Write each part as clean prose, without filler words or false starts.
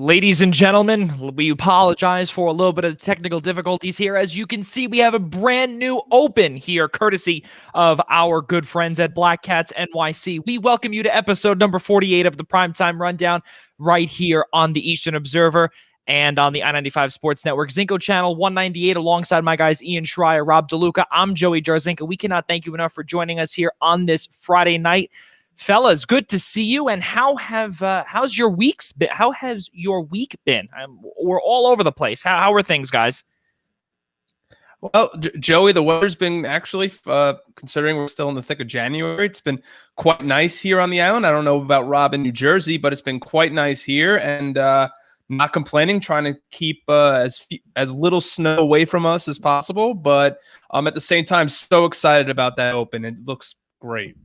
Ladies and gentlemen, we apologize for a little bit of technical difficulties here. As you can see, we have a brand new open here, courtesy of our good friends at Black Cats NYC. We welcome you to episode number 48 of the Primetime Rundown right here on the Eastern Observer and on the I-95 Sports Network Zinco Channel 198 alongside my guys Ian Schraier, Rob DeLuca. I'm Joey Jarzynka. We cannot thank you enough for joining us here on this Friday night. Fellas, good to see you. And how's your weeks been? How has your week been? We're all over the place. How are things, guys? Well, Joey, the weather's been actually, considering we're still in the thick of January, it's been quite nice here on the island. I don't know about Rob in New Jersey, but it's been quite nice here, and not complaining, trying to keep as little snow away from us as possible. But at the same time, so excited about that open. It looks great.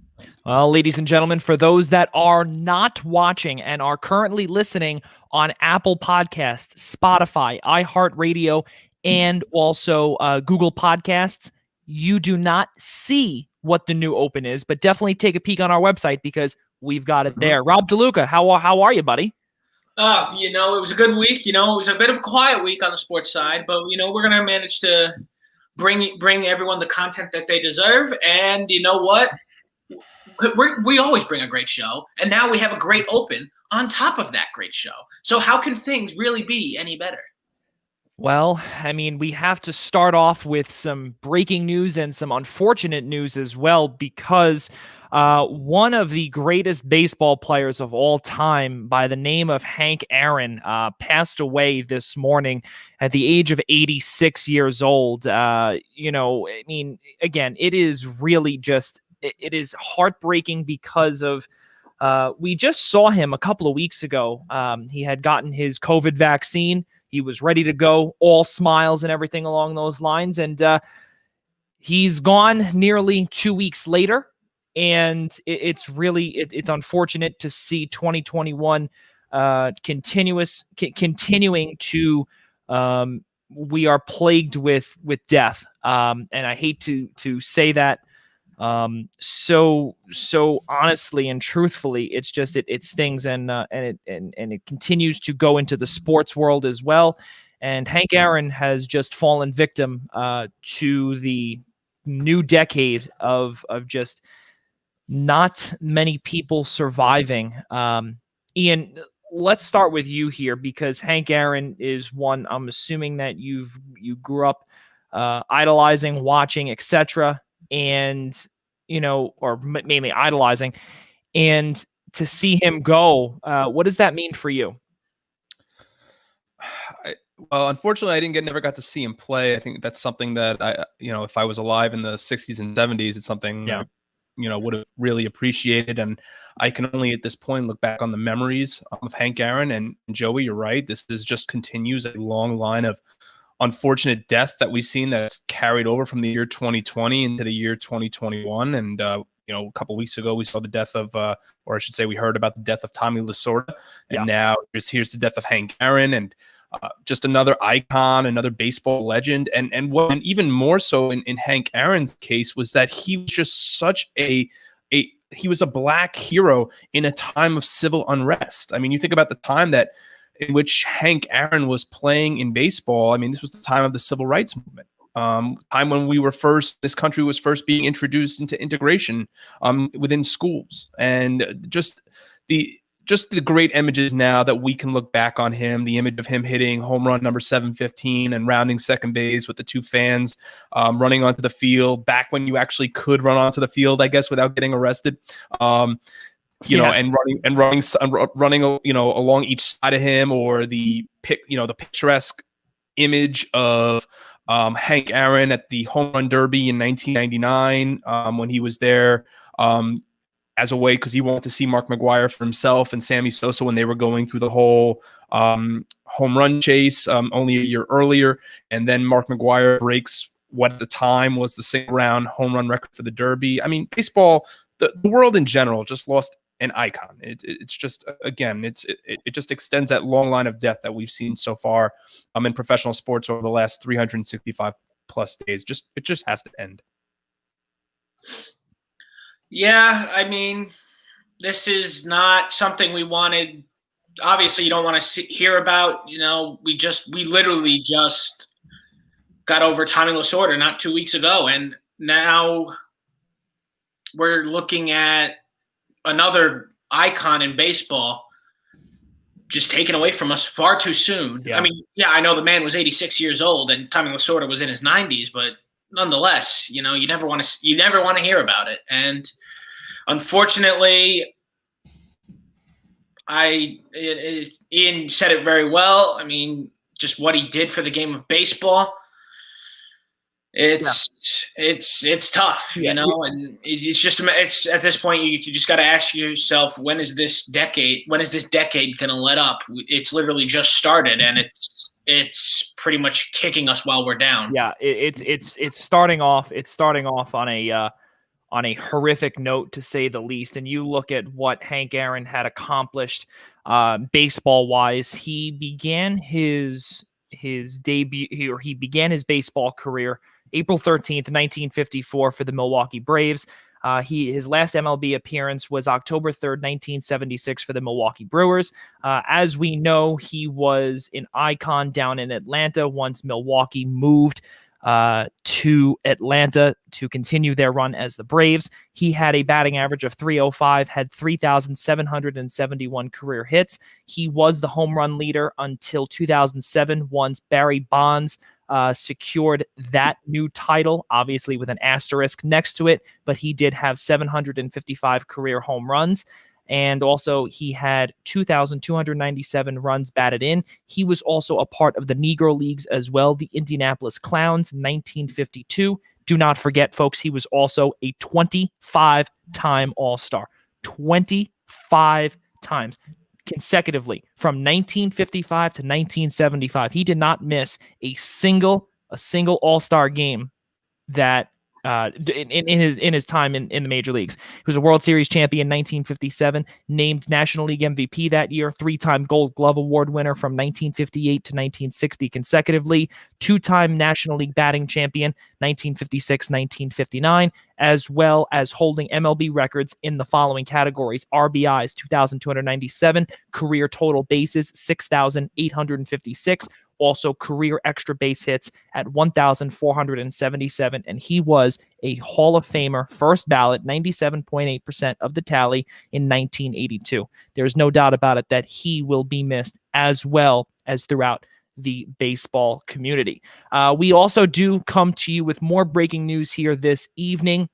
Well, ladies and gentlemen, for those that are not watching and are currently listening on Apple Podcasts, Spotify, iHeartRadio, and also Google Podcasts, you do not see what the new open is, but definitely take a peek on our website because we've got it there. Rob DeLuca, how are you, buddy? It was a good week. It was a bit of a quiet week on the sports side, but, we're going to manage to bring everyone the content that they deserve. And you know what? We always bring a great show, and now we have a great open on top of that great show. So how can things really be any better? Well, I mean, we have to start off with some breaking news and some unfortunate news as well, because one of the greatest baseball players of all time by the name of Hank Aaron passed away this morning at the age of 86 years old. I mean, again, it is really just... It is heartbreaking because of we just saw him a couple of weeks ago. He had gotten his COVID vaccine. He was ready to go, all smiles and everything along those lines. And he's gone nearly 2 weeks later. And it's unfortunate to see 2021 continuing to we are plagued with death. And I hate to say that. So honestly and truthfully, it's just, it stings, and it continues to go into the sports world as well. And Hank Aaron has just fallen victim, to the new decade of just not many people surviving. Ian, let's start with you here, because Hank Aaron is one I'm assuming that you grew up, idolizing, watching, etc. And, or mainly idolizing, and to see him go, what does that mean for you? Well, unfortunately, I never got to see him play. I think that's something that if I was alive in the 60s and 70s, it's something I, would have really appreciated. And I can only at this point look back on the memories of Hank Aaron. And Joey, you're right. This just continues a long line of unfortunate death that we've seen that's carried over from the year 2020 into the year 2021. And, a couple of weeks ago, we saw the death of, or I should say we heard about the death of Tommy Lasorda. And now here's the death of Hank Aaron, and just another icon, another baseball legend. And what even more so in Hank Aaron's case was that he was just such he was a black hero in a time of civil unrest. I mean, you think about the time in which Hank Aaron was playing in baseball. I mean, this was the time of the civil rights movement, time when this country was first being introduced into integration within schools, and just the great images now that we can look back on him, the image of him hitting home run number 715 and rounding second base with the two fans, running onto the field back when you actually could run onto the field, I guess, without getting arrested. And running, along each side of him, or the picturesque image of Hank Aaron at the Home Run Derby in 1999, when he was there as a way, because he wanted to see Mark McGwire for himself and Sammy Sosa when they were going through the whole home run chase only a year earlier. And then Mark McGwire breaks what at the time was the single-round home run record for the Derby. I mean, baseball, the world in general, just lost an icon. It's just, again, it just extends that long line of death that we've seen so far in professional sports over the last 365 plus days. It just has to end. Yeah, I mean, this is not something we wanted obviously you don't want to hear about. We literally just got over Tommy Lasorda not 2 weeks ago, and now we're looking at another icon in baseball just taken away from us far too soon. Yeah. I mean, I know the man was 86 years old and Tommy Lasorda was in his 90s, but nonetheless, you never want to hear about it. And unfortunately, Ian said it very well. I mean, just what he did for the game of baseball. It's tough, and it's at this point you just got to ask yourself, when is this decade gonna let up? It's literally just started, and it's pretty much kicking us while we're down. Yeah, it's starting off on a horrific note, to say the least. And you look at what Hank Aaron had accomplished baseball wise. He began his debut, he began his baseball career April 13th, 1954 for the Milwaukee Braves. His last MLB appearance was October 3rd, 1976 for the Milwaukee Brewers. As we know, he was an icon down in Atlanta once Milwaukee moved to Atlanta to continue their run as the Braves. He had a batting average of .305, had 3,771 career hits. He was the home run leader until 2007, once Barry Bonds secured that new title, obviously with an asterisk next to it, but he did have 755 career home runs. And also he had 2,297 runs batted in. He was also a part of the Negro Leagues as well, the Indianapolis Clowns, 1952. Do not forget, folks, he was also a 25-time All-Star. 25 times consecutively from 1955 to 1975. He did not miss a single All-Star game that in his time in the major leagues. He was a World Series champion in 1957, named National League MVP that year, 3-time Gold Glove Award winner from 1958 to 1960 consecutively, 2-time National League batting champion, 1956, 1959, as well as holding MLB records in the following categories: RBIs, 2,297, career total bases, 6,856, also career extra base hits at 1,477, and he was a Hall of Famer, first ballot, 97.8% of the tally in 1982. There's no doubt about it that he will be missed, as well as throughout the baseball community. We also do come to you with more breaking news here this evening,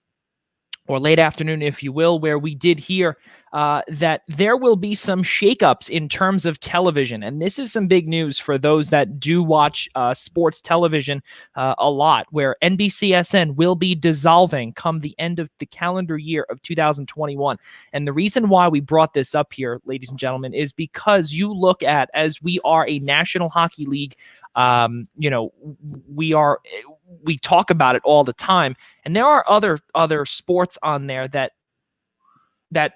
or late afternoon, if you will, where we did hear that there will be some shakeups in terms of television. And this is some big news for those that do watch sports television a lot, where NBCSN will be dissolving come the end of the calendar year of 2021. And the reason why we brought this up here, ladies and gentlemen, is because you look at, as we are a National Hockey League, we talk about it all the time, and there are other sports on there that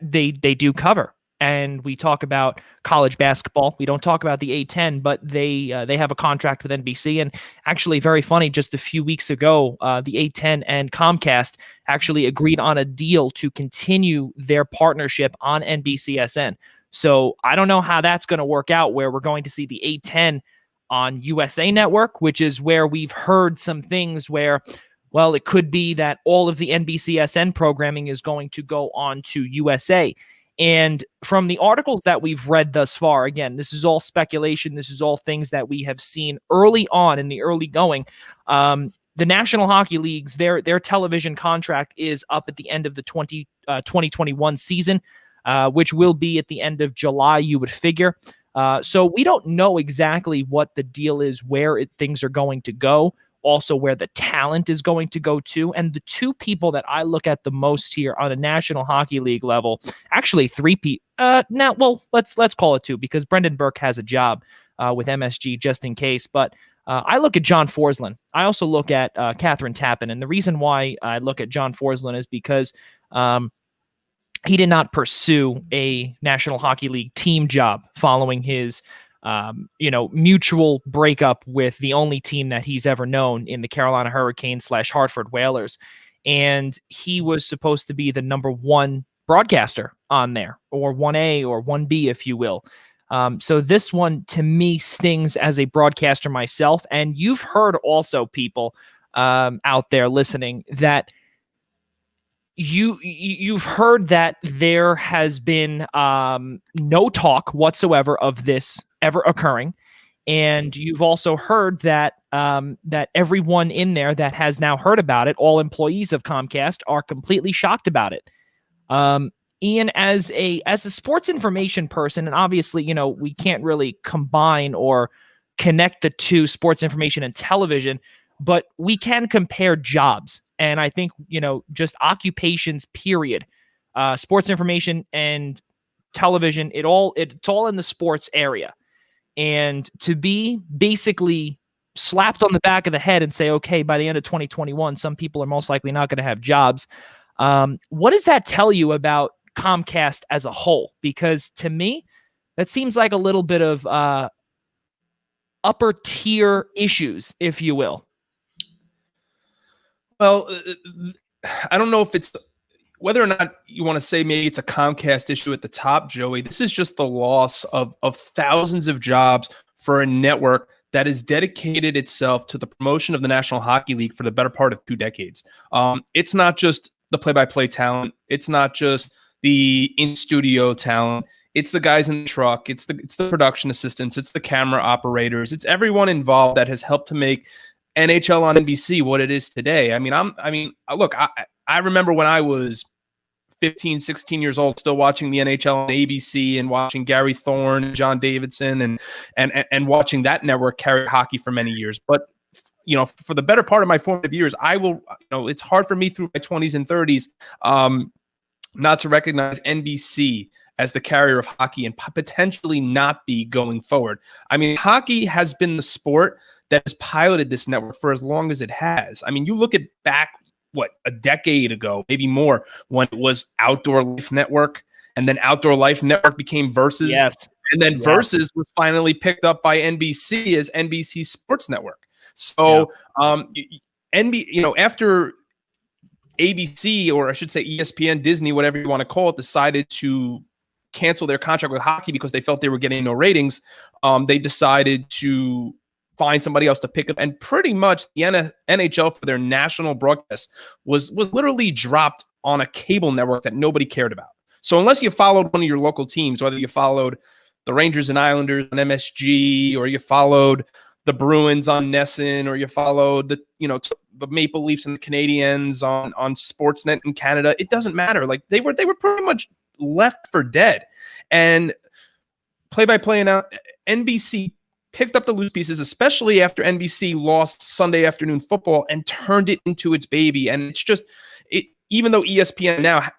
they do cover. And we talk about college basketball. We don't talk about the A10, but they have a contract with NBC. And actually, very funny, just a few weeks ago, the A10 and Comcast actually agreed on a deal to continue their partnership on NBCSN. So I don't know how that's going to work out, where we're going to see the A10 on USA Network, which is where we've heard some things where, well, it could be that all of the NBCSN programming is going to go on to USA. And from the articles that we've read thus far, again, this is all speculation. This is all things that we have seen early on in the early going. The National Hockey Leagues, their television contract is up at the end of the 2021 season, which will be at the end of July, you would figure. So we don't know exactly what the deal is, where things are going to go, also where the talent is going to go to. And the two people that I look at the most here on a National Hockey League level, actually three people. Let's call it two, because Brendan Burke has a job with MSG just in case. But I look at John Forsland. I also look at Catherine Tappan. And the reason why I look at John Forsland is because he did not pursue a National Hockey League team job following his, mutual breakup with the only team that he's ever known in the Carolina Hurricanes / Hartford Whalers. And he was supposed to be the number one broadcaster on there, or 1A or 1B, if you will. So this one to me stings as a broadcaster myself. And you've heard also people out there listening that you've heard that there has been no talk whatsoever of this ever occurring. And you've also heard that that everyone in there that has now heard about it, all employees of Comcast, are completely shocked about it. Ian, as a sports information person, and obviously, we can't really combine or connect the two, sports information and television, but we can compare jobs. And I think, just occupations, period. Sports information and television, it's all in the sports area. And to be basically slapped on the back of the head and say, okay, by the end of 2021, some people are most likely not going to have jobs. What does that tell you about Comcast as a whole? Because to me, that seems like a little bit of upper tier issues, if you will. Well, I don't know if it's whether or not you want to say maybe it's a Comcast issue at the top, Joey. This is just the loss of thousands of jobs for a network that has dedicated itself to the promotion of the National Hockey League for the better part of 2 decades. It's not just the play-by-play talent. It's not just the in-studio talent. It's the guys in the truck. It's the production assistants. It's the camera operators. It's everyone involved that has helped to make NHL on NBC what it is today. Look, I remember when I was 15, 16 years old, still watching the NHL on ABC and watching Gary Thorne and John Davidson and watching that network carry hockey for many years. But, for the better part of my formative years, it's hard for me through my 20s and 30s not to recognize NBC as the carrier of hockey and potentially not be going forward. I mean, hockey has been the sport that has piloted this network for as long as it has. I mean, you look at back, a decade ago, maybe more, when it was Outdoor Life Network, and then Outdoor Life Network became Versus. Yes. And then Versus was finally picked up by NBC as NBC Sports Network. So, after ABC, or I should say ESPN, Disney, whatever you want to call it, decided to cancel their contract with hockey because they felt they were getting no ratings, they decided to find somebody else to pick up, and pretty much the NHL for their national broadcast was literally dropped on a cable network that nobody cared about. So unless you followed one of your local teams, whether you followed the Rangers and Islanders on MSG, or you followed the Bruins on Nesson, or you followed the Maple Leafs and the Canadiens on Sportsnet in Canada, it doesn't matter. Like they were pretty much left for dead. And play-by-play now, NBC picked up the loose pieces, especially after NBC lost Sunday afternoon football and turned it into its baby. And it's just, even though ESPN now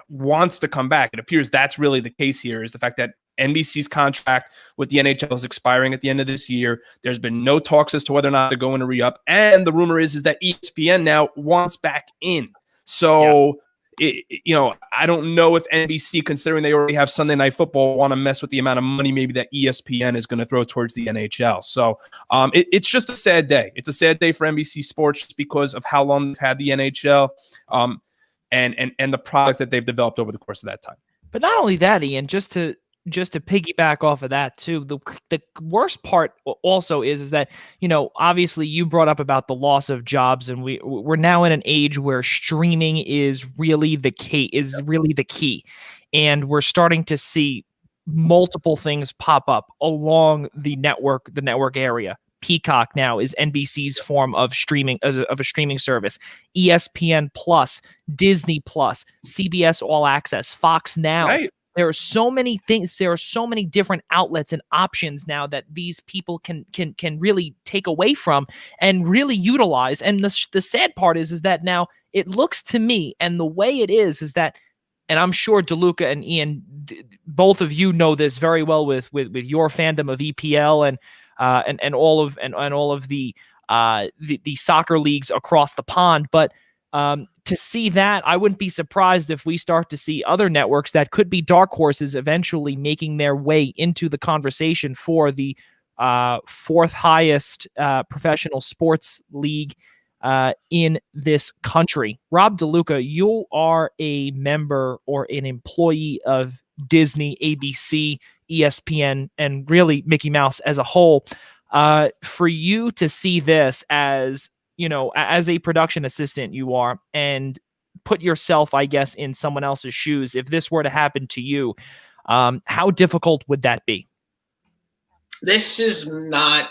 wants to come back, it appears that's really the case here, is the fact that NBC's contract with the NHL is expiring at the end of this year. There's been no talks as to whether or not they're going to re-up. And the rumor is that ESPN now wants back in. So, I don't know if NBC, considering they already have Sunday Night Football, want to mess with the amount of money maybe that ESPN is going to throw towards the NHL. So it's just a sad day. It's a sad day for NBC Sports just because of how long they've had the NHL and the product that they've developed over the course of that time. But not only that, Ian, just to piggyback off of that too, the worst part also is that, obviously you brought up about the loss of jobs, and we're now in an age where streaming is really the key, and we're starting to see multiple things pop up along the network area. Peacock now is NBC's form of streaming, of a streaming service. ESPN Plus, Disney Plus, CBS All Access, Fox Now. Right. There are so many things. There are so many different outlets and options now that these people can really take away from and really utilize. And the sad part is that now it looks to me, and the way it is that, and I'm sure DeLuca and Ian, both of you know this very well with your fandom of EPL and all of the soccer leagues across the pond, but. To see that, I wouldn't be surprised if we start to see other networks that could be dark horses eventually making their way into the conversation for the fourth highest professional sports league in this country. Rob DeLuca, you are a member or an employee of Disney, ABC, ESPN and really Mickey Mouse as a whole. For you to see this as, as a production assistant you are, and put yourself, I guess, in someone else's shoes, if this were to happen to you, how difficult would that be? This is not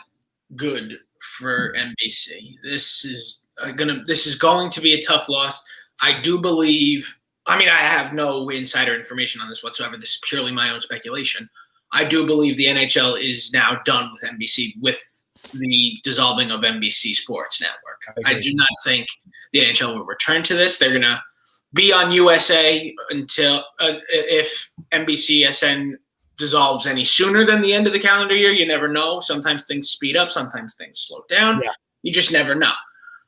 good for NBC. This is going to be a tough loss. I do believe, I have no insider information on this whatsoever. This is purely my own speculation. I do believe the NHL is now done with NBC with the dissolving of NBC Sports Network. I do not think the NHL will return to this. They're going to be on USA until if NBCSN dissolves any sooner than the end of the calendar year. You never know. Sometimes things speed up. Sometimes things slow down. Yeah. You just never know.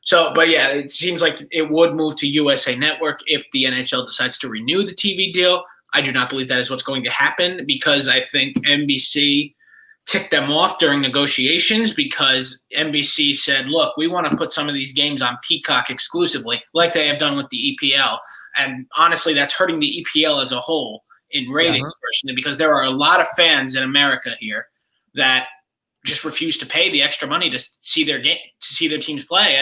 So, but yeah, it seems like it would move to USA Network if the NHL decides to renew the TV deal. I do not believe that is what's going to happen, because I think NBC ticked them off during negotiations, because NBC said, look, we want to put some of these games on Peacock exclusively, like they have done with the EPL. And honestly, that's hurting the EPL as a whole in ratings, personally, because there are a lot of fans in America here that just refuse to pay the extra money to see their game, to see their teams play.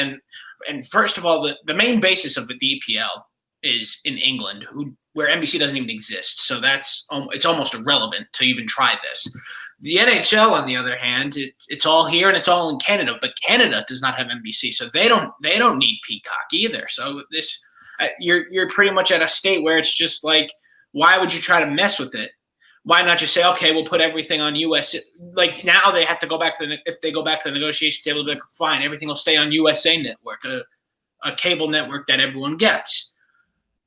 And first of all, the main basis of the EPL is in England, where NBC doesn't even exist. So it's almost irrelevant to even try this. The NHL, on the other hand, it's all here and it's all in Canada, but Canada does not have NBC, so they don't need Peacock either. So this you're pretty much at a state where it's just like, why would you try to mess with it? Why not just say, okay, we'll put everything on US? Like now they have to go back if they go back to the negotiation table, they're like, fine, everything will stay on USA Network, a cable network that everyone gets.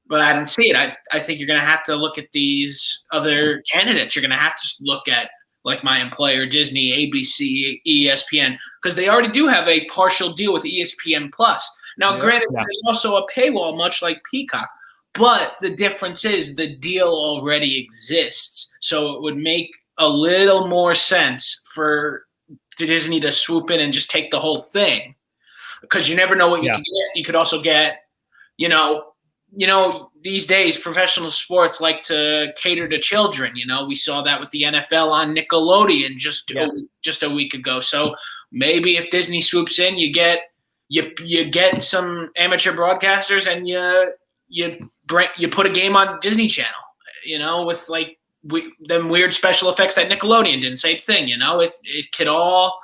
But I don't see it. I think you're going to have to look at these other candidates. You're going to have to look at, like my employer, Disney, ABC, ESPN, because they already do have a partial deal with ESPN Plus. Now, granted, there's also a paywall, much like Peacock. But the difference is the deal already exists. So it would make a little more sense for Disney to swoop in and just take the whole thing. Because you never know what you could get. You could also get, these days professional sports like to cater to children. We saw that with the NFL on Nickelodeon just a week ago. So maybe if Disney swoops in, you get some amateur broadcasters and you put a game on Disney Channel, with like them weird special effects that Nickelodeon did. Same thing, it could all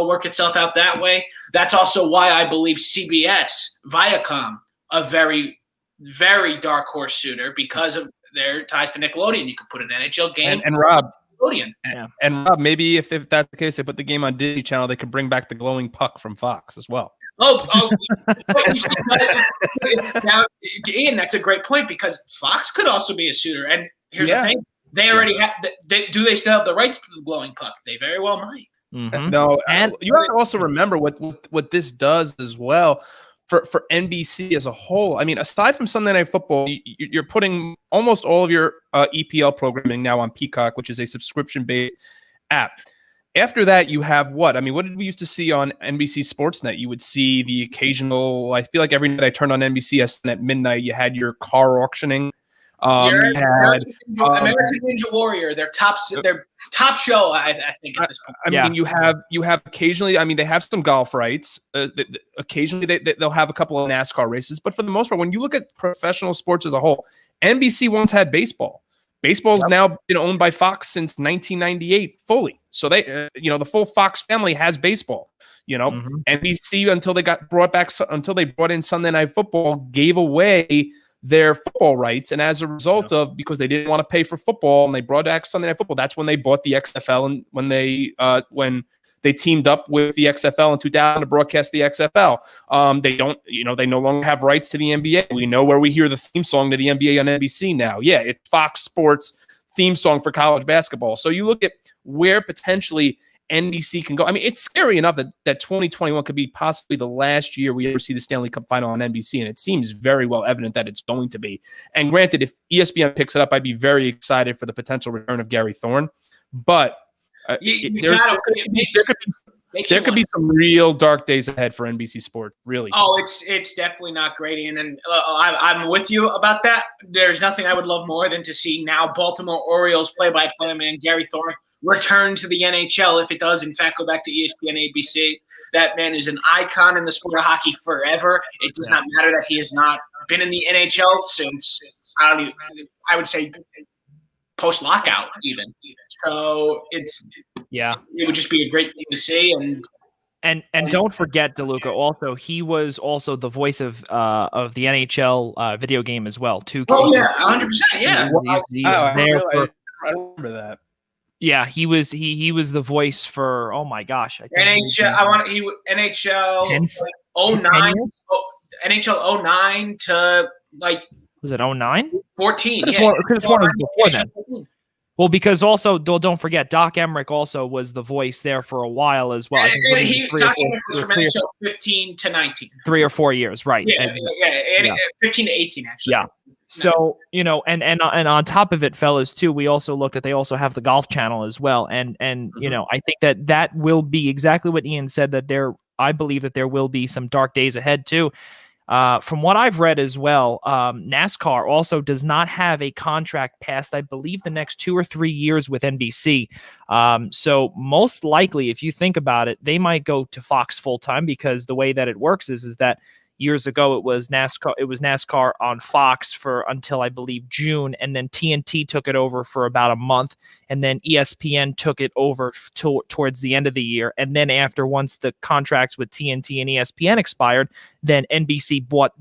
work itself out that way. That's also why I believe CBS, Viacom, a very, very dark horse suitor, because of their ties to Nickelodeon. You could put an NHL game and Rob. Nickelodeon. And Rob, maybe if that's the case, they put the game on Disney Channel, they could bring back the glowing puck from Fox as well. Now, Ian, that's a great point, because Fox could also be a suitor. And here's the thing: they already have. Do they still have the rights to the glowing puck? They very well might. Mm-hmm. No, and you have to also remember what this does as well for NBC as a whole. I mean, aside from Sunday Night Football, you're putting almost all of your EPL programming now on Peacock, which is a subscription-based app. After that, you have what? I mean, what did we used to see on NBC Sportsnet? You would see the occasional, I feel like every night I turned on NBC at midnight, you had your car auctioning. You had American Ninja Warrior, their top show, I think, at this point. I mean, you have occasionally, I mean, they have some golf rights. Occasionally, they'll have a couple of NASCAR races. But for the most part, when you look at professional sports as a whole, NBC once had baseball. Baseball's now been owned by Fox since 1998 fully. So they, the full Fox family has baseball. NBC until they brought in Sunday Night Football, gave away their football rights, and as a result of, because they didn't want to pay for football and they brought back Sunday Night Football, that's when they bought the XFL, and when they teamed up with the XFL in 2000 to broadcast the XFL. They no longer have rights to the NBA. We know where we hear the theme song to the NBA on NBC now. Yeah, it's Fox Sports theme song for college basketball. So you look at where potentially NBC can go. I mean, it's scary enough that 2021 could be possibly the last year we ever see the Stanley Cup final on NBC, and it seems very well evident that it's going to be. And granted, if ESPN picks it up, I'd be very excited for the potential return of Gary Thorne. But there could be There could be some real dark days ahead for NBC Sport, really. Oh, it's definitely not great, Ian, and I'm with you about that. There's nothing I would love more than to see now Baltimore Orioles play-by-play man Gary Thorne return to the NHL if it does, in fact, go back to ESPN, ABC. That man is an icon in the sport of hockey forever. It does not matter that he has not been in the NHL since, I would say, post-lockout even. So it would just be a great thing to see. And don't forget, DeLuca, also, he was also the voice of the NHL video game as well, too. Oh, yeah, 100%, yeah. He was there I remember that. Yeah, he was the voice for, oh my gosh, I think NHL 09 NHL 09 to like, was it 09? 14. Because one was before then. Well, because also, don't forget, Doc Emmerich also was the voice there for a while as well. Doc Emmerich was from NHL 15 to 19. 3 or 4 years, right. Yeah, 15 to 18, actually. Yeah. So, and on top of it, fellas, too, we also look at, they also have the Golf Channel as well. And I think that will be exactly what Ian said, that I believe that there will be some dark days ahead, too. From what I've read as well, NASCAR also does not have a contract past, I believe, the next 2 or 3 years with NBC. So most likely, if you think about it, they might go to Fox full time, because the way that it works is that years ago it was NASCAR on Fox until I believe June, and then TNT took it over for about a month, and then ESPN took it over towards the end of the year, and then once the contracts with TNT and ESPN expired, then NBC bought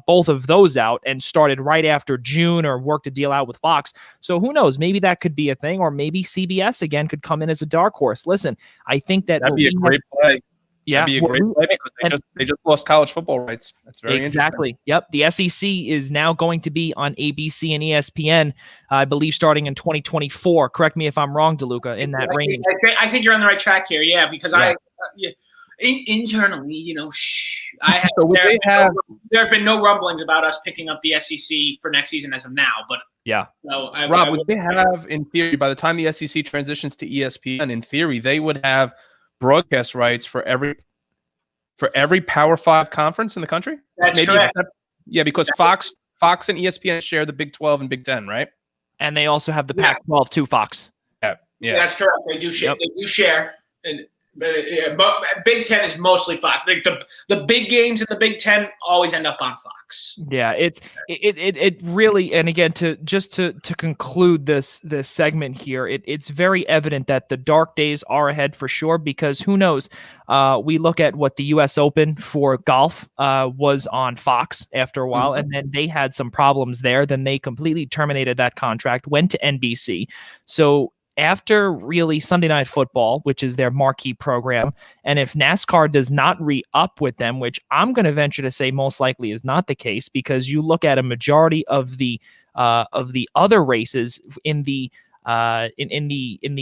both of those out and started right after June, or worked a deal out with Fox. So who knows? Maybe that could be a thing, or maybe CBS again could come in as a dark horse. Listen, I think that'd be a great play. Yeah, that'd be a great play, because they just lost college football rights. That's very exactly. Yep, the SEC is now going to be on ABC and ESPN, I believe, starting in 2024. Correct me if I'm wrong, DeLuca, in that range. I think you're on the right track here. Yeah, because internally, there have been no rumblings about us picking up the SEC for next season as of now. But Rob, would they have, in theory, by the time the SEC transitions to ESPN, in theory, they would have broadcast rights for every Power 5 conference in the country? That's correct. Yeah, because Fox and ESPN share the Big 12 and Big 10, right? And they also have the Pac-12 too, Fox. Yeah, that's correct. They do share. Yep. They do share. But Big 10 is mostly Fox. Like the big games in the Big 10 always end up on Fox. Yeah, it really, and again, to conclude this segment here, it's very evident that the dark days are ahead for sure, because who knows? We look at what the U.S. Open for golf was on Fox after a while, and then they had some problems there. Then they completely terminated that contract, went to NBC. So after really Sunday Night Football, which is their marquee program, and if NASCAR does not re-up with them, which I'm going to venture to say most likely is not the case, because you look at a majority of the other races in the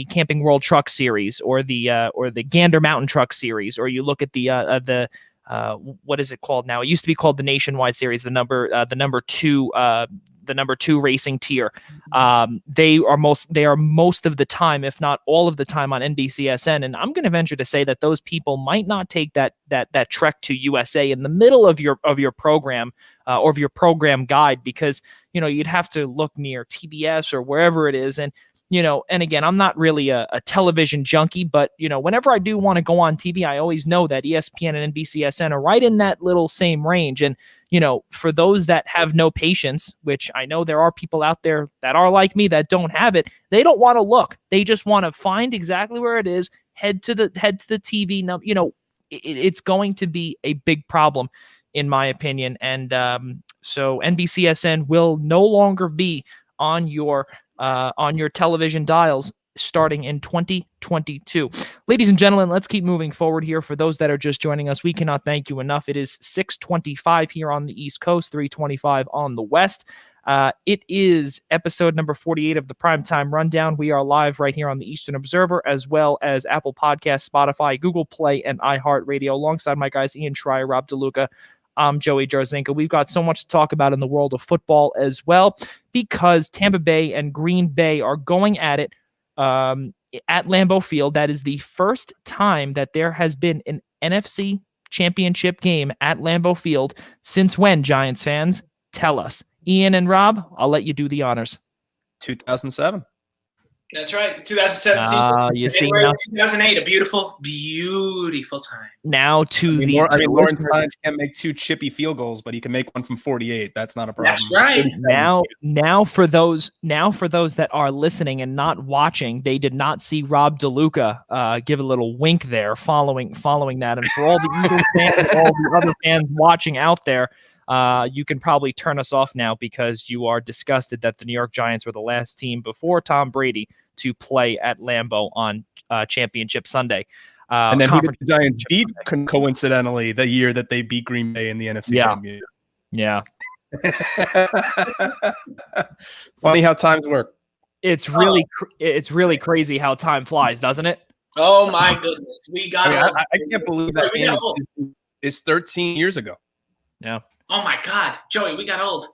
Camping World Truck Series, or the Gander Mountain Truck Series, or you look at the what is it called now? It used to be called the Nationwide Series, the number two racing tier. They are most of the time, if not all of the time, on NBCSN. And I'm going to venture to say that those people might not take that trek to USA in the middle of your program, or of your program guide, because you'd have to look near TBS or wherever it is. And and again, I'm not really a television junkie, but whenever I do want to go on TV, I always know that ESPN and NBCSN are right in that little same range. And for those that have no patience, which I know there are people out there that are like me that don't have it, they don't want to look. They just want to find exactly where it is, head to the TV. It's going to be a big problem, in my opinion. And so NBCSN will no longer be on your television dials starting in 2022. Ladies and gentlemen, let's keep moving forward here. For those that are just joining us, we cannot thank you enough. It is 6:25 here on the East Coast, 3:25 on the West. It is episode number 48 of the Primetime Rundown. We are live right here on the Eastern Observer, as well as Apple Podcasts, Spotify, Google Play, and iHeartRadio, alongside my guys Ian Schraier, Rob DeLuca. I'm Joey Jarzynka. We've got so much to talk about in the world of football as well, because Tampa Bay and Green Bay are going at it at Lambeau Field. That is the first time that there has been an NFC championship game at Lambeau Field since when, Giants fans? Tell us. Ian and Rob, I'll let you do the honors. 2007. That's right. 2007 season. You see January now, 2008, a beautiful, beautiful time. now to the Lawrence Tynes can't make 2 chippy field goals, but he can make one from 48. That's not a problem. That's right. Now for those that are listening and not watching, they did not see Rob DeLuca give a little wink there following that. And for all the Eagles fans, all the other fans watching out there, you can probably turn us off now because you are disgusted that the New York Giants were the last team before Tom Brady to play at Lambeau on Championship Sunday. And then who did the Giants beat coincidentally the year that they beat Green Bay in the NFC Championship? Yeah. Funny how times work. It's really crazy how time flies, doesn't it? Oh my goodness, we got. I can't believe that game is 13 years ago. Yeah. Oh my God, Joey, we got old.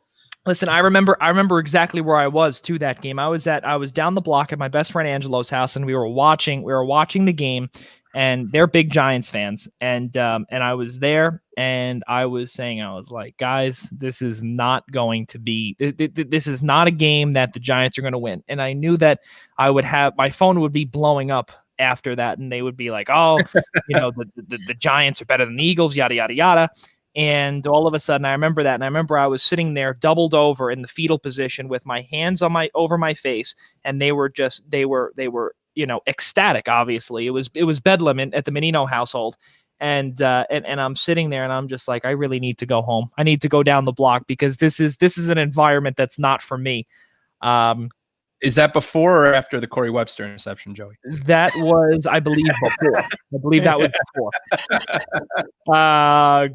Listen, I remember exactly where I was to that game. I was down the block at my best friend Angelo's house, and we were watching the game, and they're big Giants fans, and I was there, and I was saying, I was like, guys, this is not going to be, this is not a game that the Giants are going to win, and I knew that I would have, my phone would be blowing up after that, and they would be like, oh, the Giants are better than the Eagles, yada yada yada. And all of a sudden, I remember that, and I remember I was sitting there, doubled over in the fetal position, with my hands over my face, and they were ecstatic. Obviously, it was bedlam at the Menino household, and I'm sitting there, and I'm just like, I really need to go home. I need to go down the block because this is an environment that's not for me. Is that before or after the Corey Webster interception, Joey? That was, I believe, before. I believe that was before.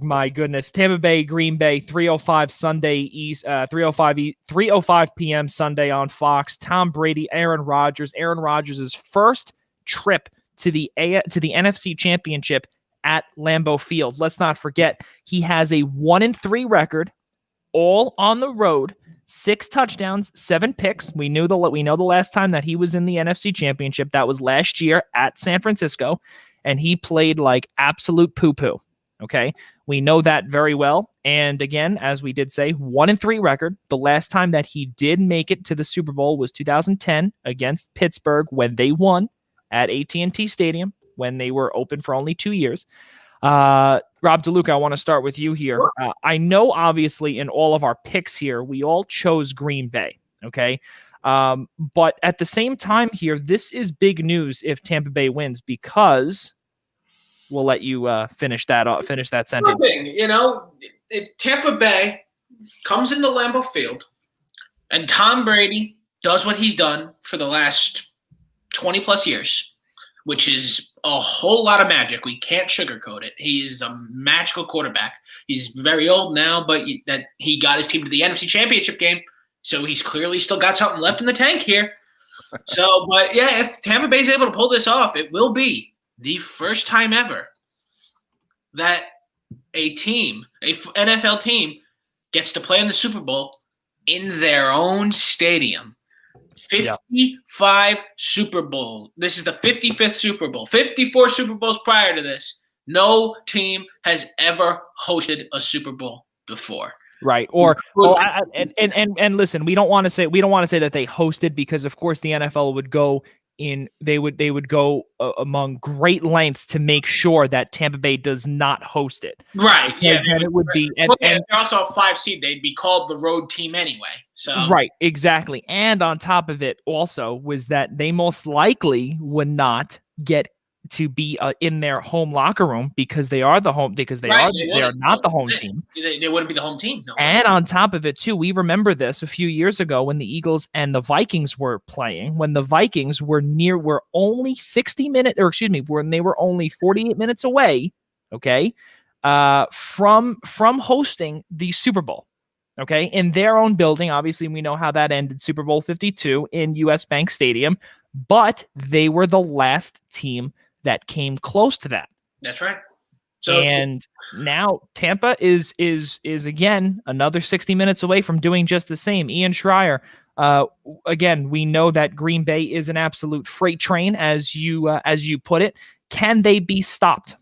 My goodness. Tampa Bay, Green Bay, 3:05 Sunday East, 3:05 p.m. Sunday on Fox. Tom Brady, Aaron Rodgers. Aaron Rodgers' first trip to the NFC Championship at Lambeau Field. Let's not forget, he has a 1-3 record, all on the road. 6 touchdowns, 7 picks. We know the last time that he was in the NFC Championship. That was last year at San Francisco, and he played like absolute poo-poo. Okay, we know that very well. And again, as we did say, 1-3 record. The last time that he did make it to the Super Bowl was 2010 against Pittsburgh, when they won at AT&T Stadium, when they were open for only 2 years. Rob DeLuca, I want to start with you here. I know, obviously, in all of our picks here, we all chose Green Bay, okay? But at the same time here, this is big news if Tampa Bay wins, because we'll let you finish that sentence. If Tampa Bay comes into Lambeau Field and Tom Brady does what he's done for the last 20-plus years, which is a whole lot of magic. We can't sugarcoat it. He's a magical quarterback. He's very old now, but that he got his team to the NFC Championship game, so he's clearly still got something left in the tank here. So, but yeah, if Tampa Bay's able to pull this off, it will be the first time ever that a NFL team, gets to play in the Super Bowl in their own stadium. 55 Super Bowl. This is the 55th Super Bowl. 54 Super Bowls prior to this. No team has ever hosted a Super Bowl before. Right. And listen, we don't want to say that they hosted, because of course the NFL would go among great lengths to make sure that Tampa Bay does not host it. Right. Yeah. And it would be, and they're also a 5 seed. They'd be called the road team anyway. So right, exactly. And on top of it, also was that they most likely would not get to be in their home locker room, because they are the home, because they are not the home team. They wouldn't be the home team. No. And on top of it too, we remember this a few years ago when the Eagles and the Vikings were playing, when the Vikings were only 60 minutes, or excuse me, when they were only 48 minutes away, okay, from hosting the Super Bowl. Okay, in their own building. Obviously, we know how that ended, Super Bowl 52 in US Bank Stadium, but they were the last team that came close to that. That's right. So, and now Tampa is again another 60 minutes away from doing just the same. Ian Schraier, Again, we know that Green Bay is an absolute freight train, as you put it. Can they be stopped?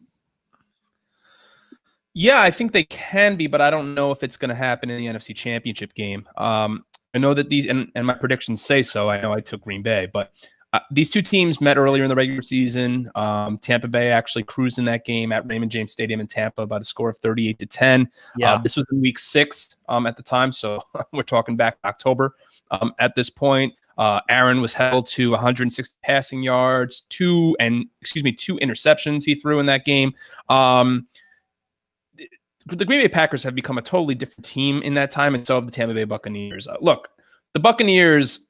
Yeah, I think they can be, but I don't know if it's going to happen in the NFC Championship game. I know that these, and my predictions say so. I know I took Green Bay, but these two teams met earlier in the regular season. Tampa Bay actually cruised in that game at Raymond James Stadium in Tampa by the score of 38-10. Yeah. This was in week 6 at the time, so we're talking back in October. At this point, Aaron was held to 160 passing yards, 2 interceptions he threw in that game. The Green Bay Packers have become a totally different team in that time, and so have the Tampa Bay Buccaneers. Look, the Buccaneers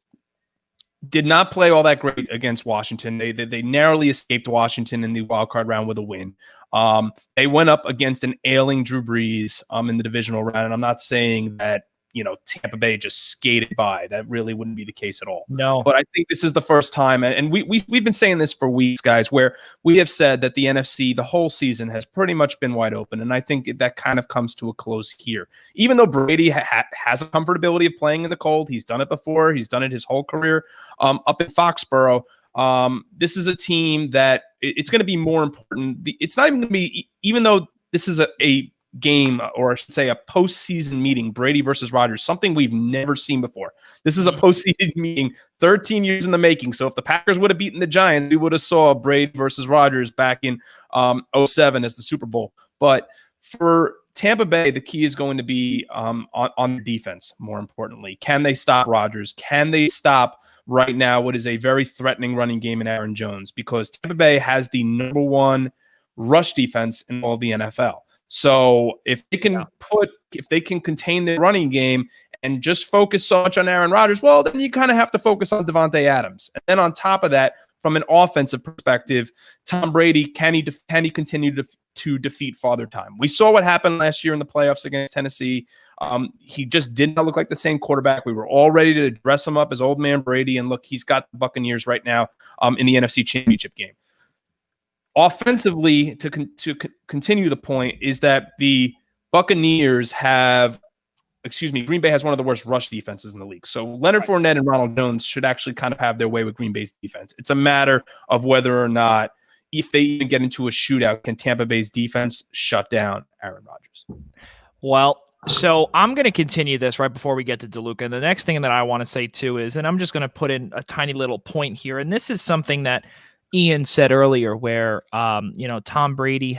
did not play all that great against Washington. They narrowly escaped Washington in the wild card round with a win. They went up against an ailing Drew Brees in the divisional round, and I'm not saying that Tampa Bay just skated by. That really wouldn't be the case at all. No. But I think this is the first time, and we've been saying this for weeks, guys, where we have said that the NFC, the whole season, has pretty much been wide open, and I think that kind of comes to a close here. Even though Brady has a comfortability of playing in the cold, he's done it before. He's done it his whole career up in Foxborough. This is a team that it's going to be more important. It's not even going to be, even though this is a game, or I should say a postseason meeting, Brady versus Rodgers, something we've never seen before. This is a postseason meeting, 13 years in the making. So if the Packers would have beaten the Giants, we would have saw Brady versus Rodgers back in 2007 as the Super Bowl. But for Tampa Bay, the key is going to be on the defense, more importantly. Can they stop Rodgers? Can they stop right now what is a very threatening running game in Aaron Jones? Because Tampa Bay has the number 1 rush defense in all the NFL. So if they can contain their running game and just focus so much on Aaron Rodgers, well, then you kind of have to focus on Devontae Adams. And then on top of that, from an offensive perspective, Tom Brady, can he continue to defeat Father Time? We saw what happened last year in the playoffs against Tennessee. He just did not look like the same quarterback. We were all ready to dress him up as old man Brady, and look, he's got the Buccaneers right now in the NFC Championship game. Offensively, to continue the point, is that the Buccaneers Green Bay has one of the worst rush defenses in the league. So Leonard Fournette and Ronald Jones should actually kind of have their way with Green Bay's defense. It's a matter of whether or not, if they even get into a shootout, can Tampa Bay's defense shut down Aaron Rodgers? Well, so I'm going to continue this right before we get to DeLuca. And the next thing that I want to say too is, and I'm just going to put in a tiny little point here, and this is something that Ian said earlier, where Tom Brady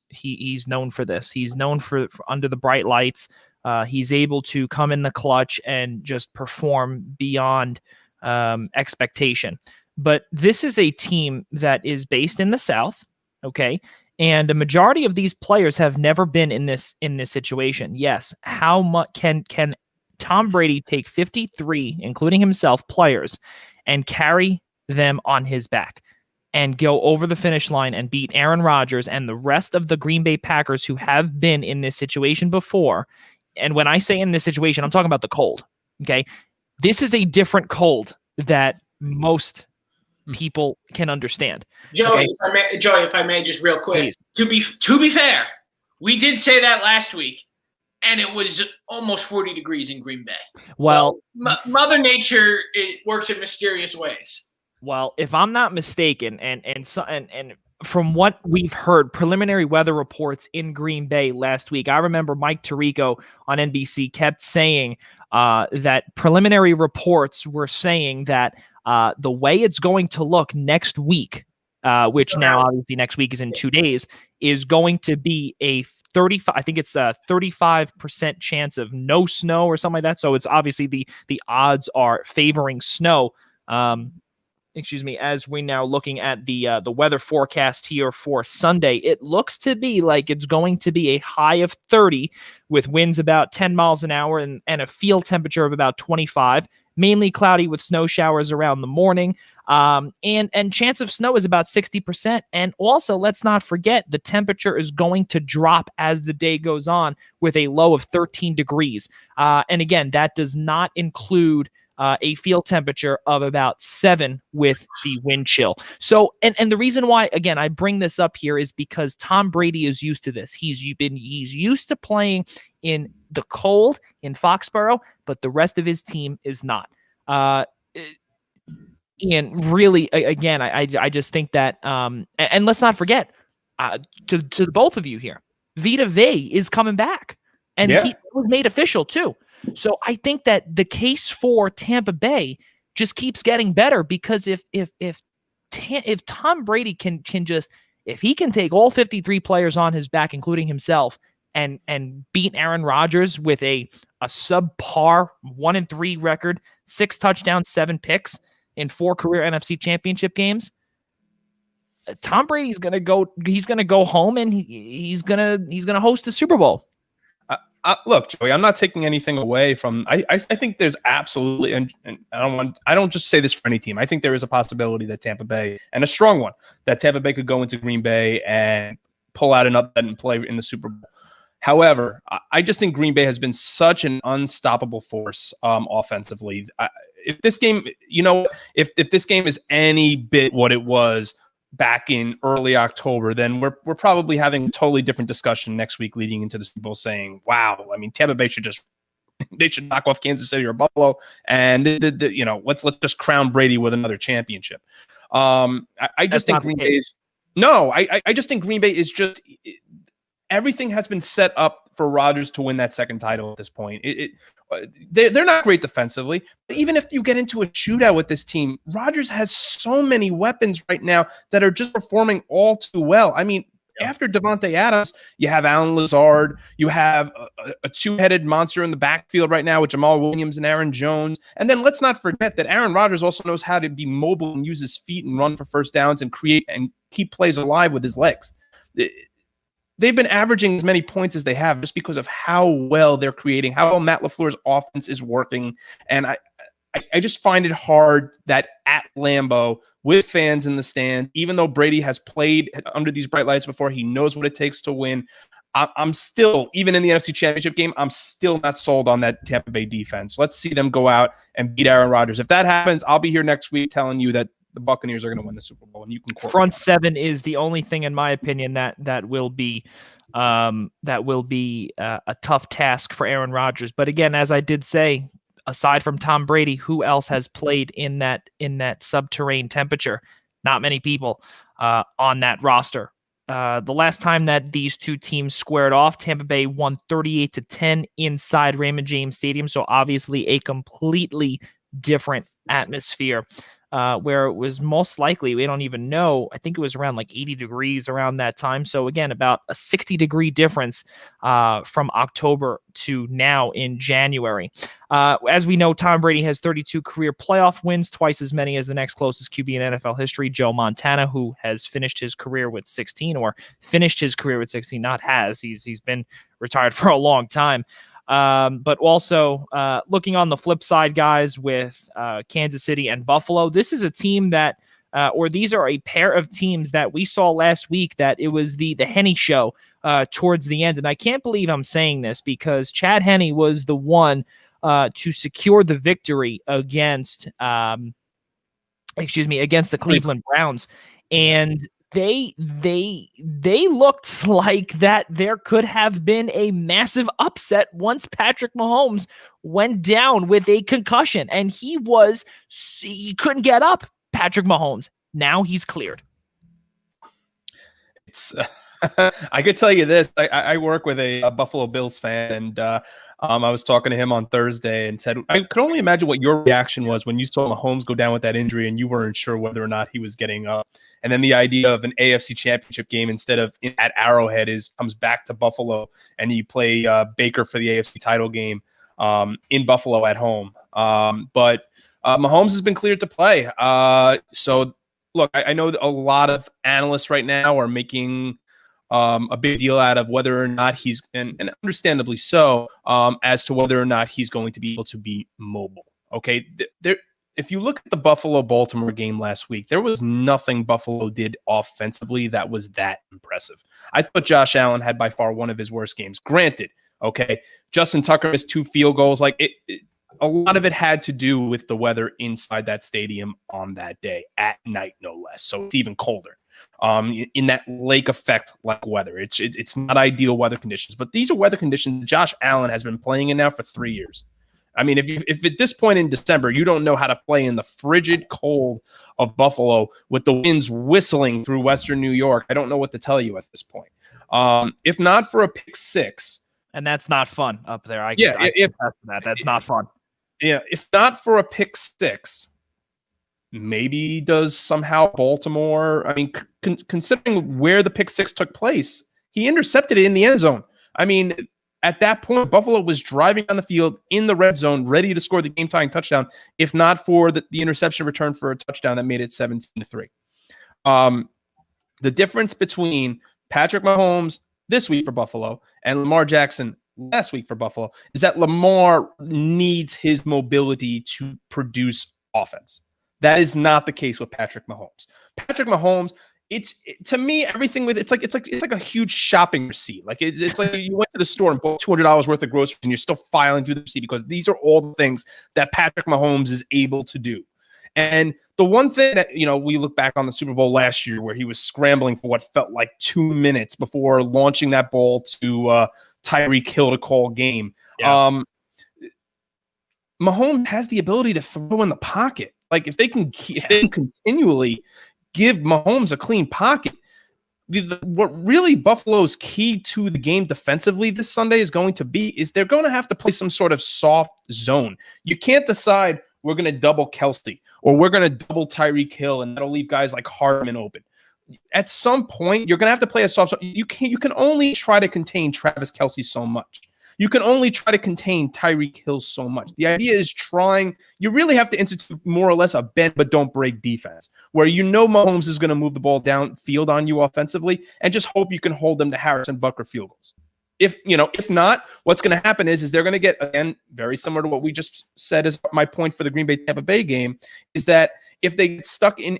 he's known for this. He's known for under the bright lights. He's able to come in the clutch and just perform beyond expectation. But this is a team that is based in the South, okay? And a majority of these players have never been in this situation. Yes, how much can Tom Brady take 53, including himself, players, and carry them on his back and go over the finish line and beat Aaron Rodgers and the rest of the Green Bay Packers who have been in this situation before? And when I say in this situation, I'm talking about the cold. Okay. This is a different cold that most people can understand. Joey, okay? if I may, just real quick. Please. To be fair, we did say that last week, and it was almost 40 degrees in Green Bay. Well, Mother Nature, it works in mysterious ways. Well, if I'm not mistaken, and from what we've heard, preliminary weather reports in Green Bay last week, I remember Mike Tirico on NBC kept saying that preliminary reports were saying that the way it's going to look next week, which now obviously next week is in 2 days, is going to be a 35. I think it's a 35% chance of no snow or something like that. So it's obviously the odds are favoring snow. As we're now looking at the weather forecast here for Sunday, it looks to be like it's going to be a high of 30 with winds about 10 miles an hour and a field temperature of about 25, mainly cloudy with snow showers around the morning. And chance of snow is about 60%. And also, let's not forget, the temperature is going to drop as the day goes on with a low of 13 degrees. And again, that does not include a field temperature of about 7 with the wind chill. So, and the reason why, again, I bring this up here is because Tom Brady is used to this. He's used to playing in the cold in Foxborough, but the rest of his team is not. And really, again, I just think that, and let's not forget, to the both of you here, Vita Vea is coming back, and he was made official too. So I think that the case for Tampa Bay just keeps getting better, because if Tom Brady can just, if he can take all 53 players on his back, including himself, and beat Aaron Rodgers with a subpar 1-3 record, 6 touchdowns, 7 picks in 4 career NFC Championship games, Tom Brady's gonna go. He's gonna go home, and he's gonna host the Super Bowl. Look, Joey, I'm not taking anything away from. I think there's absolutely, and I don't just say this for any team. I think there is a possibility that Tampa Bay, and a strong one, that Tampa Bay could go into Green Bay and pull out an upset and play in the Super Bowl. However, I just think Green Bay has been such an unstoppable force offensively. If this game, if this game is any bit what it was back in early October, then we're probably having a totally different discussion next week leading into the Super Bowl, saying, wow, I mean, Tampa Bay should knock off Kansas City or Buffalo, and let's just crown Brady with another championship. I just think Green Bay is I just think Green Bay is just everything has been set up for Rodgers to win that second title at this point. They're not great defensively, but even if you get into a shootout with this team, Rodgers has so many weapons right now that are just performing all too well. I mean, after Devontae Adams, you have Allen Lazard, you have a two-headed monster in the backfield right now with Jamal Williams and Aaron Jones. And then let's not forget that Aaron Rodgers also knows how to be mobile and use his feet and run for first downs and create and keep plays alive with his legs. They've been averaging as many points as they have just because of how well they're creating, how well Matt LaFleur's offense is working. And I just find it hard that at Lambeau, with fans in the stand, even though Brady has played under these bright lights before, he knows what it takes to win. I'm still, even in the NFC Championship game, I'm still not sold on that Tampa Bay defense. Let's see them go out and beat Aaron Rodgers. If that happens, I'll be here next week telling you that the Buccaneers are going to win the Super Bowl, and you can front seven is the only thing, in my opinion, that will be a tough task for Aaron Rodgers. But again, as I did say, aside from Tom Brady, who else has played in that subterranean temperature? Not many people on that roster. The last time that these two teams squared off, Tampa Bay won 38-10 inside Raymond James Stadium. So obviously a completely different atmosphere. Where it was most likely, we don't even know, I think it was around like 80 degrees around that time. So again, about a 60-degree difference from October to now in January. As we know, Tom Brady has 32 career playoff wins, twice as many as the next closest QB in NFL history, Joe Montana, who has finished his career with 16, not has. He's been retired for a long time. But also looking on the flip side, guys, with Kansas City and Buffalo, this is a team that, or these are a pair of teams that we saw last week that it was the Henne show towards the end. And I can't believe I'm saying this because Chad Henne was the one to secure the victory against the Cleveland Browns. And they looked like that there could have been a massive upset once Patrick Mahomes went down with a concussion, and he couldn't get up. Patrick Mahomes. Now he's cleared. It's I could tell you this. I work with a Buffalo Bills fan, and I was talking to him on Thursday and said, I could only imagine what your reaction was when you saw Mahomes go down with that injury and you weren't sure whether or not he was getting up. And then the idea of an AFC Championship game instead of at Arrowhead comes back to Buffalo, and you play Baker for the AFC title game in Buffalo at home. But Mahomes has been cleared to play. So, look, I know a lot of analysts right now are making a big deal out of whether or not he's, and understandably so, as to whether or not he's going to be able to be mobile. Okay, if you look at the Buffalo-Baltimore game last week, there was nothing Buffalo did offensively that was that impressive. I thought Josh Allen had by far one of his worst games. Granted, okay, Justin Tucker missed 2 field goals. Like a lot of it had to do with the weather inside that stadium on that day, at night no less. So it's even colder. In that lake effect like weather. It's not ideal weather conditions, but these are weather conditions Josh Allen has been playing in now for 3 years. I mean, if at this point in December you don't know how to play in the frigid cold of Buffalo with the winds whistling through Western New York, I don't know what to tell you at this point. If not for a pick six, and that's not fun up there. That's not fun. Yeah, if not for a pick six, maybe does somehow Baltimore. I mean, considering where the pick six took place, he intercepted it in the end zone. I mean, at that point, Buffalo was driving on the field in the red zone, ready to score the game-tying touchdown, if not for the interception return for a touchdown that made it 17-3. The difference between Patrick Mahomes this week for Buffalo and Lamar Jackson last week for Buffalo is that Lamar needs his mobility to produce offense. That is not the case with Patrick Mahomes. Patrick Mahomes, to me, everything with it's like a huge shopping receipt. Like it's like you went to the store and bought $200 worth of groceries and you're still filing through the receipt because these are all the things that Patrick Mahomes is able to do. And the one thing that, we look back on the Super Bowl last year where he was scrambling for what felt like 2 minutes before launching that ball to Tyreek Hill to call game. Yeah. Mahomes has the ability to throw in the pocket. Like if they can continually give Mahomes a clean pocket, what really Buffalo's key to the game defensively this Sunday is going to be is they're going to have to play some sort of soft zone. You can't decide we're going to double Kelsey or we're going to double Tyreek Hill and that'll leave guys like Hardman open. At some point, you're going to have to play a soft zone. You can only try to contain Travis Kelsey so much. You can only try to contain Tyreek Hill so much. The idea is you really have to institute more or less a bend but don't break defense, where Mahomes is going to move the ball downfield on you offensively and just hope you can hold them to Harrison Butker field goals. If not, what's going to happen is they're going to get, again, very similar to what we just said is my point for the Green Bay Tampa Bay game, is that if they get stuck in,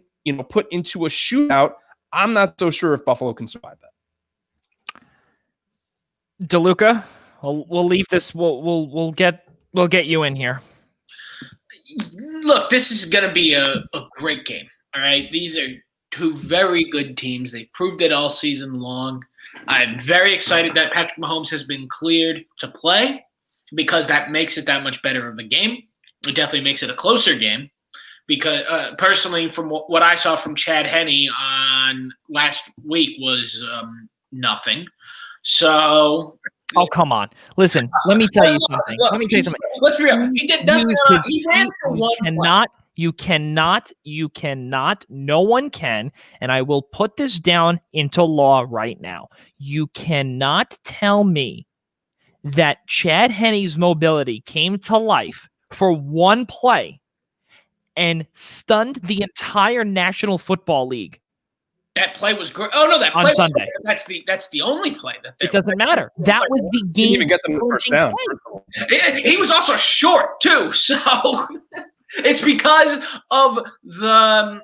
put into a shootout, I'm not so sure if Buffalo can survive that. DeLuca, we'll leave this. We'll get you in here. Look, this is going to be a great game. All right, these are two very good teams. They proved it all season long. I'm very excited that Patrick Mahomes has been cleared to play because that makes it that much better of a game. It definitely makes it a closer game because personally, from what I saw from Chad Henne on last week was nothing. So, oh, come on. Listen, let me tell you something. Let's be real. He did nothing. He ran for one play. You cannot, no one can, and I will put this down into law right now. You cannot tell me that Chad Henne's mobility came to life for one play and stunned the entire National Football League. That play was great. Oh no, that play on Sunday. That's the only play that it doesn't matter. That was the game. Didn't even get them the first down. He was also short too, so it's because of the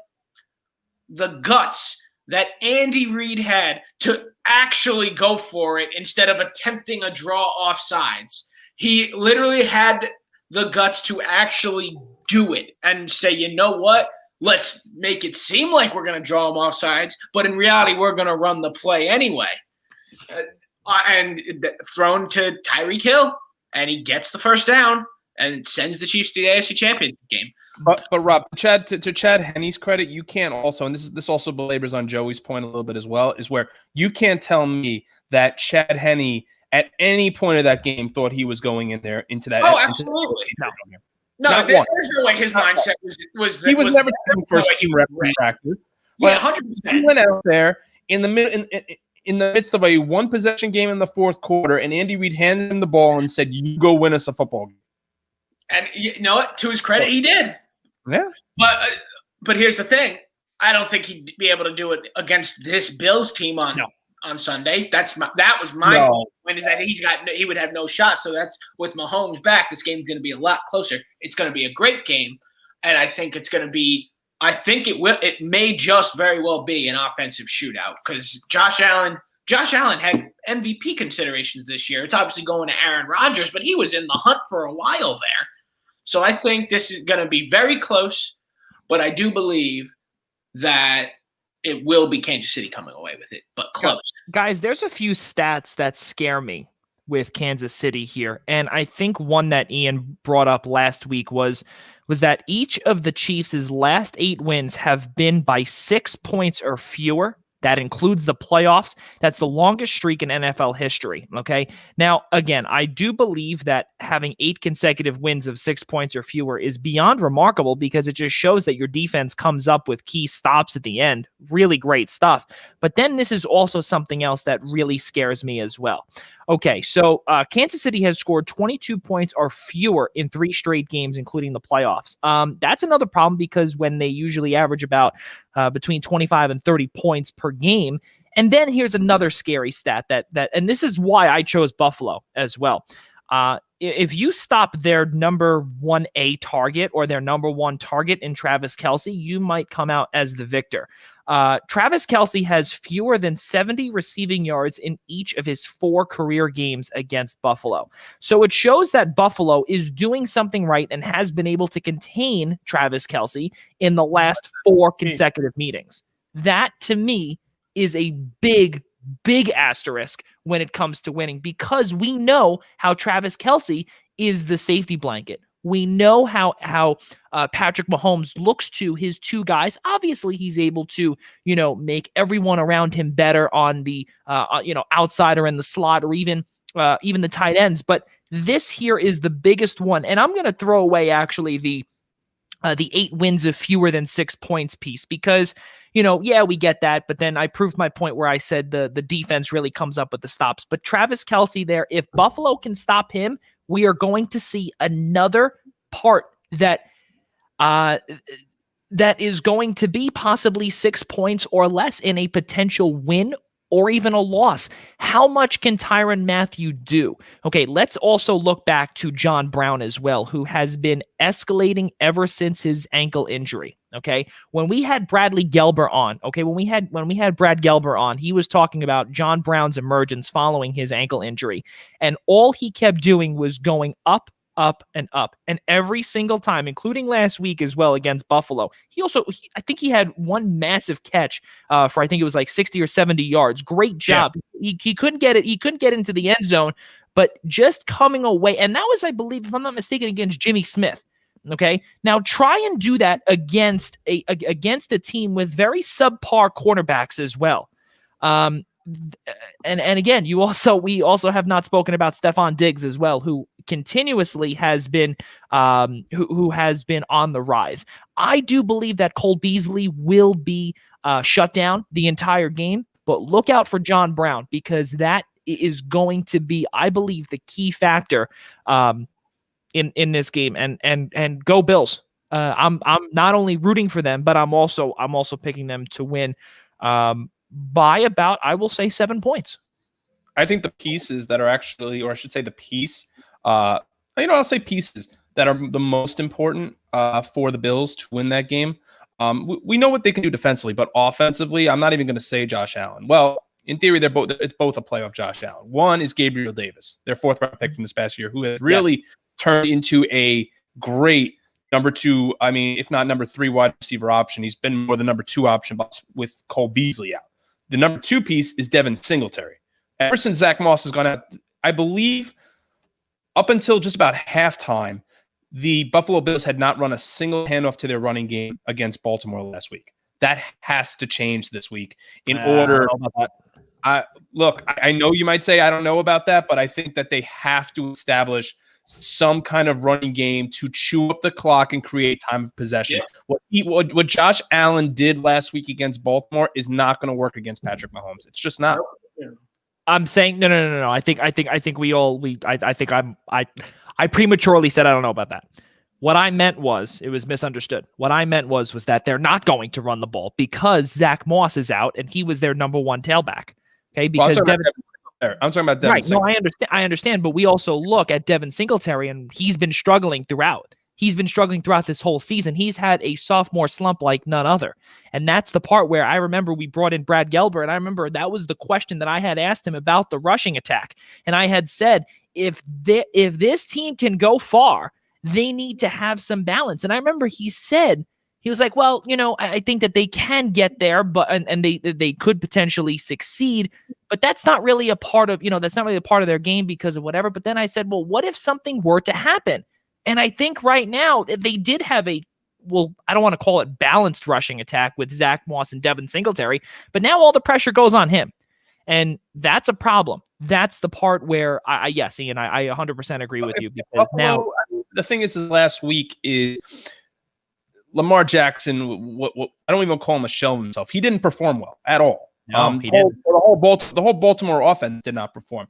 guts that Andy Reid had to actually go for it instead of attempting a draw offsides. He literally had the guts to actually do it and say, you know what? Let's make it seem like we're going to draw them offsides, but in reality, we're going to run the play anyway. And thrown to Tyreek Hill, and he gets the first down and sends the Chiefs to the AFC Championship game. But Rob, to Chad Henne's credit, you can't also, and this also belabors on Joey's point a little bit as well, is where you can't tell me that Chad Henne at any point of that game thought he was going in there into that. Oh, absolutely. No, there's no way his mindset was that he was never taking first team rep practice. Yeah, 100%. He went out there in the midst of a one possession game in the fourth quarter, and Andy Reid handed him the ball and said, "You go win us a football game." And you know what? To his credit, he did. Yeah. But here's the thing: I don't think he'd be able to do it against this Bills team on Sunday. That was my point, is that he would have no shot. So that's with Mahomes back, this game's going to be a lot closer. It's going to be a great game, and I think it's going to be. I think it may just very well be an offensive shootout because Josh Allen had MVP considerations this year. It's obviously going to Aaron Rodgers, but he was in the hunt for a while there. So I think this is going to be very close, but I do believe that it will be Kansas City coming away with it, but close. Guys, there's a few stats that scare me with Kansas City here. And I think one that Ian brought up last week was that each of the Chiefs' last 8 wins have been by 6 points or fewer. That includes the playoffs. That's the longest streak in NFL history. Okay. Now, again, I do believe that having 8 consecutive wins of 6 points or fewer is beyond remarkable because it just shows that your defense comes up with key stops at the end. Really great stuff. But then this is also something else that really scares me as well. Okay, so Kansas City has scored 22 points or fewer in 3 straight games, including the playoffs. That's another problem because when they usually average about between 25 and 30 points per game. And then here's another scary stat that and this is why I chose Buffalo as well. If you stop their number 1A target or their number 1 target in Travis Kelce, you might come out as the victor. Travis Kelce has fewer than 70 receiving yards in each of his 4 career games against Buffalo. So it shows that Buffalo is doing something right and has been able to contain Travis Kelce in the last 4 consecutive meetings. That, to me, is a big asterisk when it comes to winning because we know how Travis Kelce is the safety blanket. We know how Patrick Mahomes looks to his 2 guys. Obviously, he's able to, make everyone around him better on the, outside or in the slot or even the tight ends. But this here is the biggest one. And I'm going to throw away actually the 8 wins of fewer than 6 points piece because, we get that. But then I proved my point where I said the defense really comes up with the stops. But Travis Kelce there, if Buffalo can stop him, we are going to see another part that is going to be possibly 6 points or less in a potential win or even a loss. How much can Tyrann Mathieu do? Okay, let's also look back to John Brown as well, who has been escalating ever since his ankle injury. Okay, when we had Bradley Gelber on, when we had Brad Gelber on, he was talking about John Brown's emergence following his ankle injury, and all he kept doing was going up, up, and up. And every single time, including last week as well against Buffalo, I think he had one massive catch for I think it was like 60 or 70 yards. Great job. Yeah. He couldn't get it. He couldn't get into the end zone, but just coming away. And that was, I believe, if I'm not mistaken, against Jimmy Smith. Okay. Now try and do that against a team with very subpar cornerbacks as well. And again, we also have not spoken about Stephon Diggs as well, who continuously has been who has been on the rise. I do believe that Cole Beasley will be shut down the entire game, but look out for John Brown because that is going to be, I believe, the key factor in this game. And go Bills. I'm not only rooting for them, but I'm also picking them to win by about, I will say, 7 points. I think the pieces that are actually, or I should say the piece, I'll say pieces that are the most important for the Bills to win that game. We know what they can do defensively, but offensively, I'm not even going to say Josh Allen. Well, in theory, it's both a playoff Josh Allen. One is Gabriel Davis, their 4th round pick from this past year, who has really turned into a great number 2, if not number 3 wide receiver option. He's been more the number 2 option with Cole Beasley out. The number 2 piece is Devin Singletary. Ever since Zach Moss has gone out, I believe up until just about halftime, the Buffalo Bills had not run a single handoff to their running game against Baltimore last week. That has to change this week in order. I know you might say I don't know about that, but I think that they have to establish some kind of running game to chew up the clock and create time of possession. Yeah. What Josh Allen did last week against Baltimore is not going to work against Patrick Mahomes. It's just not. I'm saying no. I think I prematurely said I don't know about that. What I meant was, it was misunderstood. What I meant was that they're not going to run the ball because Zach Moss is out and he was their number 1 tailback. Okay, because I'm talking about Devin. Right. No, I understand. But we also look at Devin Singletary, and he's been struggling throughout. He's been struggling throughout this whole season. He's had a sophomore slump like none other. And that's the part where I remember we brought in Brad Gelber, and I remember that was the question that I had asked him about the rushing attack. And I had said, if this team can go far, they need to have some balance. And I remember he said he was like, well, I think that they can get there, but and they could potentially succeed, but that's not really a part of, that's not really a part of their game because of whatever. But then I said, well, what if something were to happen? And I think right now they did have I don't want to call it balanced rushing attack with Zach Moss and Devin Singletary, but now all the pressure goes on him. And that's a problem. That's the part where yes, Ian, I 100% agree with you, because Buffalo, the thing is last week is Lamar Jackson. What I don't even call him a shell of himself. He didn't perform well at all. No, he didn't. The whole Baltimore offense did not perform.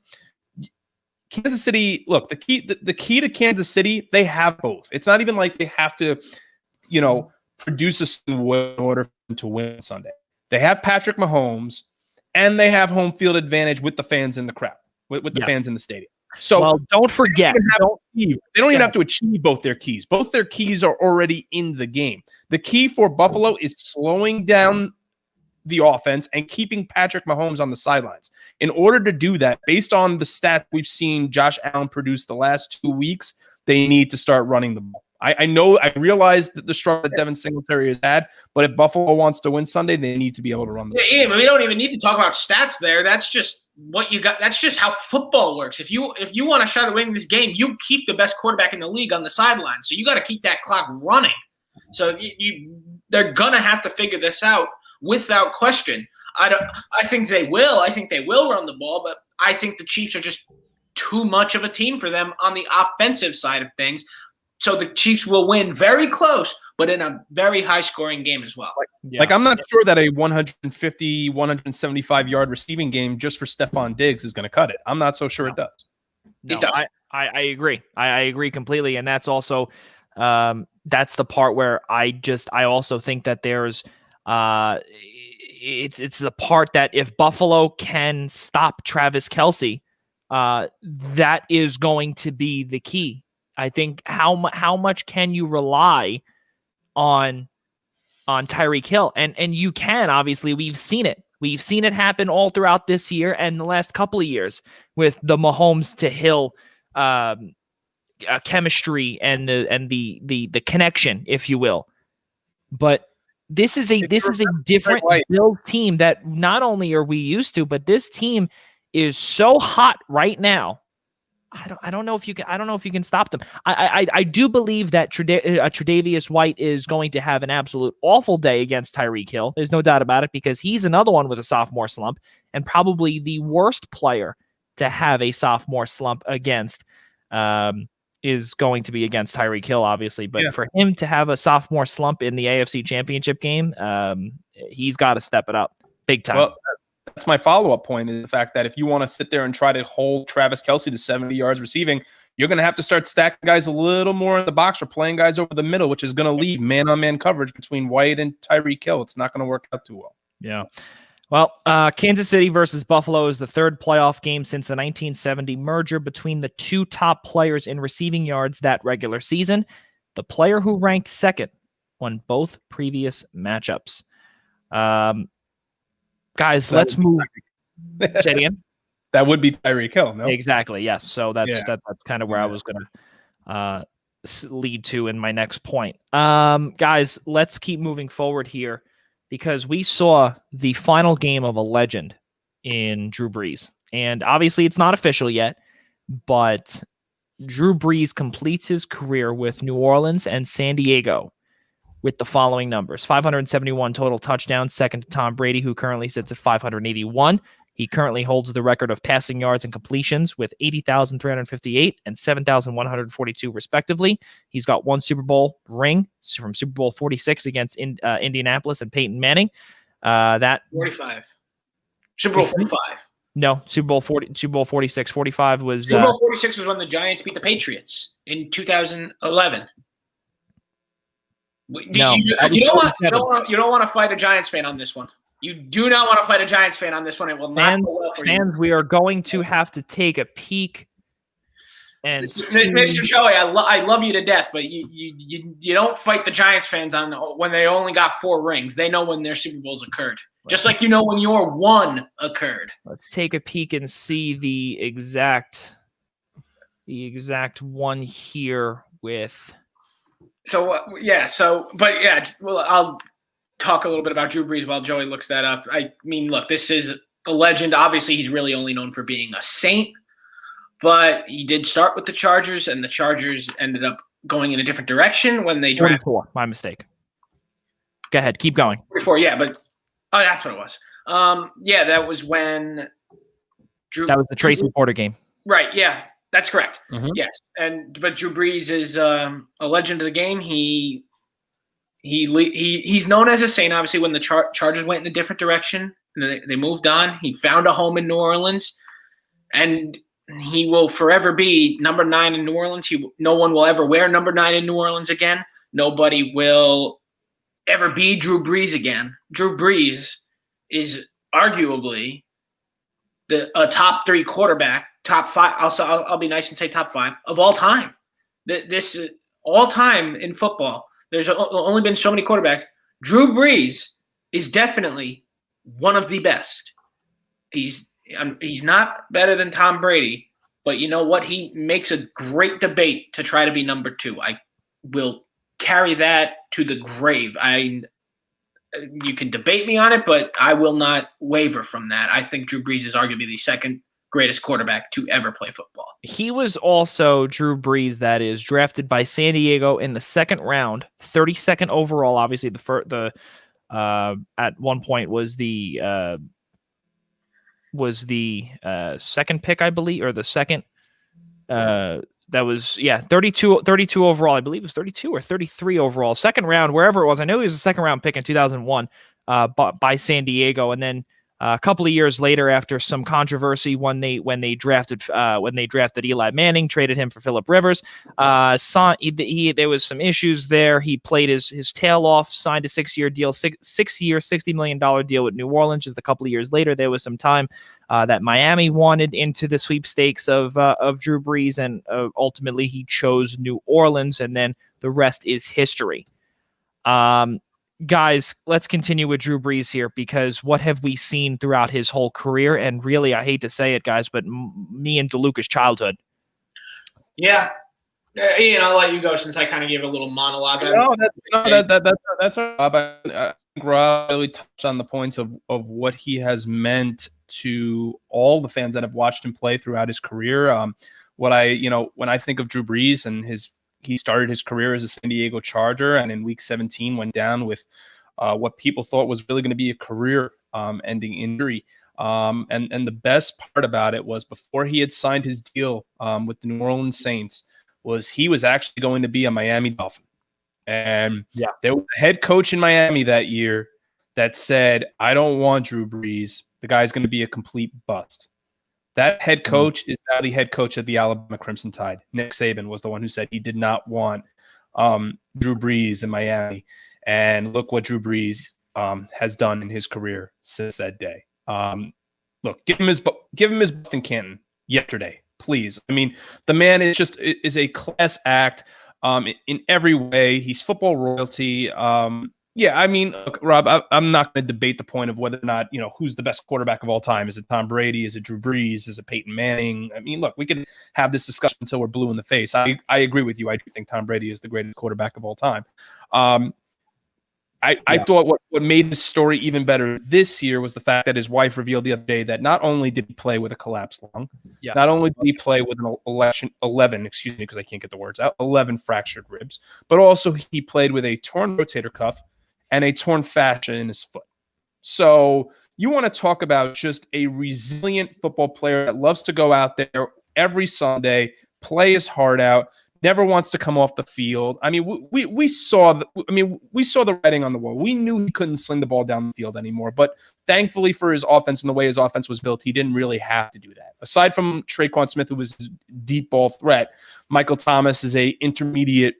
Kansas City, look, the key to Kansas City, they have both. It's not even like they have to, produce a certain way in order to win Sunday. They have Patrick Mahomes, and they have home field advantage with the fans in the crowd, with the fans in the stadium. So don't forget, they don't even have to achieve both their keys. Both their keys are already in the game. The key for Buffalo is slowing down the offense and keeping Patrick Mahomes on the sidelines. In order to do that, based on the stats we've seen Josh Allen produce the last 2 weeks, they need to start running the ball. I realize that the struggle that Devin Singletary has had, but if Buffalo wants to win Sunday, they need to be able to run the ball. Yeah, we don't even need to talk about stats there. That's just what you got. That's just how football works. If you want a shot at winning this game, you keep the best quarterback in the league on the sideline. So you got to keep that clock running. So they're gonna have to figure this out without question. I think they will. I think they will run the ball, but I think the Chiefs are just too much of a team for them on the offensive side of things. So the Chiefs will win very close, but in a very high-scoring game as well. Like I'm not sure that a 150, 175-yard receiving game just for Stephon Diggs is going to cut it. I'm not so sure it does. No, it does. I agree. I agree completely, and that's also that's the part where I also think that there's it's the part that if Buffalo can stop Travis Kelce, that is going to be the key. I think how much can you rely on Tyreek Hill? And you can, obviously. We've seen it. We've seen it happen all throughout this year and the last couple of years with the Mahomes to Hill chemistry and the connection, if you will. But this is a different Bills team that not only are we used to, but this team is so hot right now. I don't know if you can stop them. I do believe that Tre'Davious White is going to have an absolute awful day against Tyreek Hill. There's no doubt about it, because he's another one with a sophomore slump, and probably the worst player to have a sophomore slump against is going to be against Tyreek Hill, obviously. But for him to have a sophomore slump in the AFC Championship game, he's got to step it up big time. Well, that's my follow-up point, is the fact that if you want to sit there and try to hold Travis Kelce to 70 yards receiving, you're going to have to start stacking guys a little more in the box or playing guys over the middle, which is going to leave man-on-man coverage between White and Tyreek Hill. It's not going to work out too well. Yeah. Well, Kansas City versus Buffalo is the third playoff game since the 1970 merger between the two top players in receiving yards that regular season. The player who ranked second won both previous matchups. Guys, let's move. Say it again. That would be Tyreek Hill, no? Exactly, yes. So that's kind of where I was going to lead to in my next point. Guys, let's keep moving forward here, because we saw the final game of a legend in Drew Brees. And obviously it's not official yet, but Drew Brees completes his career with New Orleans and San Diego with the following numbers: 571 total touchdowns, second to Tom Brady, who currently sits at 581. He currently holds the record of passing yards and completions with 80,358 and 7,142 respectively. He's got one Super Bowl ring from Super Bowl 46 against Indianapolis and Peyton Manning. That 45. Super Bowl 45. No, Super Bowl 46. 45 was Super Bowl 46 was when the Giants beat the Patriots in 2011. You don't want to fight a Giants fan on this one. You do not want to fight a Giants fan on this one. It will not go well for you. Fans, we are going to have to take a peek. And Mr. Joey, I love you to death, but you don't fight the Giants fans on when they only got 4 rings. They know when their Super Bowls occurred, just like you know when your one occurred. Let's take a peek and see the exact one here with. Well, I'll talk a little bit about Drew Brees while Joey looks that up. I mean, look, this is a legend. Obviously, he's really only known for being a saint, but he did start with the Chargers, and the Chargers ended up going in a different direction when they drafted. 44, my mistake. Go ahead, keep going. 44, yeah, but that's what it was. That was when That was the Tracy Porter game. Right, yeah, that's correct. Mhm. Yes, but Drew Brees is a legend of the game. He's known as a saint. Obviously, when the Chargers went in a different direction, and they moved on. He found a home in New Orleans, and he will forever be number 9 in New Orleans. No one will ever wear number 9 in New Orleans again. Nobody will ever be Drew Brees again. Drew Brees is arguably a top 3 quarterback, top 5. I'll be nice and say top 5 of all time. This is all time in football. There's only been so many quarterbacks. Drew Brees is definitely one of the best. He's not better than Tom Brady, but you know what? He makes a great debate to try to be number 2. I will carry that to the grave. You can debate me on it, but I will not waver from that. I think Drew Brees is arguably the second greatest quarterback to ever play football. He was also Drew Brees, that is drafted by San Diego in the 2nd round, 32nd overall. Obviously, at one point was the 2nd pick, I believe, or the second. That was 32 overall. I believe it was 32 or 33 overall. 2nd round, wherever it was. I know he was a 2nd round pick in 2001 by San Diego, and then a couple of years later, after some controversy, when they drafted Eli Manning, traded him for Phillip Rivers. There was some issues there. He played his tail off, signed a 6-year deal, 6-year, $60 million deal with New Orleans. Just a couple of years later, there was some time that Miami wanted into the sweepstakes of Drew Brees, and ultimately he chose New Orleans, and then the rest is history. Guys, let's continue with Drew Brees here, because what have we seen throughout his whole career? And really, I hate to say it, guys, but me and DeLuca's childhood. Yeah. Ian, I'll let you go since I kind of gave a little monologue. That's Rob. I think Rob really touched on the points of what he has meant to all the fans that have watched him play throughout his career. When I think of Drew Brees and he started his career as a San Diego Charger, and in week 17 went down with what people thought was really going to be a career-ending injury. And the best part about it was, before he had signed his deal with the New Orleans Saints, was he was actually going to be a Miami Dolphin. And there was a head coach in Miami that year that said, "I don't want Drew Brees. The guy's going to be a complete bust." That head coach is now the head coach of the Alabama Crimson Tide. Nick Saban was the one who said he did not want Drew Brees in Miami. And look what Drew Brees has done in his career since that day. Look, give him his Boston Canton yesterday, please. I mean, the man is a class act in every way. He's football royalty. I mean, look, Rob, I'm not going to debate the point of whether or not, who's the best quarterback of all time. Is it Tom Brady? Is it Drew Brees? Is it Peyton Manning? I mean, look, we can have this discussion until we're blue in the face. I agree with you. I do think Tom Brady is the greatest quarterback of all time. I thought what made his story even better this year was the fact that his wife revealed the other day that not only did he play with a collapsed lung, not only did he play with an 11 fractured ribs, but also he played with a torn rotator cuff and a torn fascia in his foot. So you want to talk about just a resilient football player that loves to go out there every Sunday, play his heart out, never wants to come off the field. I mean, we saw the writing on the wall. We knew he couldn't sling the ball down the field anymore. But thankfully for his offense and the way his offense was built, he didn't really have to do that. Aside from Traquan Smith, who was his deep ball threat, Michael Thomas is a intermediate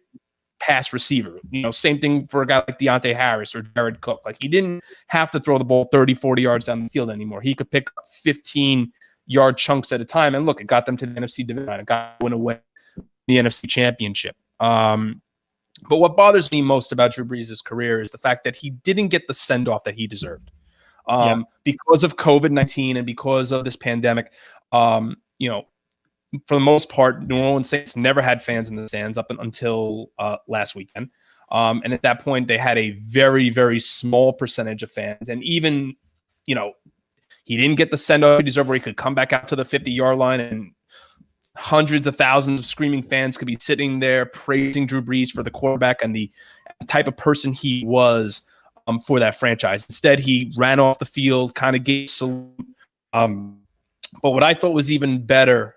pass receiver. Same thing for a guy like Deontay Harris or Jared Cook. Like, he didn't have to throw the ball 30, 40 yards down the field anymore. He could pick up 15-yard chunks at a time. And look, it got them to the NFC division. It got them away the NFC Championship. But what bothers me most about Drew Brees' career is the fact that he didn't get the send-off that he deserved. Because of COVID-19 and because of this pandemic. for the most part, New Orleans Saints never had fans in the stands up until last weekend. And at that point, they had a very, very small percentage of fans. And even, you know, he didn't get the send-off he deserved where he could come back out to the 50-yard line and hundreds of thousands of screaming fans could be sitting there praising Drew Brees for the quarterback and the type of person he was for that franchise. Instead, he ran off the field, kind of gave a salute. But what I thought was even better,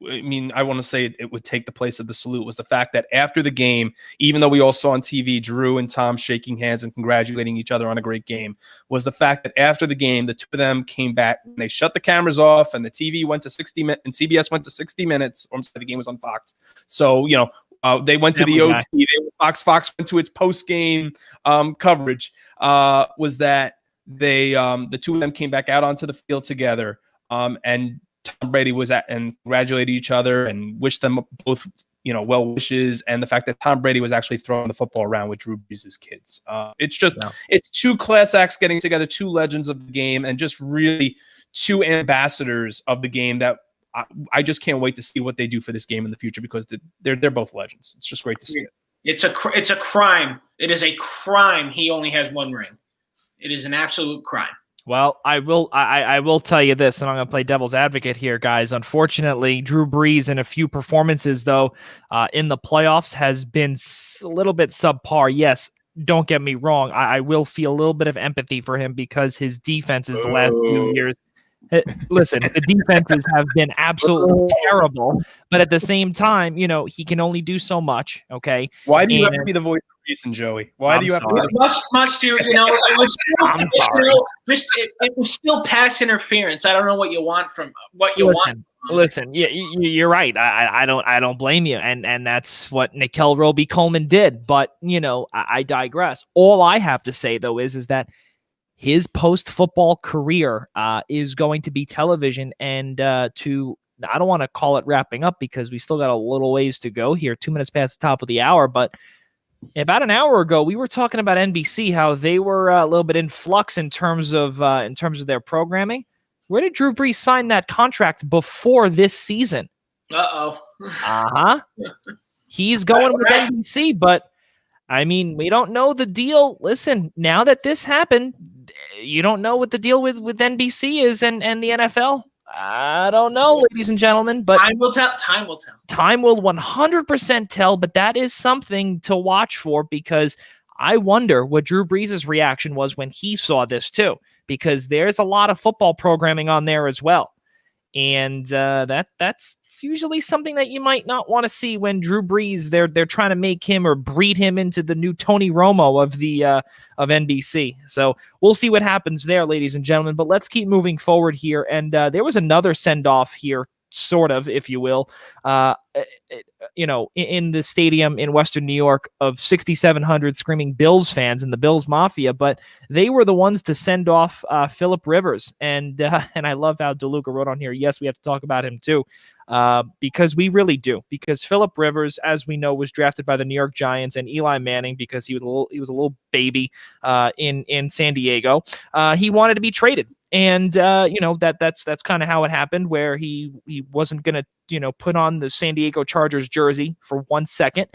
I mean, I want to say it would take the place of the salute, was the fact that after the game, even though we all saw on TV Drew and Tom shaking hands and congratulating each other on a great game, was the fact that after the game, the two of them came back and they shut the cameras off and the TV went to 60 minutes and CBS went to 60 minutes. Or I'm sorry, the game was on Fox. So, you know, they went to the OT. Fox went to its post-game coverage. Was that they the two of them came back out onto the field together, and Tom Brady was at and congratulated each other and wished them both, you know, well wishes. And the fact that Tom Brady was actually throwing the football around with Drew Brees' kids. It's just, it's two class acts getting together, two legends of the game, and just really two ambassadors of the game that I just can't wait to see what they do for this game in the future, because they're both legends. It's just great to see it. It's a crime. It is a crime he only has one ring. It is an absolute crime. Well, I will tell you this, and I'm going to play devil's advocate here, guys. Unfortunately, Drew Brees in a few performances, though, in the playoffs has been a little bit subpar. Yes, don't get me wrong. I will feel a little bit of empathy for him because his defenses the last few years. Listen, the defenses have been absolutely terrible, but at the same time, you know, he can only do so much. Okay. Why do you have to be the voice of reason, Joey? Why do you have to be much to, you know, it was still, it was still pass interference. I don't know what you want from what you want. Listen, you're right. I don't blame you, and that's what Nickel Roby-Coleman did. But you know, I digress. All I have to say though is that his post-football career is going to be television, and I don't want to call it wrapping up because we still got a little ways to go here, 2 minutes past the top of the hour. But about an hour ago, we were talking about NBC, how they were a little bit in flux in terms of their programming. Where did Drew Brees sign that contract before this season? He's going with NBC, but I mean, we don't know the deal. Listen, now that this happened, you don't know what the deal with NBC is and the NFL. I don't know, ladies and gentlemen, but time will tell. Time will tell. Time will 100% tell, but that is something to watch for, because I wonder what Drew Brees' reaction was when he saw this too, because there's a lot of football programming on there as well. And that's usually something that you might not want to see when Drew Brees, they're trying to make him or breed him into the new Tony Romo of the of NBC. So we'll see what happens there, ladies and gentlemen. But let's keep moving forward here. And there was another send off here, sort of, if you will, you know, in the stadium in Western New York of 6,700 screaming Bills fans and the Bills Mafia, but they were the ones to send off Phillip Rivers. And I love how DeLuca wrote on here, yes, we have to talk about him too, because we really do. Because Phillip Rivers, as we know, was drafted by the New York Giants, and Eli Manning, because he was a little baby in San Diego, he wanted to be traded. And you know, that's kind of how it happened, where he wasn't going to, you know, put on the San Diego Chargers jersey for 1 second,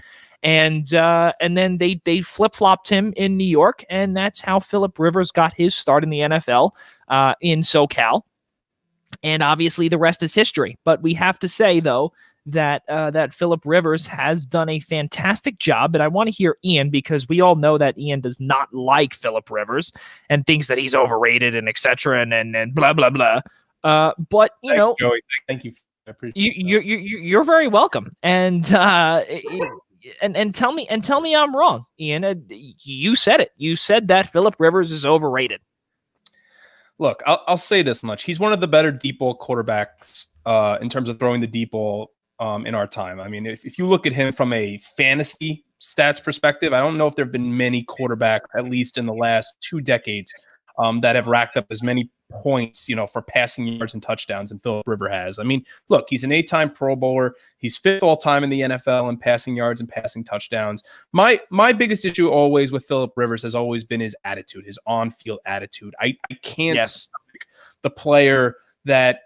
and then they flip-flopped him in New York, and that's how Phillip Rivers got his start in the NFL in SoCal. And obviously the rest is history. But we have to say, though, that Phillip Rivers has done a fantastic job. And I want to hear Ian, because we all know that Ian does not like Phillip Rivers and thinks that he's overrated and et cetera and blah, blah, blah. But, you know, Joey, thank you. I appreciate you're very welcome. And tell me I'm wrong, Ian. You said it. You said that Phillip Rivers is overrated. Look, I'll say this much. He's one of the better deep ball quarterbacks in terms of throwing the deep ball in our time. I mean, if you look at him from a fantasy stats perspective, I don't know if there have been many quarterbacks, at least in the last 2 decades, that have racked up as many points, you know, for passing yards and touchdowns than Phillip Rivers has. I mean, look, he's an 8-time Pro Bowler. He's 5th all-time in the NFL in passing yards and passing touchdowns. My biggest issue always with Phillip Rivers has always been his attitude, his on-field attitude. I can't stomach the player that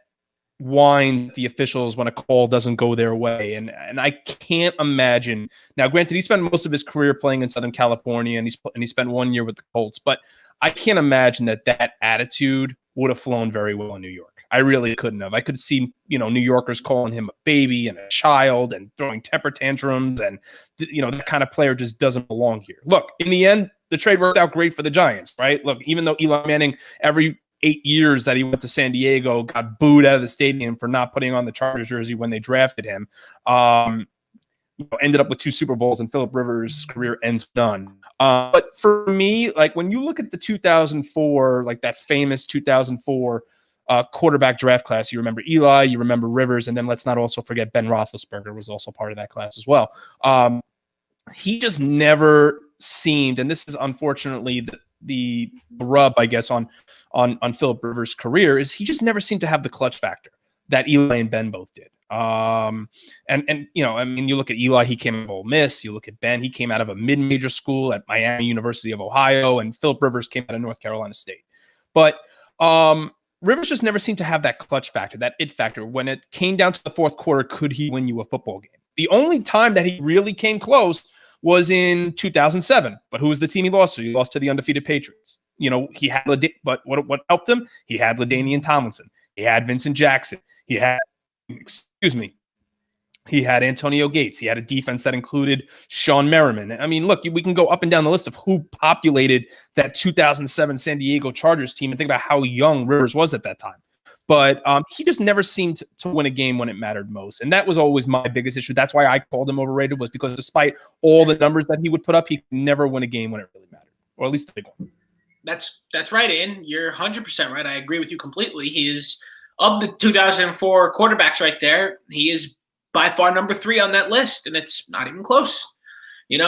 whine the officials when a call doesn't go their way. And I can't imagine. Now, granted, he spent most of his career playing in Southern California, and he spent 1 year with the Colts, but I can't imagine that attitude would have flown very well in New York. I really couldn't have. I could see, New Yorkers calling him a baby and a child and throwing temper tantrums, and that kind of player just doesn't belong here. Look, in the end, the trade worked out great for the Giants, right? Look, even though Eli Manning, every 8 years that he went to San Diego, got booed out of the stadium for not putting on the Chargers jersey when they drafted him, ended up with 2 Super Bowls, and Phillip Rivers' career ends done. But for me, like when you look at the 2004, like that famous 2004 quarterback draft class, you remember Eli, you remember Rivers, and then let's not also forget Ben Roethlisberger was also part of that class as well. He just never seemed, and this is unfortunately the rub, I guess, on Phillip Rivers' career, is he just never seemed to have the clutch factor that Eli and Ben both did. You look at Eli, he came out of Ole Miss. You look at Ben, he came out of a mid-major school at Miami University of Ohio, and Phillip Rivers came out of North Carolina State. But Rivers just never seemed to have that clutch factor, that it factor. When it came down to the fourth quarter, could he win you a football game? The only time that he really came close was in 2007. But who was the team he lost to? He lost to the undefeated Patriots. He had but what helped him? He had LaDainian Tomlinson. He had Vincent Jackson. He had Antonio Gates. He had a defense that included Sean Merriman. I mean, look, we can go up and down the list of who populated that 2007 San Diego Chargers team and think about how young Rivers was at that time. But he just never seemed to win a game when it mattered most. And that was always my biggest issue. That's why I called him overrated, was because despite all the numbers that he would put up, he could never win a game when it really mattered, or at least the big one. That's right, Ian. You're 100% right. I agree with you completely. He is, of the 2004 quarterbacks right there, he is by far number 3 on that list, and it's not even close. You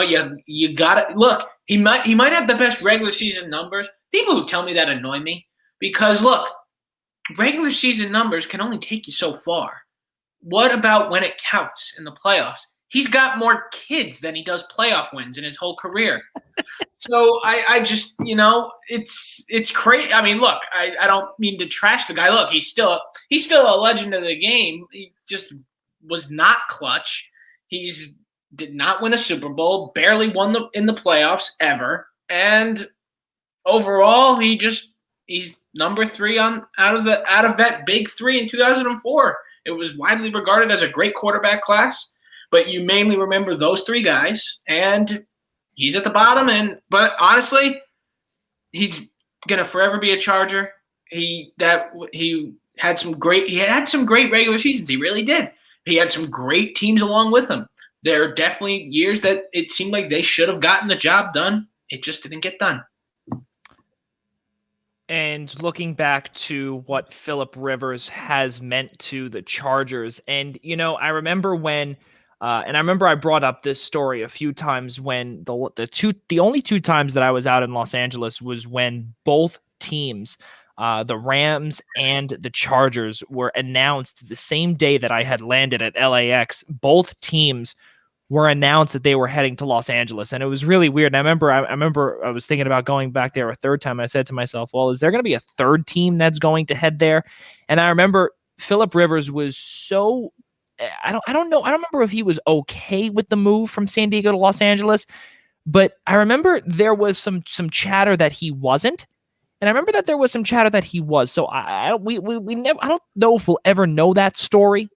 got to look. He might have the best regular season numbers. People who tell me that annoy me, because look, regular season numbers can only take you so far. What about when it counts in the playoffs? He's got more kids than he does playoff wins in his whole career. So I just, it's crazy. I mean, look, I don't mean to trash the guy. Look, he's still a legend of the game. He just was not clutch. Did not win a Super Bowl, barely won in the playoffs ever. And overall, he's number 3 out of that big 3 in 2004. It was widely regarded as a great quarterback class, but you mainly remember those 3 guys, and he's at the bottom. But honestly, he's gonna forever be a Charger. He had some great regular seasons. He really did. He had some great teams along with him. There are definitely years that it seemed like they should have gotten the job done. It just didn't get done. And looking back to what Phillip Rivers has meant to the Chargers, and I remember when, and I remember I brought up this story a few times when the only 2 times that I was out in Los Angeles was when both teams, the Rams and the Chargers, were announced the same day that I had landed at LAX. Both teams were announced that they were heading to Los Angeles, and it was really weird. And I remember I was thinking about going back there a third time. And I said to myself, well, is there going to be a third team that's going to head there? And I remember Phillip Rivers was so, I don't know. I don't remember if he was okay with the move from San Diego to Los Angeles, but I remember there was some chatter that he wasn't. And I remember that there was some chatter that he was. So I don't know if we'll ever know that story.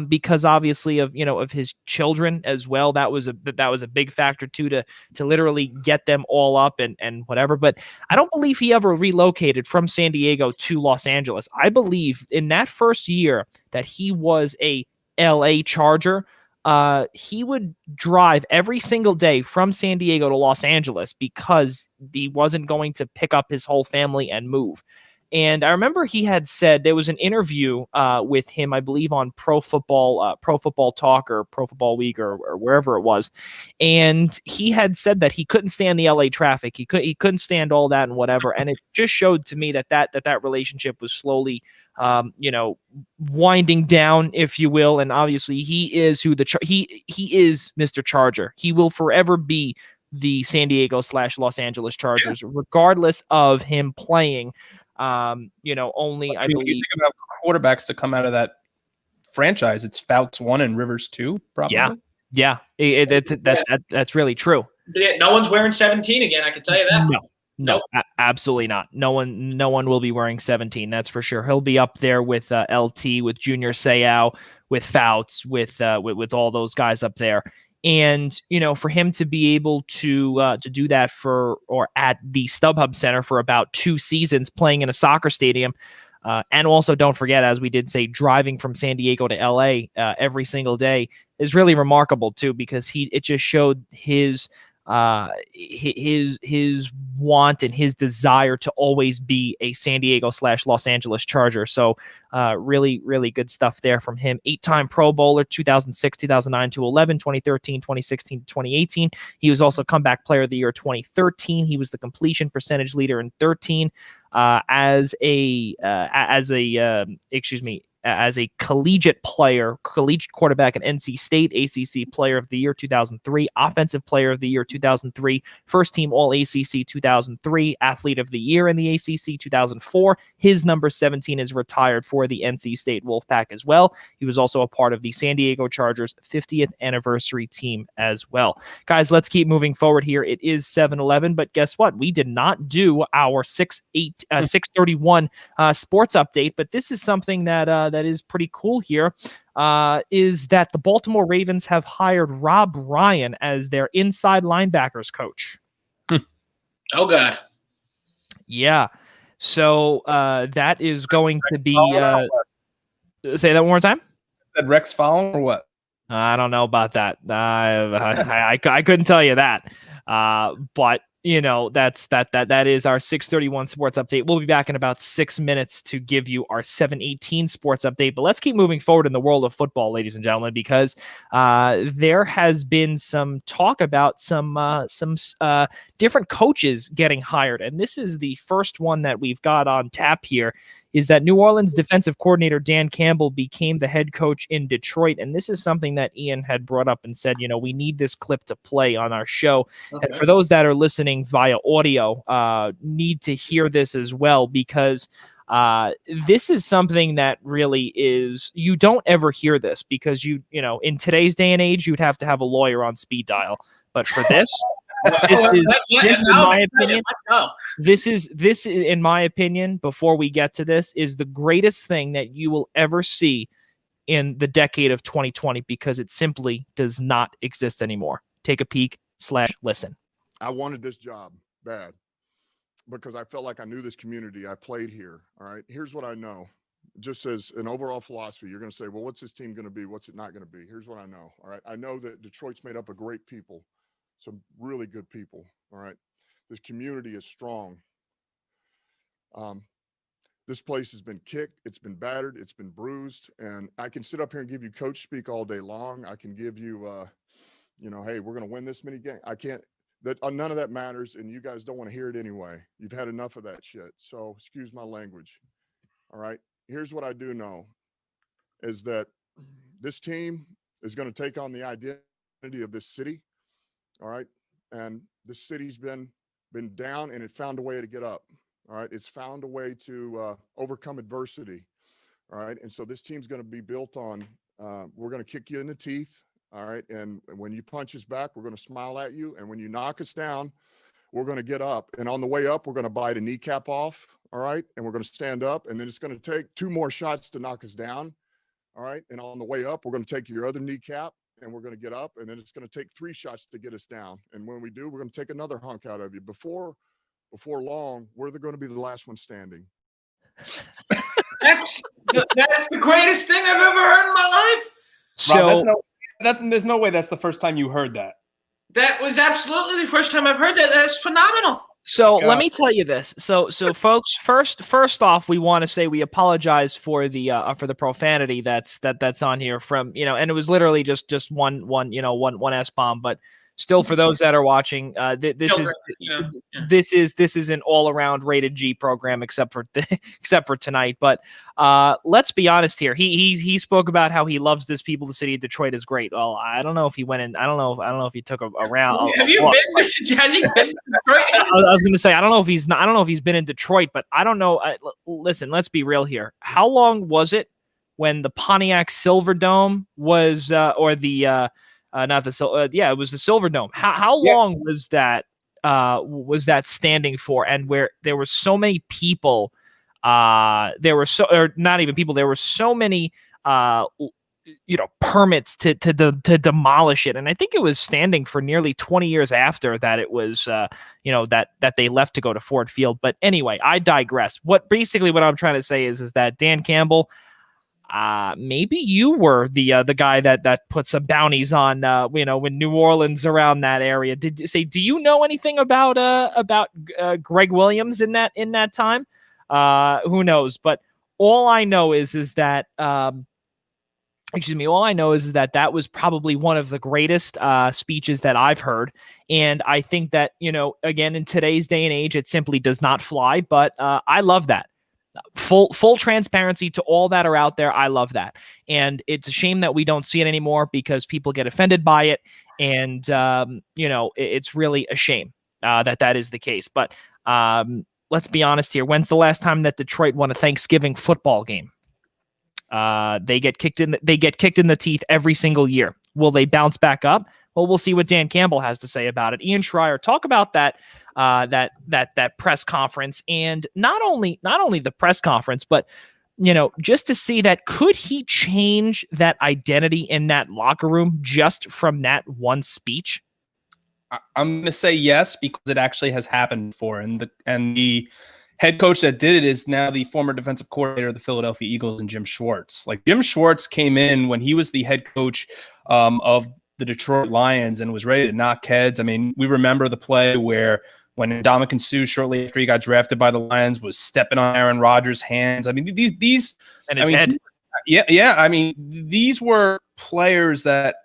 Because obviously of his children as well, that was a big factor too, to literally get them all up and whatever. But I don't believe he ever relocated from San Diego to Los Angeles. I believe in that first year that he was a LA Charger, he would drive every single day from San Diego to Los Angeles because he wasn't going to pick up his whole family and move. And I remember he had said, there was an interview with him, I believe, on Pro Football Talk or Pro Football Week or wherever it was. And he had said that he couldn't stand the LA traffic. He couldn't stand all that and whatever. And it just showed to me that relationship was slowly, winding down, if you will. And obviously he is he is Mr. Charger. He will forever be the San Diego / Los Angeles Chargers, regardless of him playing. Only I believe you think about quarterbacks to come out of that franchise. It's Fouts 1 and Rivers 2, probably. Yeah. That's really true. Yeah, no one's wearing 17 again. I can tell you that. No, absolutely not. No one will be wearing 17. That's for sure. He'll be up there with LT, with Junior Seau, with Fouts, with all those guys up there. And for him to be able to do that at the StubHub Center for about 2 seasons, playing in a soccer stadium, and also don't forget, as we did say, driving from San Diego to LA every single day is really remarkable too, because it just showed his want and his desire to always be a San Diego / Los Angeles Charger. So really, really good stuff there from him. 8-time Pro Bowler, 2006, 2009 to 11, 2013, 2016 to 2018. He was also Comeback Player of the Year 2013. He was the completion percentage leader in 13. As a collegiate quarterback at NC State, ACC Player of the Year 2003, Offensive Player of the Year 2003, First Team All-ACC 2003, Athlete of the Year in the ACC 2004. His number 17 is retired for the NC State Wolfpack as well. He was also a part of the San Diego Chargers 50th anniversary team as well. Guys, let's keep moving forward here. It is 7-11, but guess what? We did not do our 631 sports update, but this is something that is pretty cool here, is that the Baltimore Ravens have hired Rob Ryan as their inside linebackers coach. Oh, God. Yeah. So that is going to be say that one more time. Said Rex Fallon or what? I don't know about that. I couldn't tell you that. But that is our 631 sports update. We'll be back in about 6 minutes to give you our 718 sports update. But let's keep moving forward in the world of football, ladies and gentlemen, because there has been some talk about some different coaches getting hired. And this is the first one that we've got on tap here, is that New Orleans defensive coordinator Dan Campbell became the head coach in Detroit. And this is something that Ian had brought up and said, we need this clip to play on our show. Okay. And for those that are listening via audio, need to hear this as well, because this is something that really is, you don't ever hear this, because in today's day and age, you'd have to have a lawyer on speed dial. But for this, this is in my opinion, before we get to this, is the greatest thing that you will ever see in the decade of 2020, because it simply does not exist anymore. Take a peek / listen. I wanted this job bad because I felt like I knew this community. I played here. All right. Here's what I know. Just as an overall philosophy, you're going to say, well, what's this team going to be? What's it not going to be? Here's what I know. All right. I know that Detroit's made up of great people, some really good people. All right. This community is strong. This place has been kicked. It's been battered. It's been bruised. And I can sit up here and give you coach speak all day long. I can give you, hey, we're going to win this many games. I can't. None of that matters, and you guys don't want to hear it anyway. You've had enough of that shit. So excuse my language. All right. Here's what I do know, is that this team is going to take on the identity of this city. All right. And this city's been down, and it found a way to get up. All right. It's found a way to overcome adversity. All right. And so this team's going to be built on, we're going to kick you in the teeth. All right. And when you punch us back, we're going to smile at you. And when you knock us down, we're going to get up. And on the way up, we're going to bite a kneecap off. All right. And we're going to stand up. And then it's going to take 2 more shots to knock us down. All right. And on the way up, we're going to take your other kneecap, and we're going to get up. And then it's going to take 3 shots to get us down. And when we do, we're going to take another hunk out of you. Before long, we're going to be the last one standing. That's the greatest thing I've ever heard in my life. So Rob, there's no way that's the first time you heard that. That was absolutely the first time I've heard that. That's phenomenal. So let me tell you this. So folks, first off, we want to say we apologize for the profanity that's on here from, and it was literally just one S-bomb, but still, for those that are watching, this is an all-around rated G program, except for tonight. But let's be honest here. He spoke about how he loves this people. The city of Detroit is great. Well, I don't know if he went in. I don't know if he took a round. Has he been in Detroit? I was going to say I don't know if he's been in Detroit, but I don't know. Listen, let's be real here. How long was it when the Pontiac Silverdome was, or the not the it was the Silverdome. How long was that standing for? And where there were so many people, there were so many permits to demolish it. And I think it was standing for nearly 20 years after that it was, that they left to go to Ford Field. But anyway, I digress. What I'm trying to say is that Dan Campbell, maybe you were the guy that put some bounties on, when New Orleans around that area. Do you know anything about Greg Williams in that time? Who knows? But all I know is that, all I know is that was probably one of the greatest speeches that I've heard. And I think that, again, in today's day and age, it simply does not fly. But I love that. Full transparency to all that are out there. I love that. And it's a shame that we don't see it anymore because people get offended by it. And, it's really a shame that is the case. But let's be honest here. When's the last time that Detroit won a Thanksgiving football game? They get kicked in the teeth every single year. Will they bounce back up? Well, we'll see what Dan Campbell has to say about it. Ian Schraier, talk about that press conference, and not only the press conference, but just to see that, could he change that identity in that locker room just from that one speech? I'm going to say yes, because it actually has happened before, and the head coach that did it is now the former defensive coordinator of the Philadelphia Eagles, and Jim Schwartz. Like, Jim Schwartz came in when he was the head coach of the Detroit Lions and was ready to knock heads. I mean, we remember the play where when Ndamukong Suh, shortly after he got drafted by the Lions, was stepping on Aaron Rodgers' hands. I mean, these and his head. Yeah. I mean, these were players that,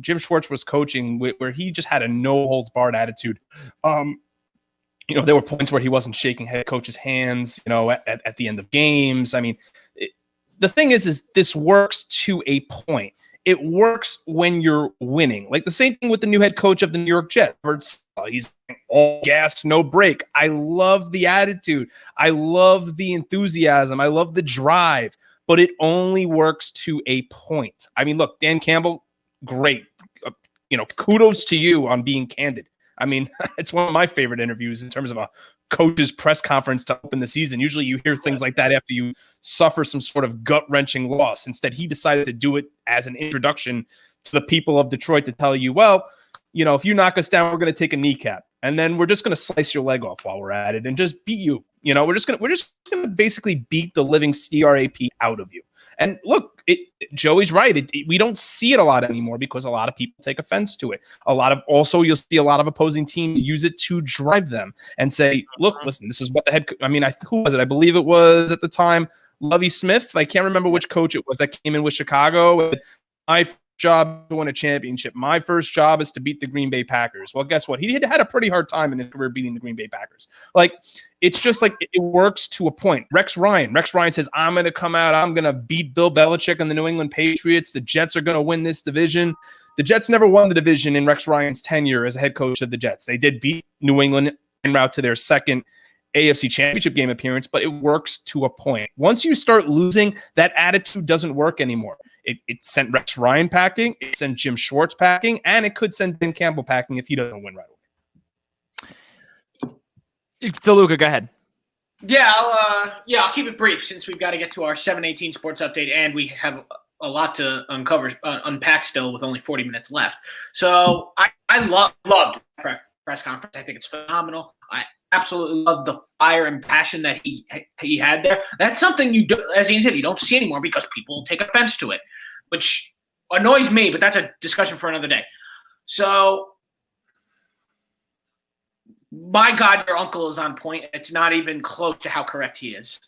Jim Schwartz was coaching where he just had a no holds barred attitude. There were points where he wasn't shaking head coach's hands, at the end of games. I mean, the thing is this works to a point. It works when you're winning. Like the same thing with the new head coach of the New York Jets. He's all gas, no brake. I love the attitude. I love the enthusiasm. I love the drive, but it only works to a point. I mean, look, Dan Campbell, great. Kudos to you on being candid. I mean, it's one of my favorite interviews in terms of a coach's press conference to open the season. Usually you hear things like that after you suffer some sort of gut-wrenching loss. Instead, he decided to do it as an introduction to the people of Detroit to tell you, well, if you knock us down, we're going to take a kneecap. And then we're just going to slice your leg off while we're at it and just beat you. We're just going to basically beat the living CRAP out of you. And look, Joey's right. We don't see it a lot anymore because a lot of people take offense to it. You'll see a lot of opposing teams use it to drive them and say, look, listen, this is what the head. Who was it? I believe it was at the time Lovie Smith. I can't remember which coach it was that came in with Chicago. My job to win a championship. My first job is to beat the Green Bay Packers. Well, guess what? He had a pretty hard time in his career beating the Green Bay Packers. Like, it's just like it works to a point. Rex Ryan says, I'm going to come out. I'm going to beat Bill Belichick and the New England Patriots. The Jets are going to win this division. The Jets never won the division in Rex Ryan's tenure as a head coach of the Jets. They did beat New England en route to their second AFC Championship game appearance, but it works to a point. Once you start losing, that attitude doesn't work anymore. It sent Rex Ryan packing, it sent Jim Schwartz packing, and it could send Dan Campbell packing if he doesn't win right away. DeLuca, go ahead. Yeah, I'll keep it brief since we've got to get to our 7:18 sports update, and we have a lot to unpack still with only 40 minutes left. So I loved the press conference. I think it's phenomenal. I absolutely love the fire and passion that he had there. That's something you do, as Ian said, you don't see anymore because people take offense to it, which annoys me, but that's a discussion for another day. So, my God, your uncle is on point. It's not even close to how correct he is.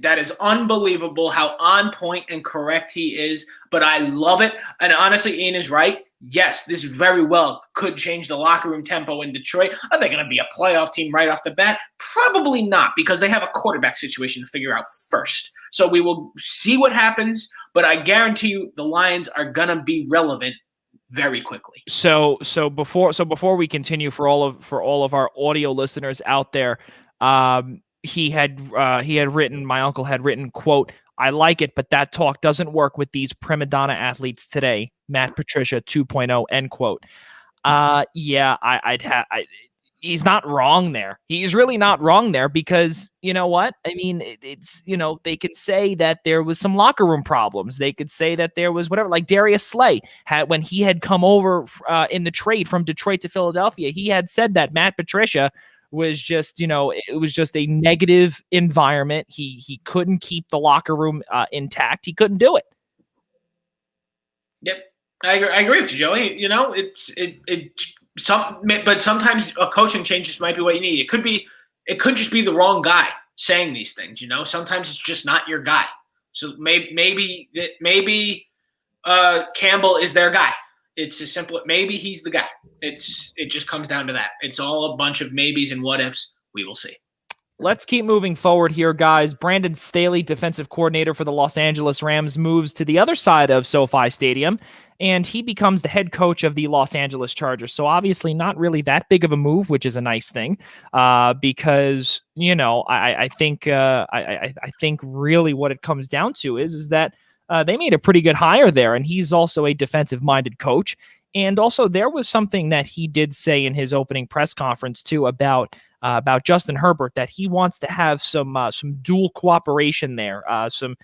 That is unbelievable how on point and correct he is, but I love it. And honestly, Ian is right. Yes, this very well could change the locker room tempo in Detroit. Are they going to be a playoff team right off the bat? Probably not, because they have a quarterback situation to figure out first. So we will see what happens, but I guarantee you the Lions are going to be relevant very quickly. So before we continue, for all of our audio listeners out there, my uncle had written, quote, I like it, but that talk doesn't work with these prima donna athletes today. Matt Patricia 2.0, end quote. Yeah, he's not wrong there. He's really not wrong there because you know what? I mean, it's, they could say that there was some locker room problems. They could say that there was whatever, like Darius Slay when he had come over in the trade from Detroit to Philadelphia, he had said that Matt Patricia was just, it was just a negative environment. He couldn't keep the locker room intact. He couldn't do it. Yep. I agree with you, Joey. But sometimes a coaching change just might be what you need. It could just be the wrong guy saying these things. Sometimes it's just not your guy. So maybe Campbell is their guy. It's as simple. Maybe he's the guy. It just comes down to that. It's all a bunch of maybes and what ifs. We will see. Let's keep moving forward here, guys. Brandon Staley, defensive coordinator for the Los Angeles Rams, moves to the other side of SoFi Stadium, and he becomes the head coach of the Los Angeles Chargers. So obviously not really that big of a move, which is a nice thing, because I think really what it comes down to is that they made a pretty good hire there, and he's also a defensive-minded coach. And also, there was something that he did say in his opening press conference too about Justin Herbert, that he wants to have some dual cooperation there, some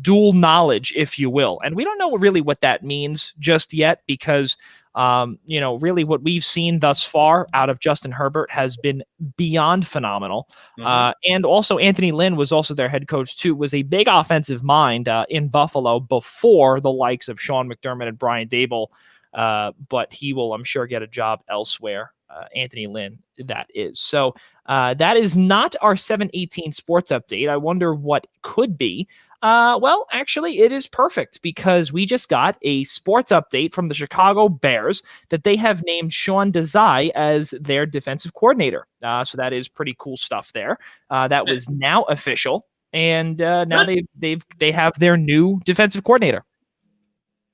dual knowledge, if you will. And we don't know really what that means just yet because really what we've seen thus far out of Justin Herbert has been beyond phenomenal. And also Anthony Lynn was also their head coach too, was a big offensive mind in Buffalo before the likes of Sean McDermott and Brian Daboll. But he will, I'm sure, get a job elsewhere. Anthony Lynn, that is. So that is not our 718 sports update. I wonder what could be. Well, actually, it is perfect because we just got a sports update from the Chicago Bears that they have named Sean Desai as their defensive coordinator. So that is pretty cool stuff there. That was now official, and now they have their new defensive coordinator.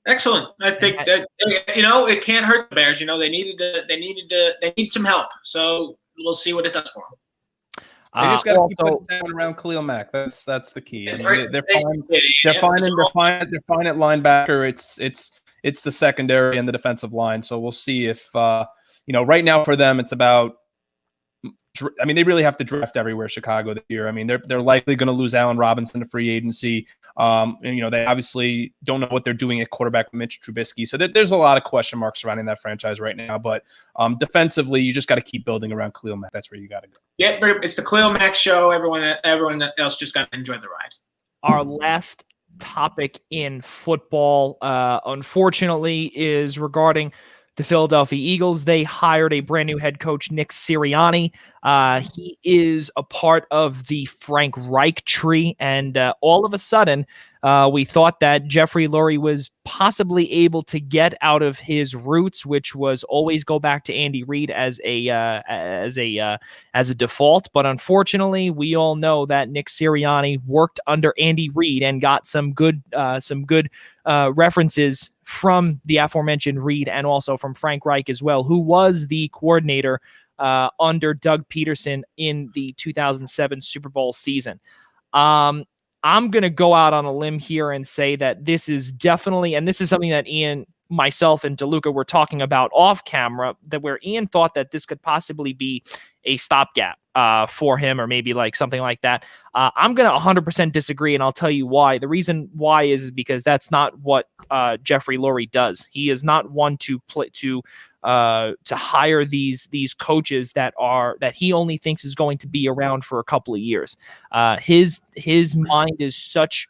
Excellent. I think that it can't hurt the Bears. They need some help. So we'll see what it does for them. They just got to keep putting down around Khalil Mack. That's the key. I mean, they're fine at linebacker. It's the secondary and the defensive line. So we'll see if right now for them it's about. I mean, they really have to draft everywhere, Chicago, this year. I mean, they're likely going to lose Allen Robinson to free agency. And, they obviously don't know what they're doing at quarterback with Mitch Trubisky. So there's a lot of question marks surrounding that franchise right now. But defensively, you just got to keep building around Khalil Mack. That's where you got to go. Yeah, but it's the Khalil Mack show. Everyone else just got to enjoy the ride. Our last topic in football, unfortunately, is regarding the Philadelphia Eagles. They hired a brand new head coach, Nick Sirianni. He is a part of the Frank Reich tree. And all of a sudden, we thought that Jeffrey Lurie was possibly able to get out of his roots, which was always go back to Andy Reid as a default. But unfortunately, we all know that Nick Sirianni worked under Andy Reid and got some good references from the aforementioned Reid and also from Frank Reich as well, who was the coordinator under Doug Peterson in the 2007 Super Bowl season. I'm going to go out on a limb here and say that this is definitely, and this is something that Ian, myself, and DeLuca were talking about off camera, that where Ian thought that this could possibly be a stopgap for him, or maybe like something like that. I'm going to 100% disagree, and I'll tell you why. The reason why is because that's not what Jeffrey Lurie does. He is not one to hire these coaches that he only thinks is going to be around for a couple of years. His mind is such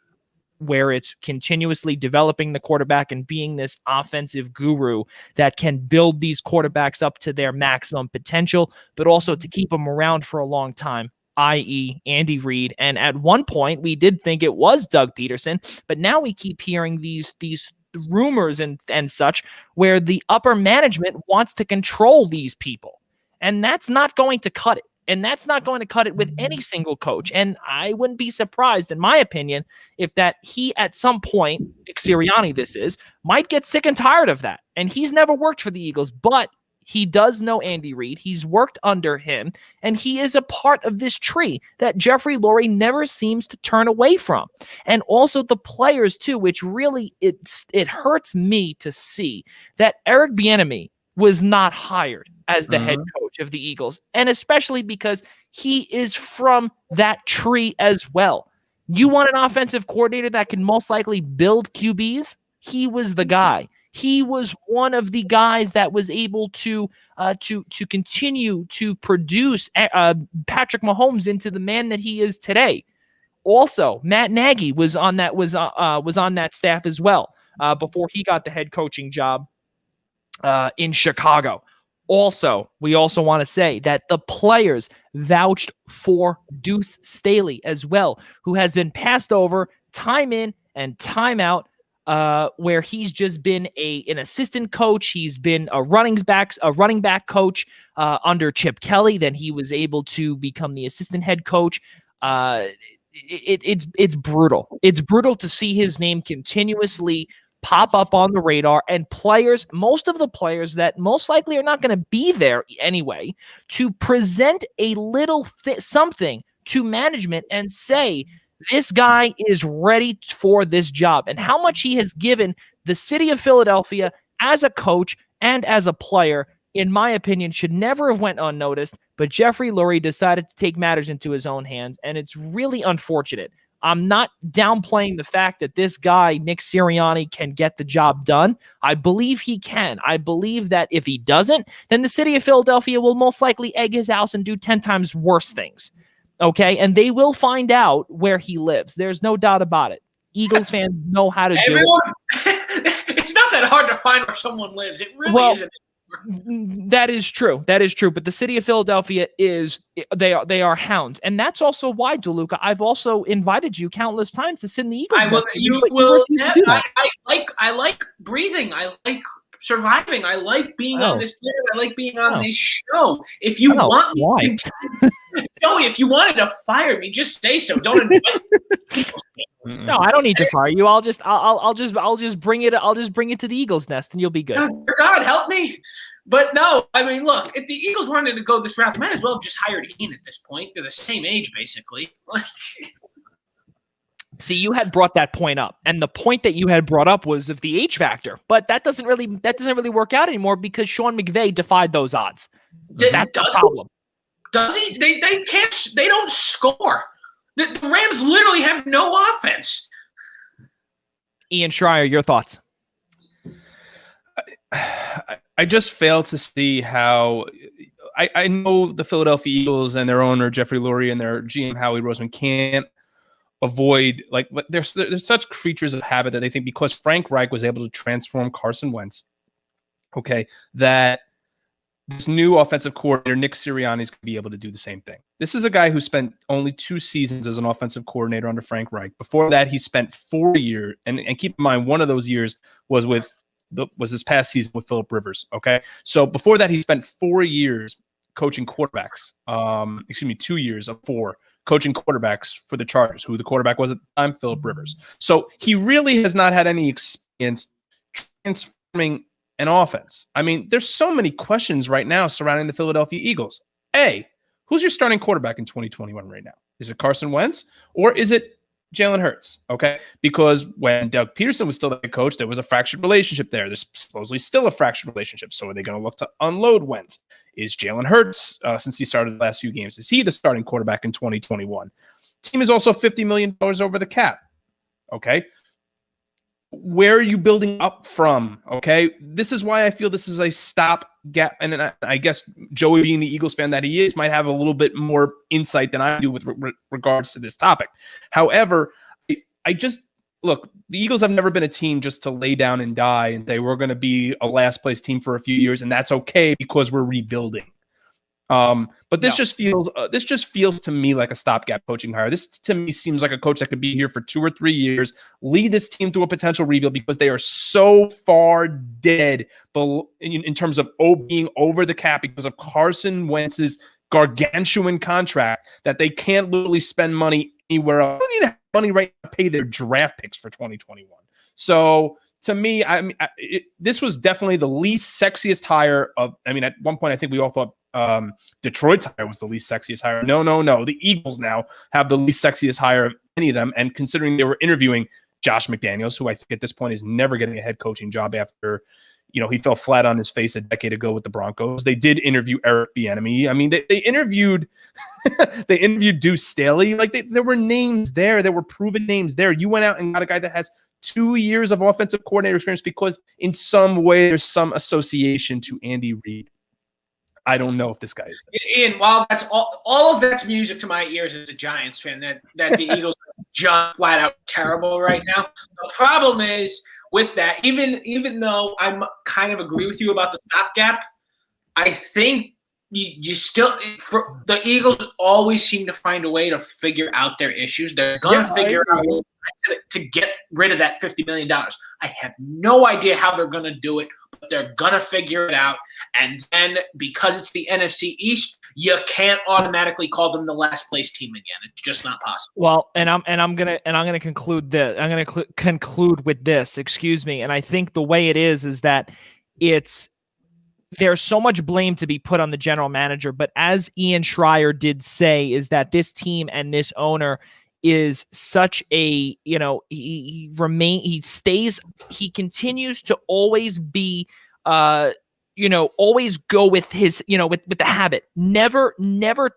where it's continuously developing the quarterback and being this offensive guru that can build these quarterbacks up to their maximum potential, but also to keep them around for a long time, i.e. Andy Reid. And at one point we did think it was Doug Peterson, but now we keep hearing these rumors and such where the upper management wants to control these people. And that's not going to cut it. And that's not going to cut it with any single coach. And I wouldn't be surprised, in my opinion, if that he at some point, Nick Sirianni this is, might get sick and tired of that. And he's never worked for the Eagles, but He does know Andy Reid. He's worked under him, and he is a part of this tree that Jeffrey Lurie never seems to turn away from. And also the players too, which really it hurts me to see that Eric Bieniemy was not hired as the head coach of the Eagles, and especially because he is from that tree as well. You want an offensive coordinator that can most likely build QBs? He was the guy. He was one of the guys that was able to continue to produce Patrick Mahomes into the man that he is today. Also, Matt Nagy was on that staff as well before he got the head coaching job in Chicago. Also, we also want to say that the players vouched for Deuce Staley as well, who has been passed over time in and time out, where he's just been an assistant coach. He's been a running back coach under Chip Kelly. Then he was able to become the assistant head coach. It's brutal. It's brutal to see his name continuously pop up on the radar, and most of the players that most likely are not going to be there anyway, to present a little something to management and say, this guy is ready for this job, and how much he has given the city of Philadelphia as a coach and as a player, in my opinion, should never have went unnoticed. But Jeffrey Lurie decided to take matters into his own hands, and it's really unfortunate. I'm not downplaying the fact that this guy, Nick Sirianni, can get the job done. I believe he can. I believe that if he doesn't, then the city of Philadelphia will most likely egg his house and do 10 times worse things. Okay? And they will find out where he lives. There's no doubt about it. Eagles fans know how to do it. It's not that hard to find where someone lives. It really isn't. That is true. That is true. But the city of Philadelphia they are hounds, and that's also why, DeLuca, I've also invited you countless times to sit in the Eagles. I like breathing. I like surviving. I like being on this planet. I like being on this show. If you want me, Joey, if you wanted to fire me, just say so. Don't invite people. No, I don't need to fire you. I'll just bring it. I'll just bring it to the Eagles' nest, and you'll be good. God help me. But no, I mean, look, if the Eagles wanted to go this route, they might as well have just hired Ian at this point. They're the same age, basically. See, you had brought that point up, and the point that you had brought up was of the age factor, but that doesn't really work out anymore because Sean McVay defied those odds. That's the problem. Does he? They can't. They don't score. The Rams literally have no offense. Ian Schraier, your thoughts? I just fail to see how I know the Philadelphia Eagles and their owner, Jeffrey Lurie, and their GM, Howie Roseman, can't avoid, like, they're such creatures of habit that they think because Frank Reich was able to transform Carson Wentz, okay, that this new offensive coordinator, Nick Sirianni, is going to be able to do the same thing. This is a guy who spent only 2 seasons as an offensive coordinator under Frank Reich. Before that, he spent 4 years, and keep in mind, one of those years was this past season with Phillip Rivers. Okay, so before that, he spent 4 years coaching quarterbacks. 2 years of 4 coaching quarterbacks for the Chargers. Who the quarterback was at the time? Phillip Rivers. So he really has not had any experience transforming an offense. I mean, there's so many questions right now surrounding the Philadelphia Eagles. A, who's your starting quarterback in 2021 right now? Is it Carson Wentz or is it Jalen Hurts? Okay, because when Doug Peterson was still the coach, there was a fractured relationship there. There's supposedly still a fractured relationship. So are they going to look to unload Wentz? Is Jalen Hurts, since he started the last few games, is he the starting quarterback in 2021? Team is also $50 million over the cap. Okay, where are you building up from? Okay, this is why I feel this is a stopgap. And I guess Joey, being the Eagles fan that he is, might have a little bit more insight than I do with regards to this topic. However, I just look, the Eagles have never been a team just to lay down and die and say we're going to be a last place team for a few years, and that's okay because we're rebuilding. But this just feels to me like a stopgap coaching hire. This to me seems like a coach that could be here for 2 or 3 years, lead this team through a potential rebuild because they are so far dead in terms of being over the cap because of Carson Wentz's gargantuan contract that they can't literally spend money anywhere else. They don't need to have money right now to pay their draft picks for 2021. So to me, this was definitely the least sexiest hire of. I mean, at one point, I think we all thought Detroit's hire was the least sexiest hire. No. The Eagles now have the least sexiest hire of any of them. And considering they were interviewing Josh McDaniels, who I think at this point is never getting a head coaching job after, he fell flat on his face a decade ago with the Broncos. They did interview Eric Bieniemy. I mean, they interviewed they interviewed Deuce Staley. Like there were names there. There were proven names there. You went out and got a guy that has 2 years of offensive coordinator experience because in some way there's some association to Andy Reid. I don't know if this guy is there. Ian, while that's all of that's music to my ears as a Giants fan, that the Eagles are just flat out terrible right now. The problem is with that, even though I kind of agree with you about the stopgap, I think you still the Eagles always seem to find a way to figure out their issues. They're gonna figure out to get rid of that $50 million. I have no idea how they're gonna do it. They're going to figure it out. And then because it's the NFC East, you can't automatically call them the last place team again. It's just not possible. Well, and I'm going to conclude this. I'm going to conclude with this, excuse me. And I think the way it is that there's so much blame to be put on the general manager, but as Ian Schraier did say, is that this team and this owner is such a, he continues to always be, always go with his, with the habit, never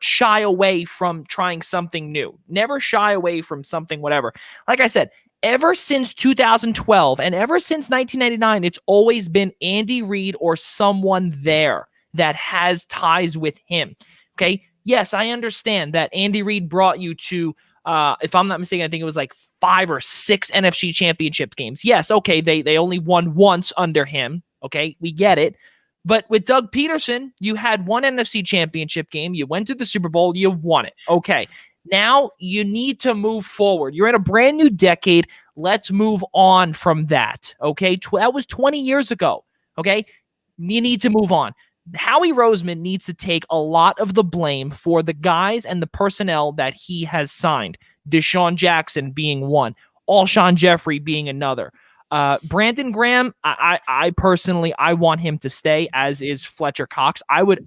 shy away from trying something new, never shy away from something, whatever. Like I said, ever since 2012 and ever since 1999, it's always been Andy Reid or someone there that has ties with him. Okay. Yes, I understand that Andy Reid brought you to, if I'm not mistaken, I think it was like 5 or 6 NFC championship games. Yes, okay, they only won once under him. Okay, we get it. But with Doug Peterson, you had one NFC championship game. You went to the Super Bowl. You won it. Okay, now you need to move forward. You're in a brand new decade. Let's move on from that. Okay, that was 20 years ago. Okay, you need to move on. Howie Roseman needs to take a lot of the blame for the guys and the personnel that he has signed. Deshaun Jackson being one, Alshon Jeffrey being another. Brandon Graham, I personally want him to stay, as is Fletcher Cox. I would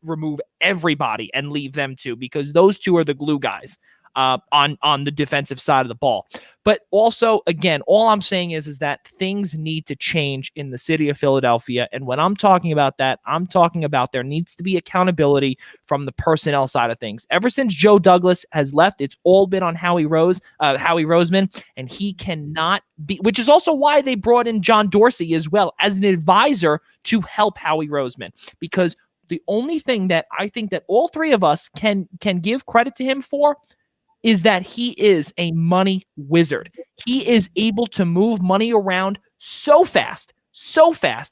remove everybody and leave them two because those two are the glue guys on the defensive side of the ball. But also, again, all I'm saying is that things need to change in the city of Philadelphia. And when I'm talking about that, I'm talking about there needs to be accountability from the personnel side of things. Ever since Joe Douglas has left, it's all been on Howie Roseman, and he cannot be, which is also why they brought in John Dorsey as well as an advisor to help Howie Roseman, because the only thing that I think that all three of us can give credit to him for is that he is a money wizard. He is able to move money around so fast,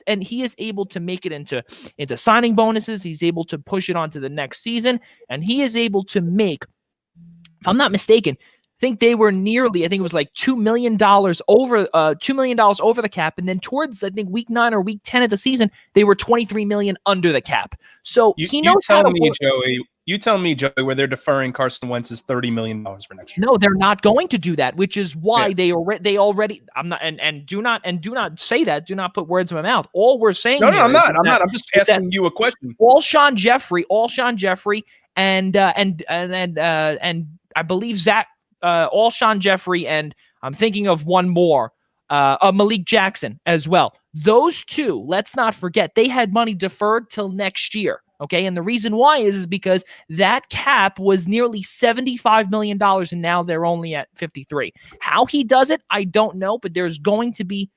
and he is able to make it into signing bonuses. He's able to push it on to the next season, and he is able to make, if I'm not mistaken, I think they were nearly, I think it was like $2 million over the cap. And then towards, I think, week 9 or week 10 of the season, they were $23 million under the cap. So he knows how to work. You tell me, Joey, where they're deferring Carson Wentz's $30 million for next year. No, they're not going to do that, which is why they already. I'm not, and do not say that. Do not put words in my mouth. All we're saying. No, I'm not. I'm just asking you a question. Alshon Jeffrey, and I believe Zach. Alshon Jeffrey, and I'm thinking of one more, Malik Jackson as well. Those two, let's not forget, they had money deferred till next year. Okay, and the reason why is because that cap was nearly $75 million, and now they're only at 53. How he does it, I don't know, but there's going to be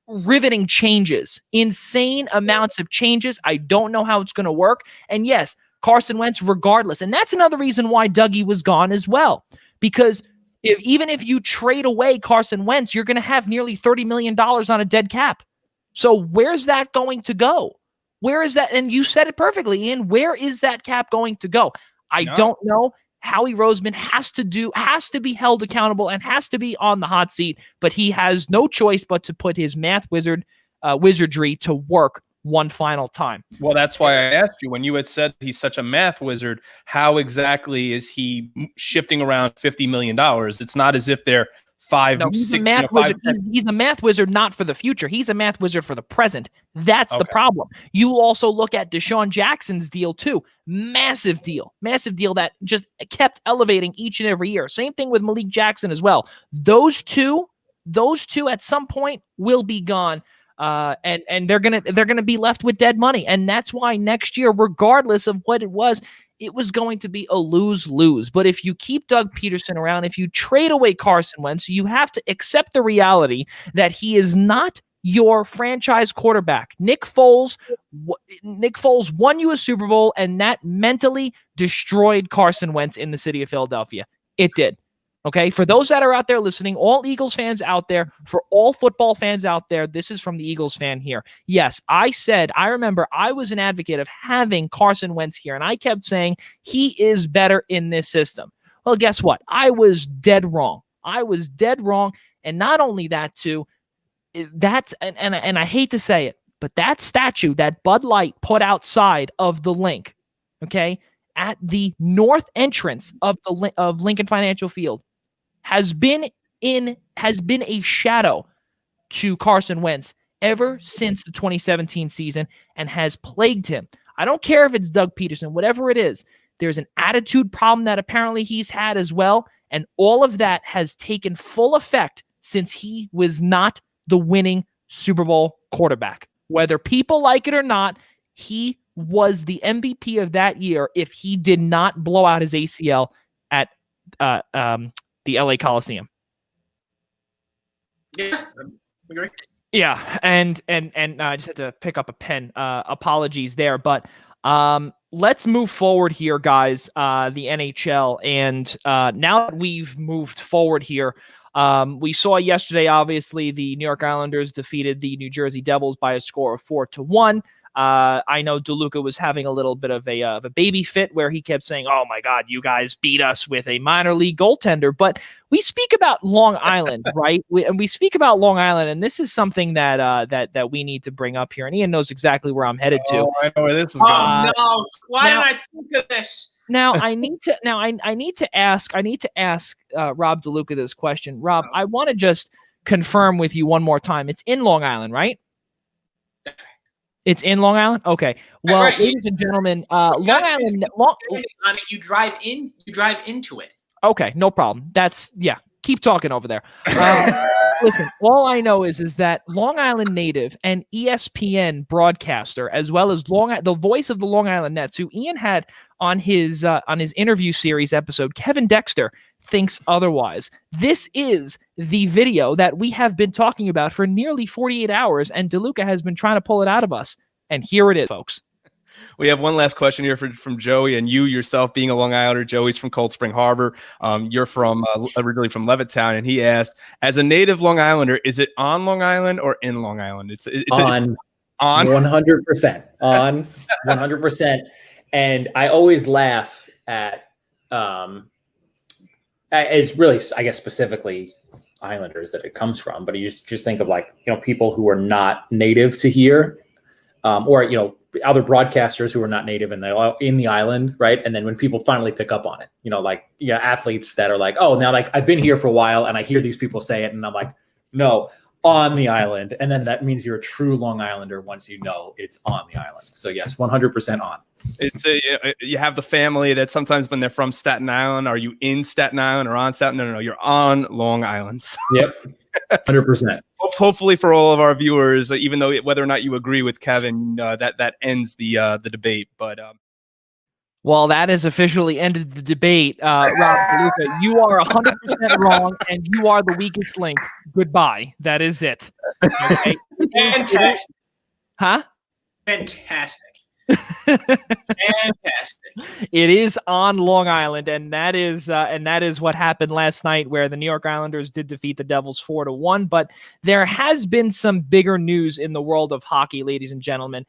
riveting changes, insane amounts of changes. I don't know how it's going to work. And yes, Carson Wentz, regardless, and that's another reason why Dougie was gone as well, because even if you trade away Carson Wentz, you're going to have nearly $30 million on a dead cap. So where's that going to go? Where is that? And you said it perfectly, Ian. Where is that cap going to go? I don't know. Howie Roseman has to be held accountable and has to be on the hot seat, but he has no choice but to put his math wizardry to work one final time. Well, that's why I asked you when you had said he's such a math wizard, how exactly is he shifting around $50 million? It's not as if they're No, he's a math wizard. He's a math wizard, not for the future. He's a math wizard for the present. That's the problem. You also look at Deshaun Jackson's deal too. Massive deal that just kept elevating each and every year. Same thing with Malik Jackson as well. Those two at some point will be gone. And they're gonna be left with dead money. And that's why next year, regardless of what it was going to be a lose-lose. But if you keep Doug Peterson around, if you trade away Carson Wentz, you have to accept the reality that he is not your franchise quarterback. Nick Foles won you a Super Bowl, and that mentally destroyed Carson Wentz in the city of Philadelphia. It did. Okay, for those that are out there listening, all Eagles fans out there, for all football fans out there, this is from the Eagles fan here. Yes, I remember I was an advocate of having Carson Wentz here, and I kept saying he is better in this system. Well, guess what? I was dead wrong. And not only that, too, and I hate to say it, but that statue that Bud Light put outside of the link, okay, at the north entrance of Lincoln Financial Field, has been a shadow to Carson Wentz ever since the 2017 season and has plagued him. I don't care if it's Doug Peterson, whatever it is. There's an attitude problem that apparently he's had as well, and all of that has taken full effect since he was not the winning Super Bowl quarterback. Whether people like it or not, he was the MVP of that year if he did not blow out his ACL at the LA Coliseum. Yeah, I agree. Yeah, and I just had to pick up a pen. Apologies there, but let's move forward here, guys. The NHL, and now that we've moved forward here, we saw yesterday, obviously, the New York Islanders defeated the New Jersey Devils by a score of 4-1. I know DeLuca was having a little bit of a baby fit where he kept saying, "Oh my God, you guys beat us with a minor league goaltender." But we speak about Long Island, right? We speak about Long Island, and this is something that we need to bring up here. And Ian knows exactly where I'm headed to. Oh, I know where this is going. Oh no! Why did I think of this? Now I need to ask Rob DeLuca this question. Rob, I want to just confirm with you one more time. It's in Long Island, right? That's right. It's in Long Island? Okay. Well, right. Ladies and gentlemen, Long Island. On it, you drive into it. Okay, no problem. Keep talking over there. Listen, all I know is that Long Island native and ESPN broadcaster, as well as the voice of the Long Island Nets, who Ian had on his interview series episode, Kevin Dexter, thinks otherwise. This is the video that we have been talking about for nearly 48 hours, and DeLuca has been trying to pull it out of us. And here it is, folks. We have one last question here from Joey, and you yourself being a Long Islander. Joey's from Cold Spring Harbor. You're from originally from Levittown, and he asked, as a native Long Islander, is it on Long Island or in Long Island? It's on 100%. On 100%. And I always laugh at it's really, I guess, specifically Islanders that it comes from, but you just think of people who are not native to here, or other broadcasters who are not native in the island, right? And then when people finally pick up on it, athletes that are like, oh, now I've been here for a while and I hear these people say it, and I'm like, no, on the island, and then that means you're a true Long Islander once you know it's on the island. So yes, 100% on. It's you have the family that sometimes when they're from Staten Island, are you in Staten Island or on Staten? No, you're on Long Island. So. Yep, 100%. Hopefully for all of our viewers, even though whether or not you agree with Kevin, that ends the debate. But well, that has officially ended the debate. Rob DeLuca, you are 100% wrong, and you are the weakest link. Goodbye. That is it. Okay? Fantastic. Huh? Fantastic. Fantastic. It is on Long Island, and that is what happened last night, where the New York Islanders did defeat the Devils 4-1. But there has been some bigger news in the world of hockey, ladies and gentlemen,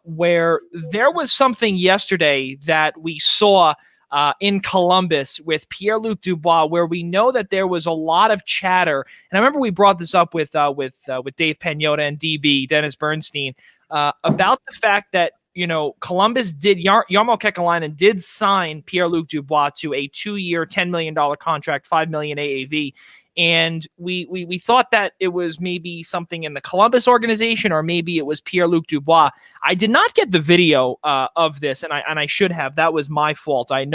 where there was something yesterday that we saw in Columbus with Pierre-Luc Dubois, where we know that there was a lot of chatter. And I remember we brought this up with Dave Pagnotta and DB Dennis Bernstein about the fact that Columbus Jarmo Kekalainen did sign Pierre-Luc Dubois to a 2-year, $10 million contract, $5 million AAV. And we thought that it was maybe something in the Columbus organization, or maybe it was Pierre-Luc Dubois. I did not get the video of this, and I should have. That was my fault. I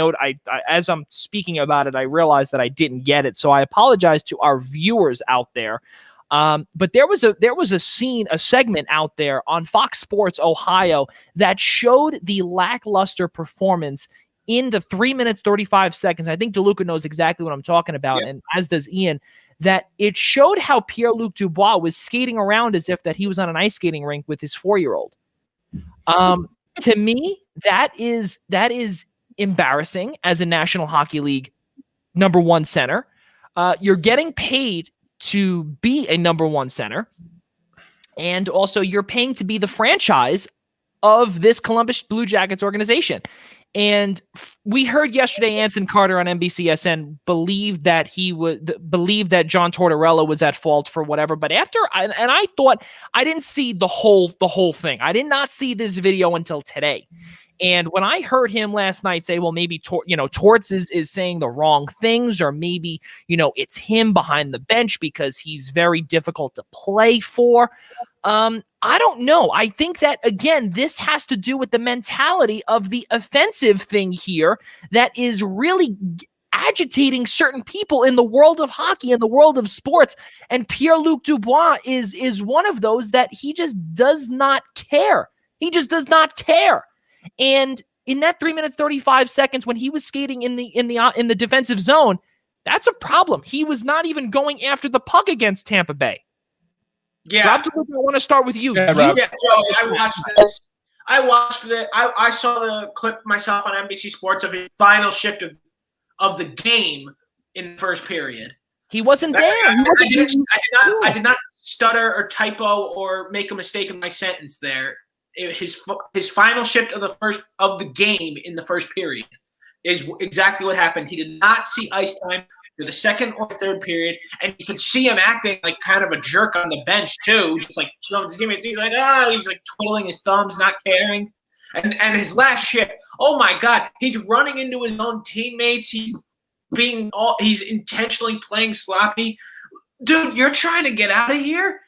as I'm speaking about it, I realized that I didn't get it. So I apologize to our viewers out there. But there was a segment out there on Fox Sports Ohio that showed the lackluster performance in the 3 minutes, 35 seconds. I think DeLuca knows exactly what I'm talking about, and as does Ian, that it showed how Pierre-Luc Dubois was skating around as if that he was on an ice skating rink with his 4-year-old. To me, that is embarrassing as a National Hockey League number one center. You're getting paid to be a number one center, and also you're paying to be the franchise of this Columbus Blue Jackets organization. And we heard yesterday Anson Carter on NBCSN believed that John Tortorella was at fault for whatever. But I thought I didn't see the whole thing. I did not see this video until today. And when I heard him last night say, well, maybe Torts is saying the wrong things, or maybe, it's him behind the bench because he's very difficult to play for. I don't know. I think that, again, this has to do with the mentality of the offensive thing here that is really agitating certain people in the world of hockey, in the world of sports. And Pierre-Luc Dubois is one of those that he just does not care. He just does not care. And in that 3 minutes, 35 seconds, when he was skating in the defensive zone, that's a problem. He was not even going after the puck against Tampa Bay. Yeah. Rob DeLuca, I want to start with you. Yeah, so I watched this. I watched it. I saw the clip myself on NBC Sports of his final shift of the game in the first period. He wasn't there. I did not stutter or typo or make a mistake in my sentence there. His final shift of the game in the first period is exactly what happened. He did not see ice time for the second or third period, and you could see him acting like kind of a jerk on the bench too, just like he's like he's like twiddling his thumbs, not caring. And his last shift, oh my God, he's running into his own teammates. He's intentionally playing sloppy. Dude, you're trying to get out of here?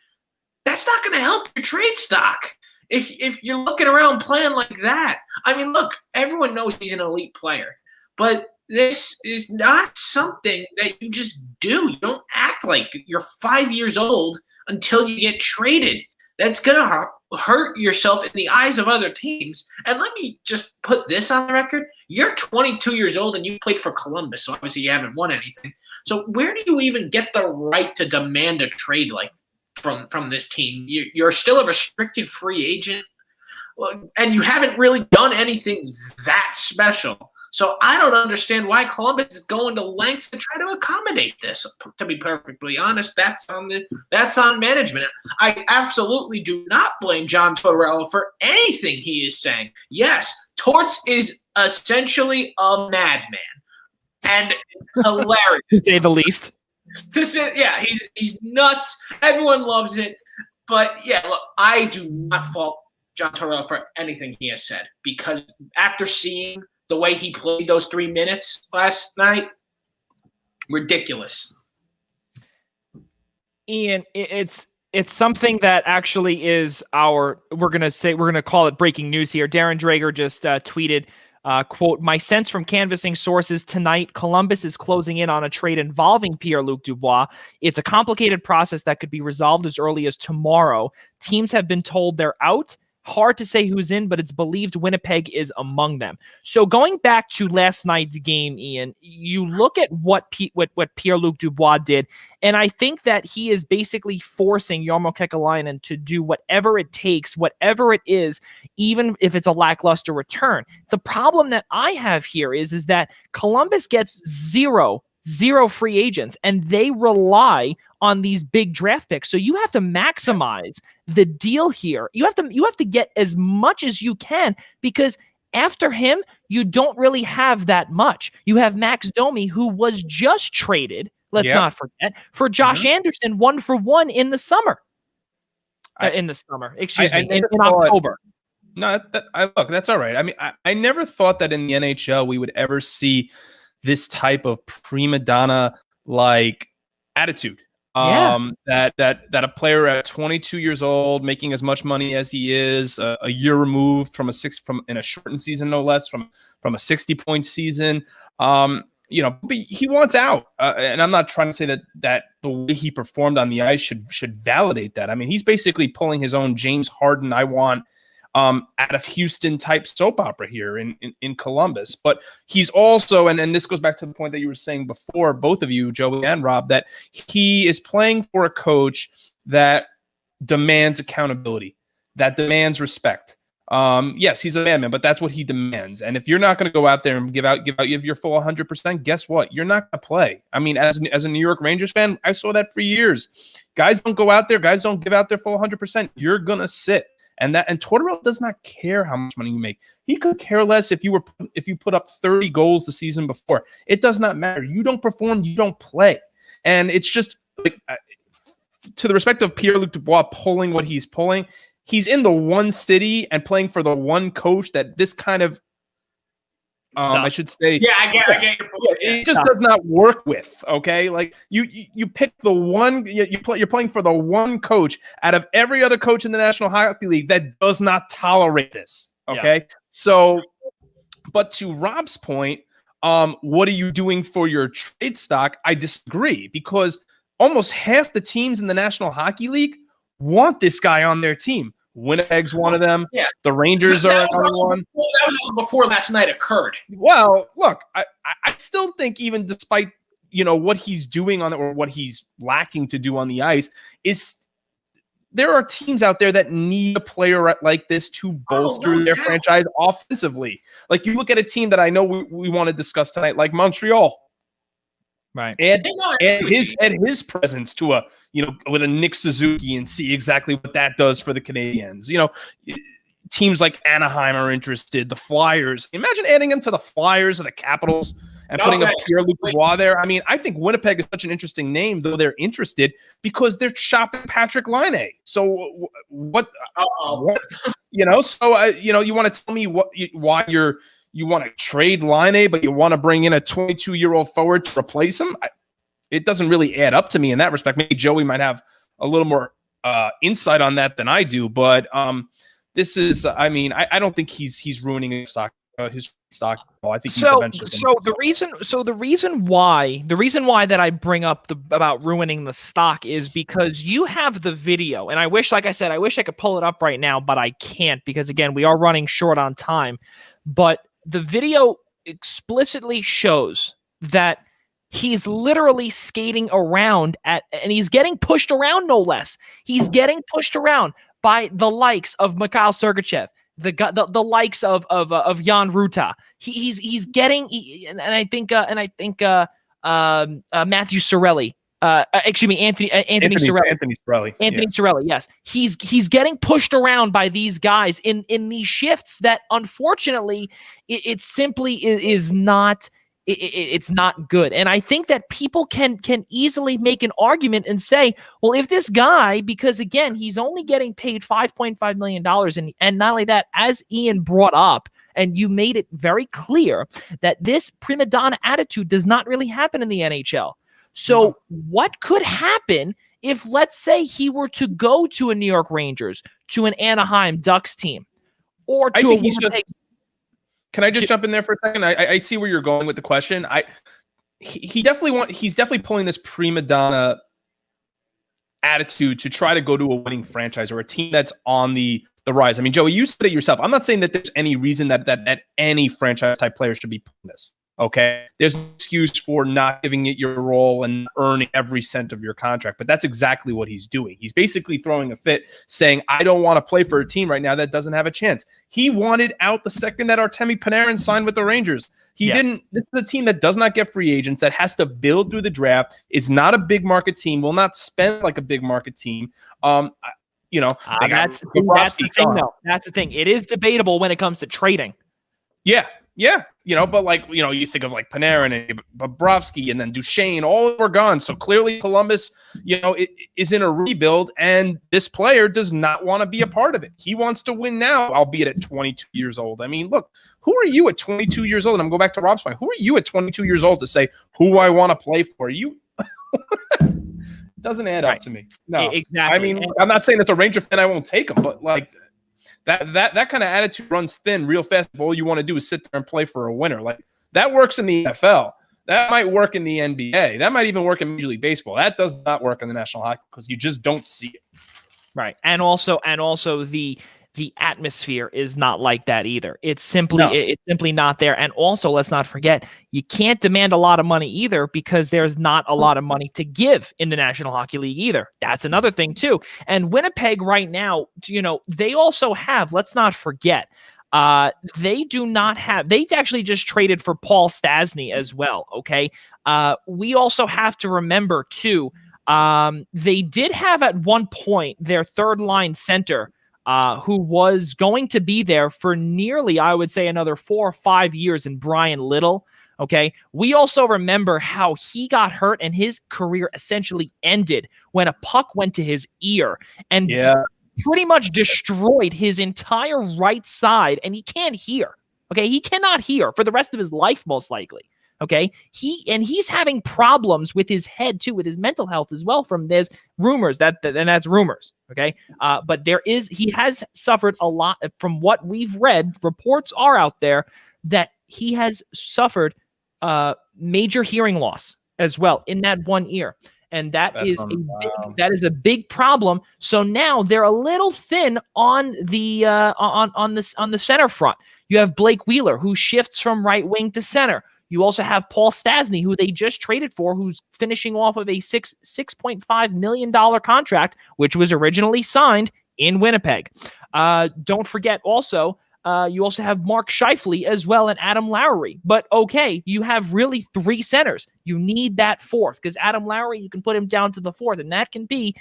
That's not going to help your trade stock. If you're looking around playing like that. I mean, look, everyone knows he's an elite player, but this is not something that you just do. You don't act like you're 5 years old until you get traded. That's going to hurt yourself in the eyes of other teams. And let me just put this on the record. You're 22 years old and you played for Columbus, so obviously you haven't won anything. So where do you even get the right to demand a trade like from this team? You're still a restricted free agent, and you haven't really done anything that special. So I don't understand why Columbus is going to lengths to try to accommodate this. To be perfectly honest, that's on management. I absolutely do not blame John Tortorella for anything he is saying. Yes, Torts is essentially a madman, and hilarious to say the least. Yeah, he's nuts. Everyone loves it. But yeah, look, I do not fault John Tortorella for anything he has said, because after seeing the way he played those 3 minutes last night, ridiculous. Ian, it's something that actually is we're going to call it breaking news here. Darren Drager just tweeted, quote, "My sense from canvassing sources tonight, Columbus is closing in on a trade involving Pierre-Luc Dubois. It's a complicated process that could be resolved as early as tomorrow. Teams have been told they're out. Hard to say who's in, but it's believed Winnipeg is among them." So going back to last night's game, Ian, you look at what Pierre-Luc Dubois did, and I think that he is basically forcing Jarmo Kekalainen to do whatever it takes, whatever it is, even if it's a lackluster return. The problem that I have here is that Columbus gets zero free agents, and they rely on these big draft picks. So you have to maximize the deal here. You have to get as much as you can, because after him, you don't really have that much. You have Max Domi, who was just traded, let's not forget, for Josh Anderson 1-for-1 in the summer. In October. No, look, that's all right. I mean, I never thought that in the NHL we would ever see this type of prima donna like attitude. Yeah. That a player at 22 years old, making as much money as he is, a year removed from in a shortened season, no less, from a 60-point season. But he wants out, and I'm not trying to say that the way he performed on the ice should validate that. I mean, he's basically pulling his own James Harden, I want out of Houston type soap opera here in Columbus. But he's also, and this goes back to the point that you were saying before, both of you, Joey and Rob, that he is playing for a coach that demands accountability, that demands respect. Yes, he's a madman, but that's what he demands. And if you're not going to go out there and give your full 100%, guess what? You're not going to play. I mean, as a New York Rangers fan, I saw that for years. Guys don't go out there. Guys don't give out their full 100%. You're going to sit. And Tortorella does not care how much money you make. He could care less if you put up 30 goals the season before. It does not matter. You don't perform, you don't play. And it's just like, to the respect of Pierre-Luc Dubois pulling what he's pulling, he's in the one city and playing for the one coach that this kind of I should say, yeah, I get your point. It just does not work with. Okay, like you pick the one you're playing for the one coach out of every other coach in the National Hockey League that does not tolerate this. Okay, so, but to Rob's point, what are you doing for your trade stock? I disagree, because almost half the teams in the National Hockey League want this guy on their team. Winnipeg's one of them. Yeah. The Rangers are another one. That was also before last night occurred. Well, look, I still think, even despite what he's doing on it, or what he's lacking to do on the ice, is there are teams out there that need a player like this to bolster their franchise offensively. Like, you look at a team that I know we want to discuss tonight, like Montreal. Right. And his presence to with a Nick Suzuki, and see exactly what that does for the Canadiens. Teams like Anaheim are interested. The Flyers. Imagine adding him to the Flyers or the Capitals and putting a Pierre-Luc Dubois there. I mean, I think Winnipeg is such an interesting name, though they're interested because they're shopping Patrick Laine. So what? So you want to tell me why you want to trade Laine, but you want to bring in a 22-year-old forward to replace him? It doesn't really add up to me in that respect. Maybe Joey might have a little more insight on that than I do, but this is, I mean, I don't think he's ruining his stock. I think he's eventually. The reason why that I bring up about ruining the stock is because you have the video, and I wish I could pull it up right now, but I can't, because again, we are running short on time. But the video explicitly shows that he's literally skating around and he's getting pushed around, no less. He's getting pushed around by the likes of Mikhail Sergachev, the likes of Jan Ruta. He's getting, and I think Matthew Cirelli. Excuse me, Anthony Cirelli. Anthony Cirelli. Cirelli, yes. He's getting pushed around by these guys in these shifts that, unfortunately, it simply is not. It's not good. And I think that people can easily make an argument and say, well, if this guy, because again, he's only getting paid $5.5 million. And not only that, as Ian brought up, and you made it very clear, that this prima donna attitude does not really happen in the NHL. So what could happen if, let's say, he were to go to a New York Rangers, to an Anaheim Ducks team, or to a Winnipeg? Can I just jump in there for a second? I see where you're going with the question. He's definitely pulling this prima donna attitude to try to go to a winning franchise or a team that's on the rise. I mean, Joey, you said it yourself. I'm not saying that there's any reason that any franchise type player should be pulling this. Okay, there's no excuse for not giving it your role and earning every cent of your contract, but that's exactly what he's doing. He's basically throwing a fit, saying, I don't want to play for a team right now that doesn't have a chance. He wanted out the second that Artemi Panarin signed with the Rangers. He didn't. This is a team that does not get free agents, that has to build through the draft, is not a big market team, will not spend like a big market team. That's the thing, though. That's the thing. It is debatable when it comes to trading. Yeah. But you think of like Panarin and Bobrovsky and then Duchesne, all were gone. So clearly Columbus, it is in a rebuild, and this player does not want to be a part of it. He wants to win now, albeit at 22 years old. I mean, look, who are you at 22 years old? And I'm going back to Rob's point. Who are you at 22 years old to say who I want to play for? You Doesn't add up to me. No, Exactly. I mean, I'm not saying as a Ranger fan I won't take him, but like that kind of attitude runs thin real fast. If all you want to do is sit there and play for a winner. Like that works in the NFL. That might work in the NBA. That might even work in Major League Baseball. That does not work in the National Hockey because you just don't see it. Right. And also the atmosphere is not like that either. It's simply not there. And also, let's not forget, you can't demand a lot of money either because there's not a lot of money to give in the National Hockey League either. That's another thing too. And Winnipeg right now, they also have, let's not forget, they actually just traded for Paul Stastny as well. Okay. We also have to remember too, they did have at one point their third line center, who was going to be there for nearly, I would say, another 4 or 5 years in Brian Little. Okay. We also remember how he got hurt and his career essentially ended when a puck went to his ear and pretty much destroyed his entire right side. And he can't hear. Okay. He cannot hear for the rest of his life, most likely. Okay. He's having problems with his head too, with his mental health as well from this rumors and that's rumors. Okay. But he has suffered a lot from what we've read. Reports are out there that he has suffered major hearing loss as well in that one ear. And that is a big problem. So now they're a little thin on the on the center front. You have Blake Wheeler, who shifts from right wing to center. You also have Paul Stastny, who they just traded for, who's finishing off of a $6.5 million contract, which was originally signed in Winnipeg. Don't forget also, you also have Mark Scheifele as well and Adam Lowry. But okay, you have really 3 centers. You need that fourth because Adam Lowry, you can put him down to the fourth, and that can be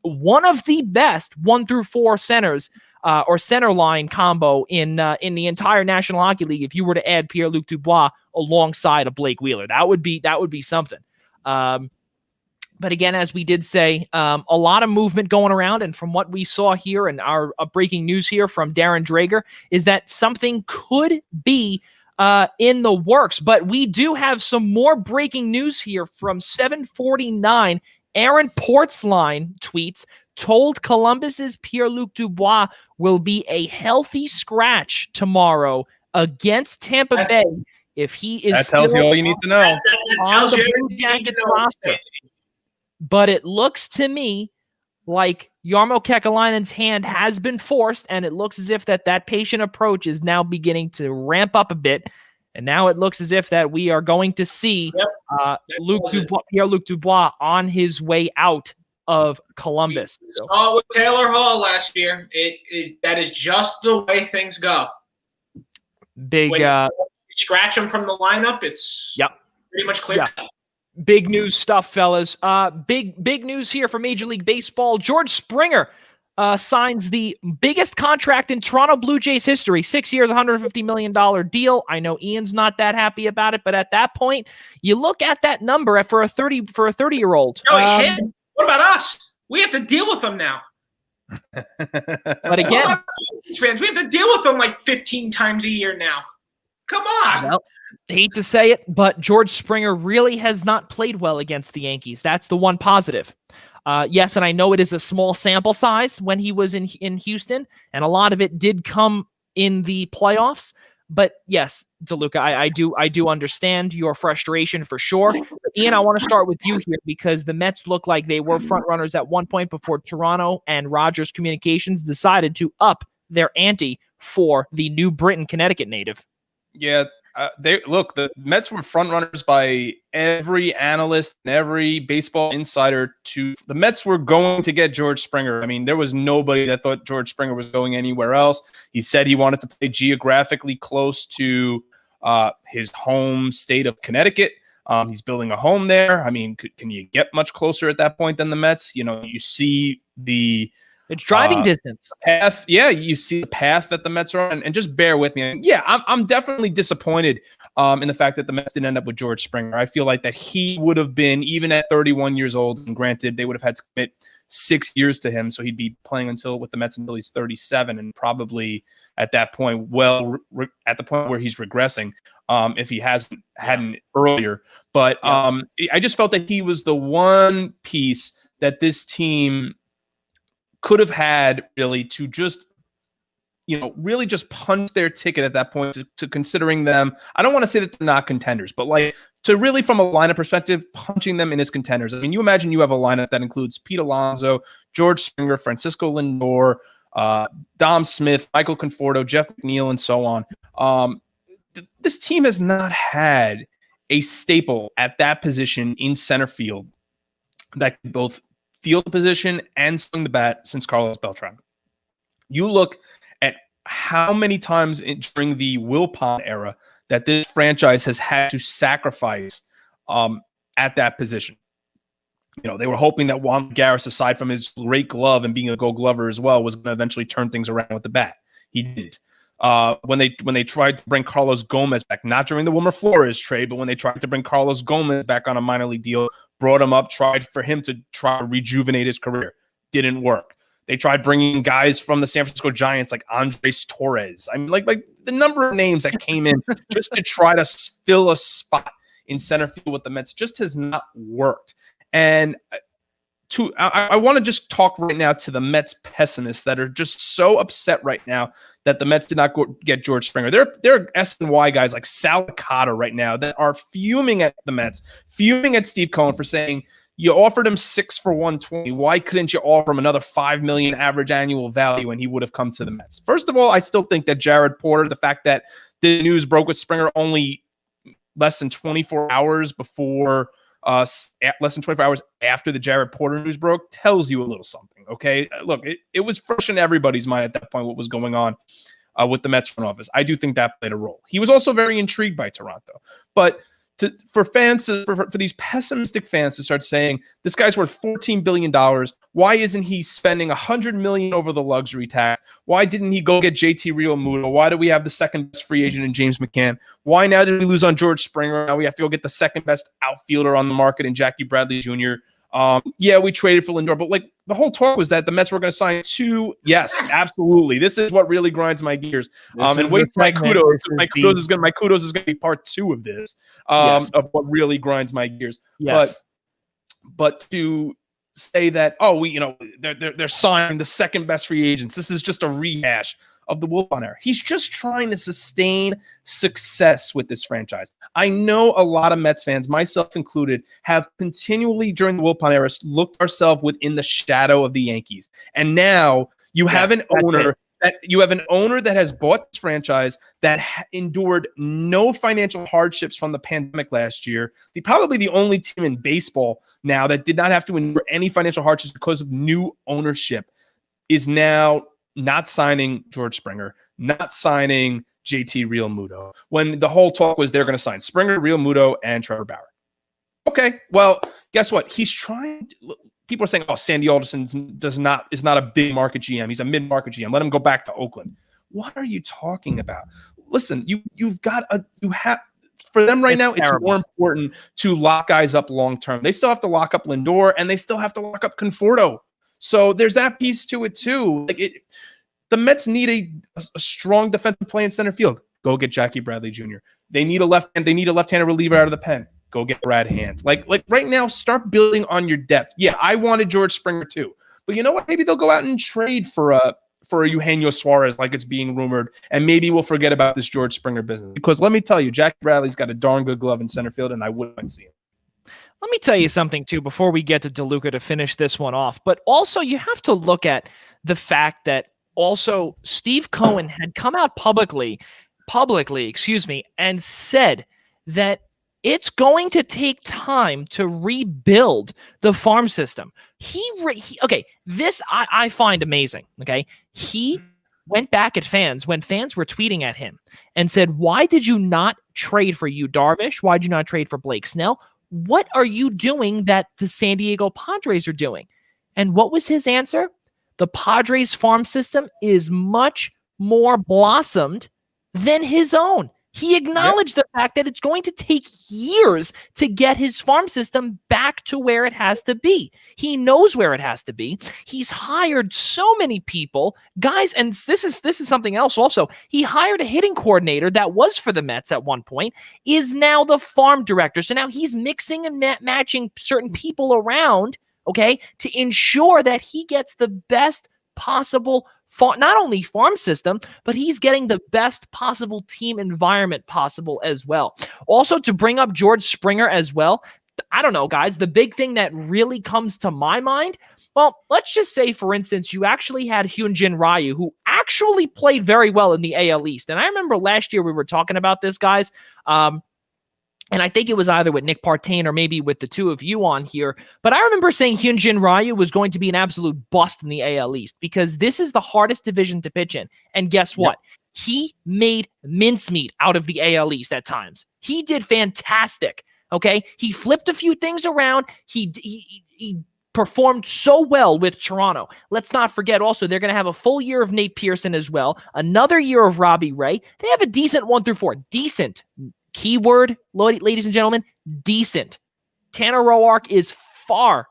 one of the best 1 through 4 centers or center line combo in the entire National Hockey League. If you were to add Pierre-Luc Dubois alongside of Blake Wheeler, that would be something. But again, as we did say, a lot of movement going around, and from what we saw here and our breaking news here from Darren Drager is that something could be in the works. But we do have some more breaking news here from 749. Aaron Portsline tweets, told Columbus's Pierre-Luc Dubois will be a healthy scratch tomorrow against Tampa Bay if he is that tells you all you need to know on the Blue Jackets roster. But it looks to me like Jarmo Kekalainen's hand has been forced, and it looks as if that patient approach is now beginning to ramp up a bit. And now it looks as if that we are going to see Pierre-Luc Dubois on his way out of Columbus. We saw it with Taylor Hall last year. That is just the way things go. Scratch him from the lineup. It's pretty much clear. Yeah. Big news stuff, fellas. Big news here for Major League Baseball. George Springer signs the biggest contract in Toronto Blue Jays history. 6 years, $150 million deal. I know Ian's not that happy about it, but at that point, you look at that number for a 30-year-old. What about us? We have to deal with them now. But again, fans, we have to deal with them like 15 times a year now. Come on. Well, hate to say it, but George Springer really has not played well against the Yankees. That's the one positive. Yes, and I know it is a small sample size when he was in Houston, and a lot of it did come in the playoffs. But yes, DeLuca, I do understand your frustration for sure. But Ian, I want to start with you here because the Mets look like they were front runners at one point before Toronto and Rogers Communications decided to up their ante for the New Britain, Connecticut native. Yeah, the Mets were front runners by every analyst and every baseball insider. The Mets were going to get George Springer. I mean, there was nobody that thought George Springer was going anywhere else. He said he wanted to play geographically close to his home state of Connecticut. He's building a home there. I mean, can you get much closer at that point than the Mets? You know, you see it's driving distance. Path. Yeah, you see the path that the Mets are on, and just bear with me. And yeah, I'm definitely disappointed in the fact that the Mets didn't end up with George Springer. I feel like that he would have been, even at 31 years old, and granted, they would have had to commit 6 years to him, so he'd be playing with the Mets until he's 37, and probably at that point, at the point where he's regressing, if he hadn't earlier. But I just felt that he was the one piece that this team could have had really to just, really just punch their ticket at that point to considering them. I don't want to say that they're not contenders, but like to really, from a lineup perspective, punching them in as contenders. I mean, you imagine you have a lineup that includes Pete Alonso, George Springer, Francisco Lindor, Dom Smith, Michael Conforto, Jeff McNeil, and so on. This team has not had a staple at that position in center field that can both field the position and swing the bat since Carlos Beltran. You look at how many times during the Wilpon era that this franchise has had to sacrifice at that position. They were hoping that Juan Garris, aside from his great glove and being a Gold Glover as well, was going to eventually turn things around with the bat. He didn't. When they tried to bring Carlos Gomez back, not during the Wilmer Flores trade, but when they tried to bring Carlos Gomez back on a minor league deal, brought him up, tried for him to try to rejuvenate his career. Didn't work. They tried bringing guys from the San Francisco Giants like Andres Torres. I mean, like the number of names that came in just to try to fill a spot in center field with the Mets just has not worked. And I want to just talk right now to the Mets pessimists that are just so upset right now that the Mets did not get George Springer. There are S&Y guys like Sal Licata right now that are fuming at the Mets, fuming at Steve Cohen for saying, you offered him 6 for $120. Why couldn't you offer him another $5 million average annual value and he would have come to the Mets? First of all, I still think that Jared Porter, the fact that the news broke with Springer only less than 24 hours before less than 24 hours after the Jared Porter news broke tells you a little something, okay? Look, it was fresh in everybody's mind at that point what was going on with the Mets front office. I do think that played a role. He was also very intrigued by Toronto. But for these pessimistic fans to start saying, this guy's worth $14 billion, why isn't he spending $100 million over the luxury tax? Why didn't he go get JT Realmuto? Why do we have the second best free agent in James McCann? Why now did we lose on George Springer? Now we have to go get the second best outfielder on the market in Jackie Bradley Jr. Yeah, we traded for Lindor, but like the whole talk was that the Mets were going to sign 2. Yes, absolutely. This is what really grinds my gears. And wait for my kudos. My kudos is going to be part 2 of this. Of what really grinds my gears. Yes. But to say that, they're signing the second best free agents. This is just a rehash of the Wilpon era. He's just trying to sustain success with this franchise. I know a lot of Mets fans, myself included, have continually during the Wilpon era looked ourselves within the shadow of the Yankees. And now you have an owner that has bought this franchise that endured no financial hardships from the pandemic last year. Probably the only team in baseball now that did not have to endure any financial hardships because of new ownership is now not signing George Springer, not signing JT Realmuto, when the whole talk was they're going to sign Springer, Realmuto, and Trevor Bauer. Okay, well, guess what? He's trying to, people are saying, Sandy Alderson is not a big market GM. He's a mid-market GM. Let him go back to Oakland. What are you talking about? Listen, for them right now, it's more important to lock guys up long-term. They still have to lock up Lindor, and they still have to lock up Conforto. So there's that piece to it too. The Mets need a strong defensive play in center field. Go get Jackie Bradley Jr. They need a left-handed reliever out of the pen. Go get Brad Hand. Like right now, start building on your depth. Yeah, I wanted George Springer too, but you know what? Maybe they'll go out and trade for a Eugenio Suarez, like it's being rumored, and maybe we'll forget about this George Springer business. Because let me tell you, Jackie Bradley's got a darn good glove in center field, and I wouldn't see him. Let me tell you something, too, before we get to DeLuca to finish this one off. But also, you have to look at the fact that also Steve Cohen had come out publicly, and said that it's going to take time to rebuild the farm system. This I find amazing, okay? He went back at fans when fans were tweeting at him and said, why did you not trade for Yu Darvish? Why did you not trade for Blake Snell? What are you doing that the San Diego Padres are doing? And what was his answer? The Padres farm system is much more blossomed than his own. He acknowledged the fact that it's going to take years to get his farm system back to where it has to be. He knows where it has to be. He's hired so many people, guys, and this is something else also. He hired a hitting coordinator that was for the Mets at one point, is now the farm director. So now he's mixing and matching certain people around okay, to ensure that he gets the best possible not only farm system, but he's getting the best possible team environment possible as well. Also, to bring up George Springer as well, I don't know, guys, the big thing that really comes to my mind, well, let's just say, for instance, you actually had Hyunjin Ryu, who actually played very well in the AL East. And I remember last year we were talking about this, guys, and I think it was either with Nick Partain or maybe with the two of you on here. But I remember saying Hyunjin Ryu was going to be an absolute bust in the AL East because this is the hardest division to pitch in. And guess what? He made mincemeat out of the AL East at times. He did fantastic. Okay? He flipped a few things around. He performed so well with Toronto. Let's not forget also, they're going to have a full year of Nate Pearson as well. Another year of Robbie Ray. They have a decent 1-4. Decent. Keyword, ladies and gentlemen, decent. Tanner Roark is far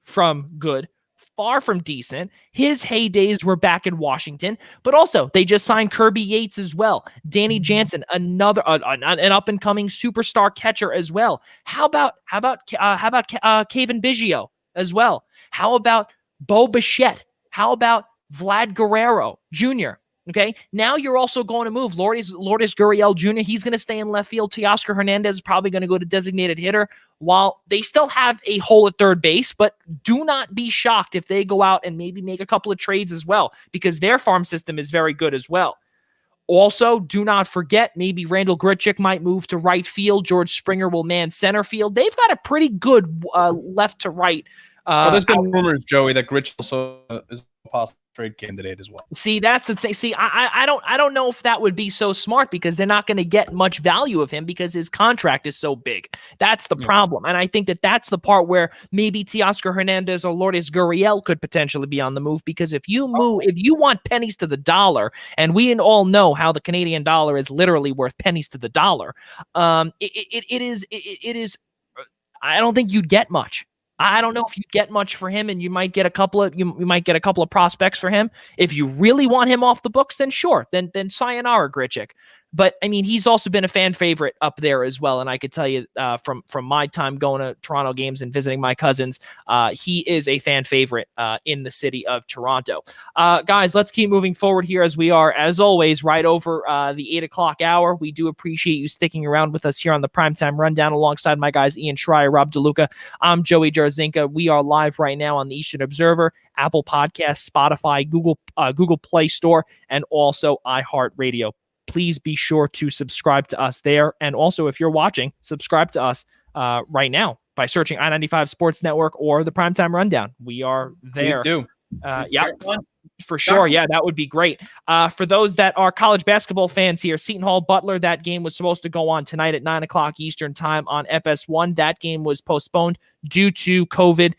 from good, far from decent. His heydays were back in Washington, but also they just signed Kirby Yates as well. Danny Jansen, another an up-and-coming superstar catcher as well. How about Kevin Biggio as well? How about Bo Bichette? How about Vlad Guerrero Jr.? Okay, now you're also going to move Lourdes Gurriel Jr. He's going to stay in left field. Teoscar Hernandez is probably going to go to designated hitter, while they still have a hole at third base. But do not be shocked if they go out and maybe make a couple of trades as well, because their farm system is very good as well. Also, do not forget, maybe Randall Grichuk might move to right field. George Springer will man center field. They've got a pretty good left to right. There's been rumors, Joey, that Grichuk also is a possible trade candidate as well. See, that's the thing. See, I don't know if that would be so smart, because they're not going to get much value of him because his contract is so big. That's the problem. And I think that that's the part where maybe Teoscar Hernandez or Lourdes Gurriel could potentially be on the move, because if you want pennies to the dollar, and we all know how the Canadian dollar is literally worth pennies to the dollar, it is I don't think you'd get much. I don't know if you get much for him, and you might get a couple of prospects for him. If you really want him off the books, then sure, then sayonara, Grichuk. But I mean, he's also been a fan favorite up there as well. And I could tell you from my time going to Toronto games and visiting my cousins, he is a fan favorite in the city of Toronto. Guys, let's keep moving forward here, as we are, as always, right over the 8 o'clock hour. We do appreciate you sticking around with us here on the Primetime Rundown alongside my guys Ian Schraier, Rob DeLuca. I'm Joey Jarzynka. We are live right now on the Eastern Observer, Apple Podcasts, Spotify, Google Play Store, and also iHeartRadio. Please be sure to subscribe to us there. And also, if you're watching, subscribe to us right now by searching I-95 Sports Network or the Primetime Rundown. We are there. Please do. Yeah, for sure. Yeah, that would be great. For those that are college basketball fans here, Seton Hall Butler, that game was supposed to go on tonight at 9 o'clock Eastern time on FS1. That game was postponed due to COVID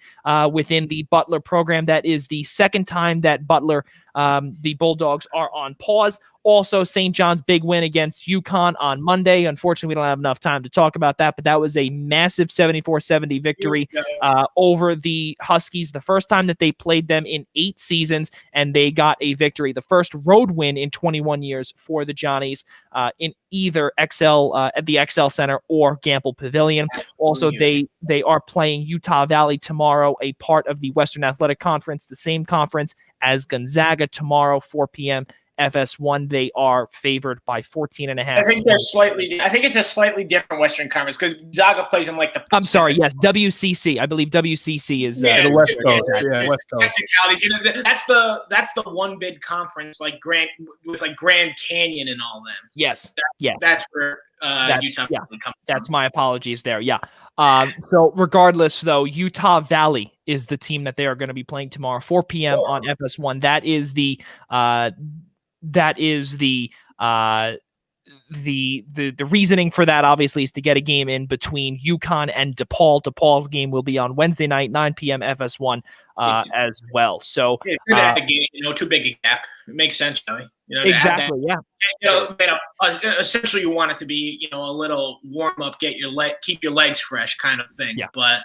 within the Butler program. That is the second time that Butler, the Bulldogs, are on pause. Also, St. John's big win against UConn on Monday. Unfortunately, we don't have enough time to talk about that, but that was a massive 74-70 victory over the Huskies. The first time that they played them in 8 seasons, and they got a victory. The first road win in 21 years for the Johnnies in either XL at the XL Center or Gamble Pavilion. Also, they are playing Utah Valley tomorrow, a part of the Western Athletic Conference, the same conference as Gonzaga tomorrow, 4 p.m. FS1. They are favored by 14.5. I think it's a slightly different Western Conference, because Gonzaga plays in like the Pacific. I'm sorry, yes, WCC. I believe WCC is the West Coast. Yeah, West Coast. Technicalities, you know, that's the one bid conference, like Grand Canyon and all them. Yes, that's where Utah Valley comes from. That's my apologies there. Yeah. So regardless, though, Utah Valley is the team that they are going to be playing tomorrow, 4 p.m. on FS1. That is the reasoning for that, obviously, is to get a game in between UConn and DePaul. DePaul's game will be on Wednesday night, 9 p.m. FS1 as well. So a game, too big a gap. It makes sense, Joey. Exactly. Yeah. Essentially, you want it to be, a little warm up, keep your legs fresh, kind of thing. Yeah. But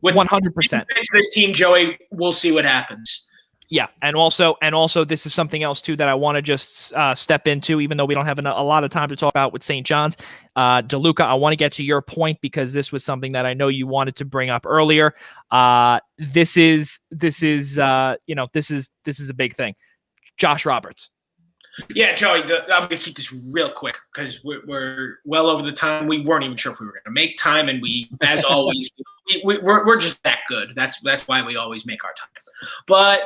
with 100%. This team, Joey, we'll see what happens. Yeah, and also, this is something else too that I want to just step into, even though we don't have a lot of time to talk about with St. John's. DeLuca, I want to get to your point because this was something that I know you wanted to bring up earlier. This is a big thing. Josh Roberts. Yeah, Joey, I'm going to keep this real quick because we're well over the time. We weren't even sure if we were going to make time, and we, as always, we're just that good. That's why we always make our time. But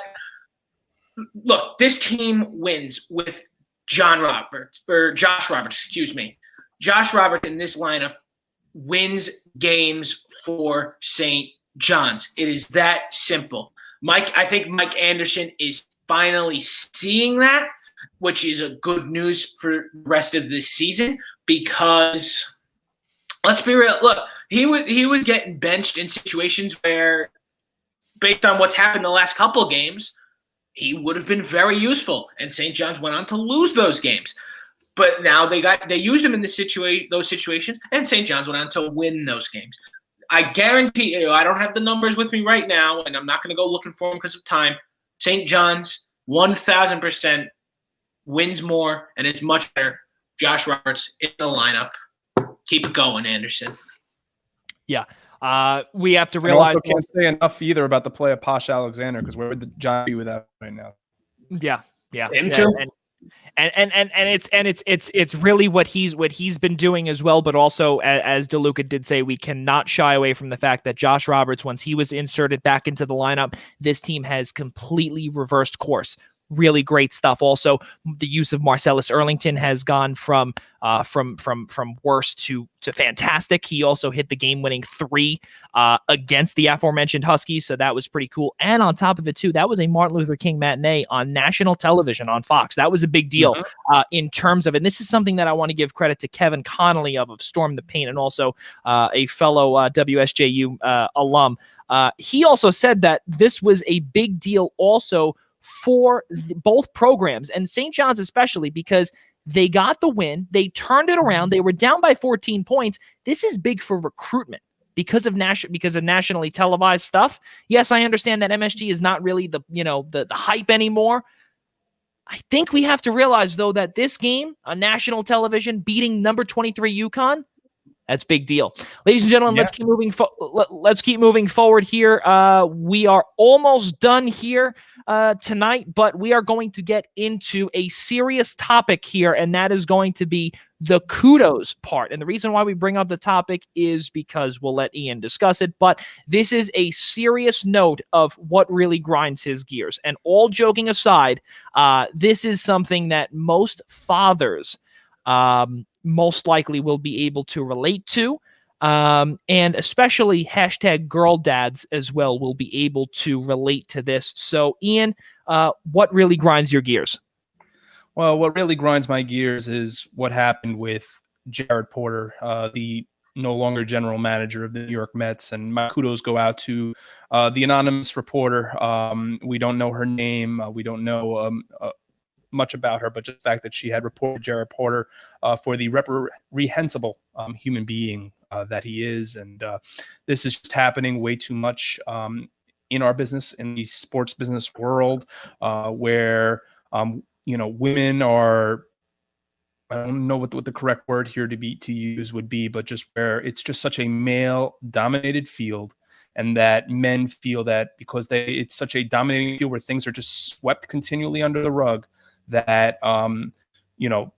look, this team wins with Josh Roberts, excuse me. Josh Roberts in this lineup wins games for St. John's. It is that simple. I think Mike Anderson is finally seeing that, which is a good news for the rest of this season because let's be real. Look, he was getting benched in situations where, based on what's happened the last couple of games, he would have been very useful, and St. John's went on to lose those games. But now they used him in those situations, and St. John's went on to win those games. I guarantee you, I don't have the numbers with me right now, and I'm not going to go looking for them because of time. St. John's 1,000% wins more, and it's much better. Josh Roberts in the lineup. Keep it going, Anderson. Yeah. We have to realize. I also can't say enough either about the play of Posh Alexander because where would the Giants be without right now? Yeah. Him too. And it's really what he's been doing as well. But also, as DeLuca did say, we cannot shy away from the fact that Josh Roberts, once he was inserted back into the lineup, this team has completely reversed course. Really great stuff. Also, the use of Marcellus Earlington has gone from worse to fantastic. He also hit the game-winning 3 against the aforementioned Huskies, so that was pretty cool. And on top of it, too, that was a Martin Luther King matinee on national television on Fox. That was a big deal in terms of, and this is something that I want to give credit to Kevin Connolly of Storm the Paint, and also a fellow WSJU alum. He also said that this was a big deal also for both programs, and St. John's especially, because they got the win. They turned it around. They were down by 14 points. This is big for recruitment because of nationally televised stuff. Yes, I understand that MSG is not really the hype anymore. I think we have to realize, though, that this game on national television beating number 23 UConn, that's a big deal. Ladies and gentlemen, let's keep moving forward here. We are almost done here tonight, but we are going to get into a serious topic here, and that is going to be the kudos part. And the reason why we bring up the topic is because we'll let Ian discuss it, but this is a serious note of what really grinds his gears. And all joking aside, this is something that most fathers most likely will be able to relate to, and especially #girl dads as well will be able to relate to this. So, Ian, what really grinds your gears? Well, what really grinds my gears is what happened with Jared Porter, the no longer general manager of the New York Mets, and my kudos go out to the anonymous reporter. We don't know her name. We don't know much about her, but just the fact that she had reported Jared Porter for the reprehensible human being that he is. And this is just happening way too much in our business, in the sports business world, where, women are, I don't know what the correct word here to use would be, but just where it's just such a male dominated field. And that men feel that because it's such a dominating field where things are just swept continually under the rug, that men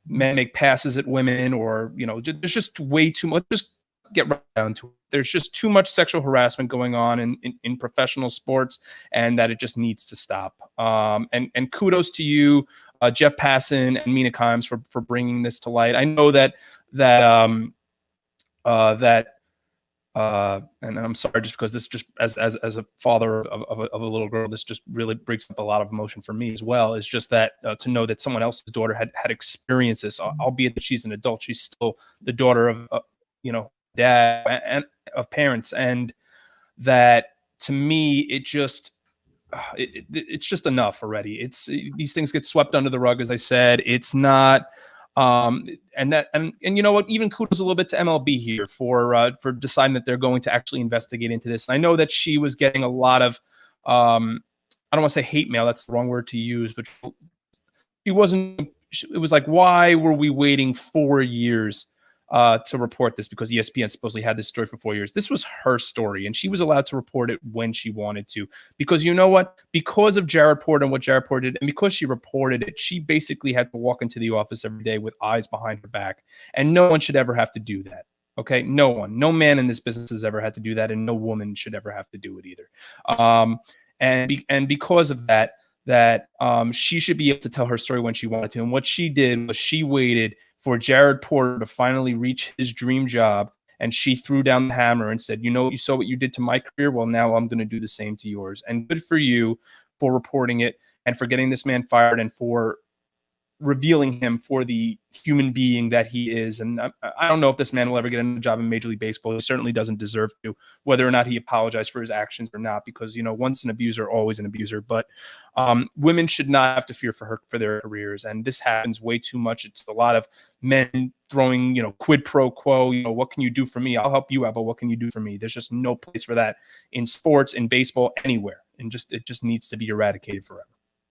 make passes at women, or there's just way too much. Just get right down to it. There's just too much sexual harassment going on in professional sports, and that it just needs to stop. And kudos to you, Jeff Passan and Mina Kimes, for bringing this to light. I know that and I'm sorry, just because this just as a father of a little girl, this just really brings up a lot of emotion for me as well. Is just that to know that someone else's daughter had experienced this, albeit that she's an adult, she's still the daughter of dad and of parents, and that to me it just it's just enough already. These things get swept under the rug, as I said. It's not. And you know what? Even kudos a little bit to MLB here for deciding that they're going to actually investigate into this. And I know that she was getting a lot of I don't want to say hate mail. That's the wrong word to use, but she wasn't. It was like, why were we waiting 4 years to report this? Because ESPN supposedly had this story for 4 years. This was her story, and she was allowed to report it when she wanted to. Because you know what? Because of Jared Porter and what Jared Porter did, and because she reported it, she basically had to walk into the office every day with eyes behind her back. And no one should ever have to do that. Okay? No one. No man in this business has ever had to do that, and no woman should ever have to do it either. And because of that, she should be able to tell her story when she wanted to. And what she did was she waited for Jared Porter to finally reach his dream job, and she threw down the hammer and said, you saw what you did to my career? Well, now I'm going to do the same to yours. And good for you for reporting it and for getting this man fired and for revealing him for the human being that he is. And I don't know if this man will ever get a job in Major League Baseball. He certainly doesn't deserve to, whether or not he apologized for his actions or not, because, once an abuser, always an abuser. But women should not have to fear for their careers. And this happens way too much. It's a lot of men throwing, quid pro quo, what can you do for me? I'll help you out, but what can you do for me? There's just no place for that in sports, in baseball, anywhere. And it just needs to be eradicated forever.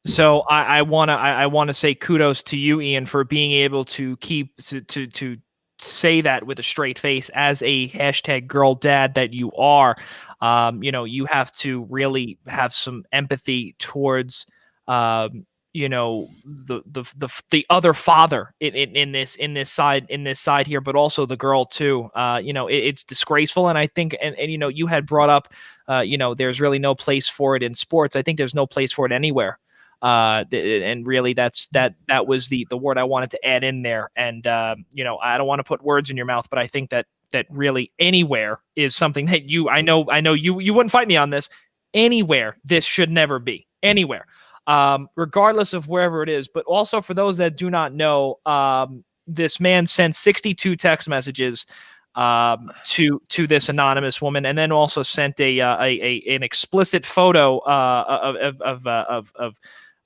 So I wanna say kudos to you, Ian, for being able to to say that with a straight face as a #girl dad that you are. You have to really have some empathy towards the other father in this side here, but also the girl too. It's disgraceful, and I think and you had brought up there's really no place for it in sports. I think there's no place for it anywhere. And really that was the word I wanted to add in there. And I don't want to put words in your mouth, but I think that really anywhere is something that I know you wouldn't fight me on this. Anywhere, this should never be. Anywhere, regardless of wherever it is. But also for those that do not know, this man sent 62 text messages to this anonymous woman, and then also sent an explicit photo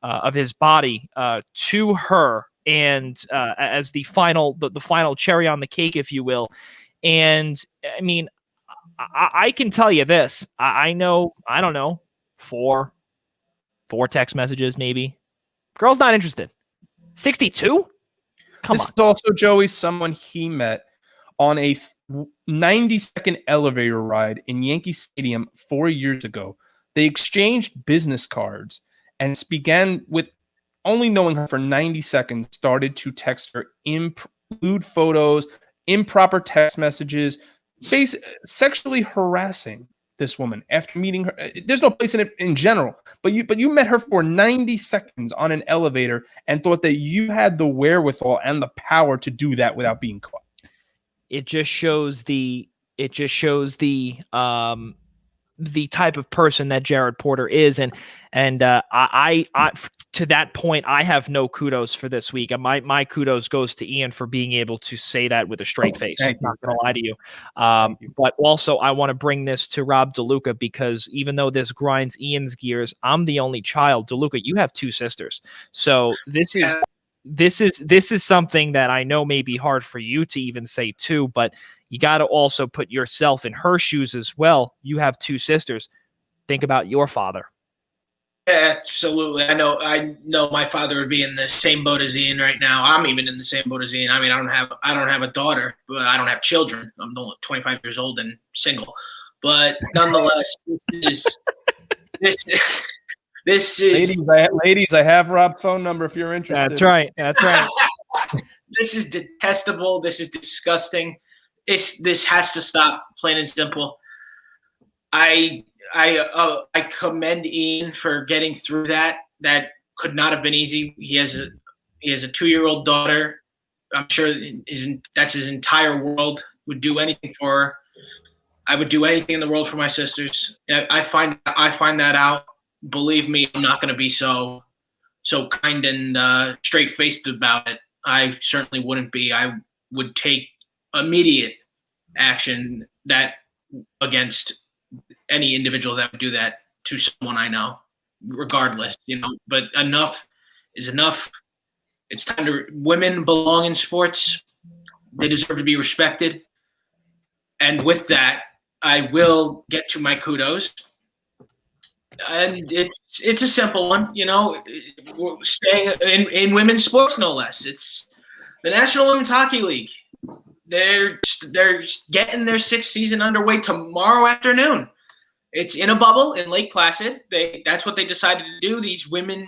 of his body to her, and as the final cherry on the cake, if you will. And I mean, I can tell you this: I know, I don't know, four text messages maybe. Girl's not interested. 62? Come on. This is also, Joey, someone he met on a 90-second elevator ride in Yankee Stadium 4 years ago. They exchanged business cards and began with only knowing her for 90 seconds, started to text her lewd photos, improper text messages, sexually harassing this woman after meeting her. There's no place in it in general, but you met her for 90 seconds on an elevator and thought that you had the wherewithal and the power to do that without being caught. It just shows the type of person that Jared Porter is, and I to that point, I have no kudos for this week. My kudos goes to Ian for being able to say that with a straight face. I'm not gonna lie to you. But also I want to bring this to Rob DeLuca, because even though this grinds Ian's gears, I'm the only child. DeLuca, you have 2 sisters, so this is something that I know may be hard for you to even say too, but you got to also put yourself in her shoes as well. You have 2 sisters. Think about your father. Yeah, absolutely. I know my father would be in the same boat as Ian right now. I'm even in the same boat as Ian. I mean, I don't have a daughter, but I don't have children. I'm only 25 years old and single. But nonetheless, this is ladies, I have Rob's phone number if you're interested. That's right. This is detestable. This is disgusting. This has to stop, plain and simple. I commend Ian for getting through that. That could not have been easy. He has a 2-year-old daughter. I'm sure that's his entire world. Would do anything for her. I would do anything in the world for my sisters. I find that out. Believe me, I'm not going to be so kind and straight-faced about it. I certainly wouldn't be. I would take immediate action against any individual that would do that to someone I know, regardless. But enough is enough. It's time to. Women belong in sports. They deserve to be respected. And with that, I will get to my kudos. And it's a simple one, we're staying in women's sports, no less. It's the National Women's Hockey League. They're getting their 6th season underway tomorrow afternoon. It's in a bubble in Lake Placid. That's what they decided to do. These women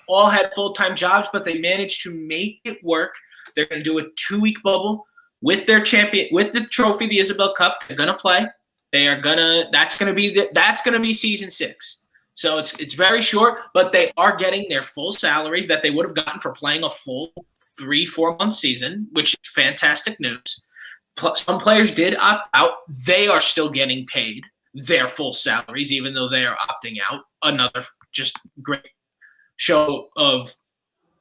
all had full-time jobs, but they managed to make it work. They're going to do a 2-week bubble with their champion, with the trophy, the Isabel Cup. They're going to play. That's going to be season 6. So it's very short, but they are getting their full salaries that they would have gotten for playing a full 3-4 month season, which is fantastic news. Some players did opt out. They are still getting paid their full salaries, even though they are opting out. Another just great show of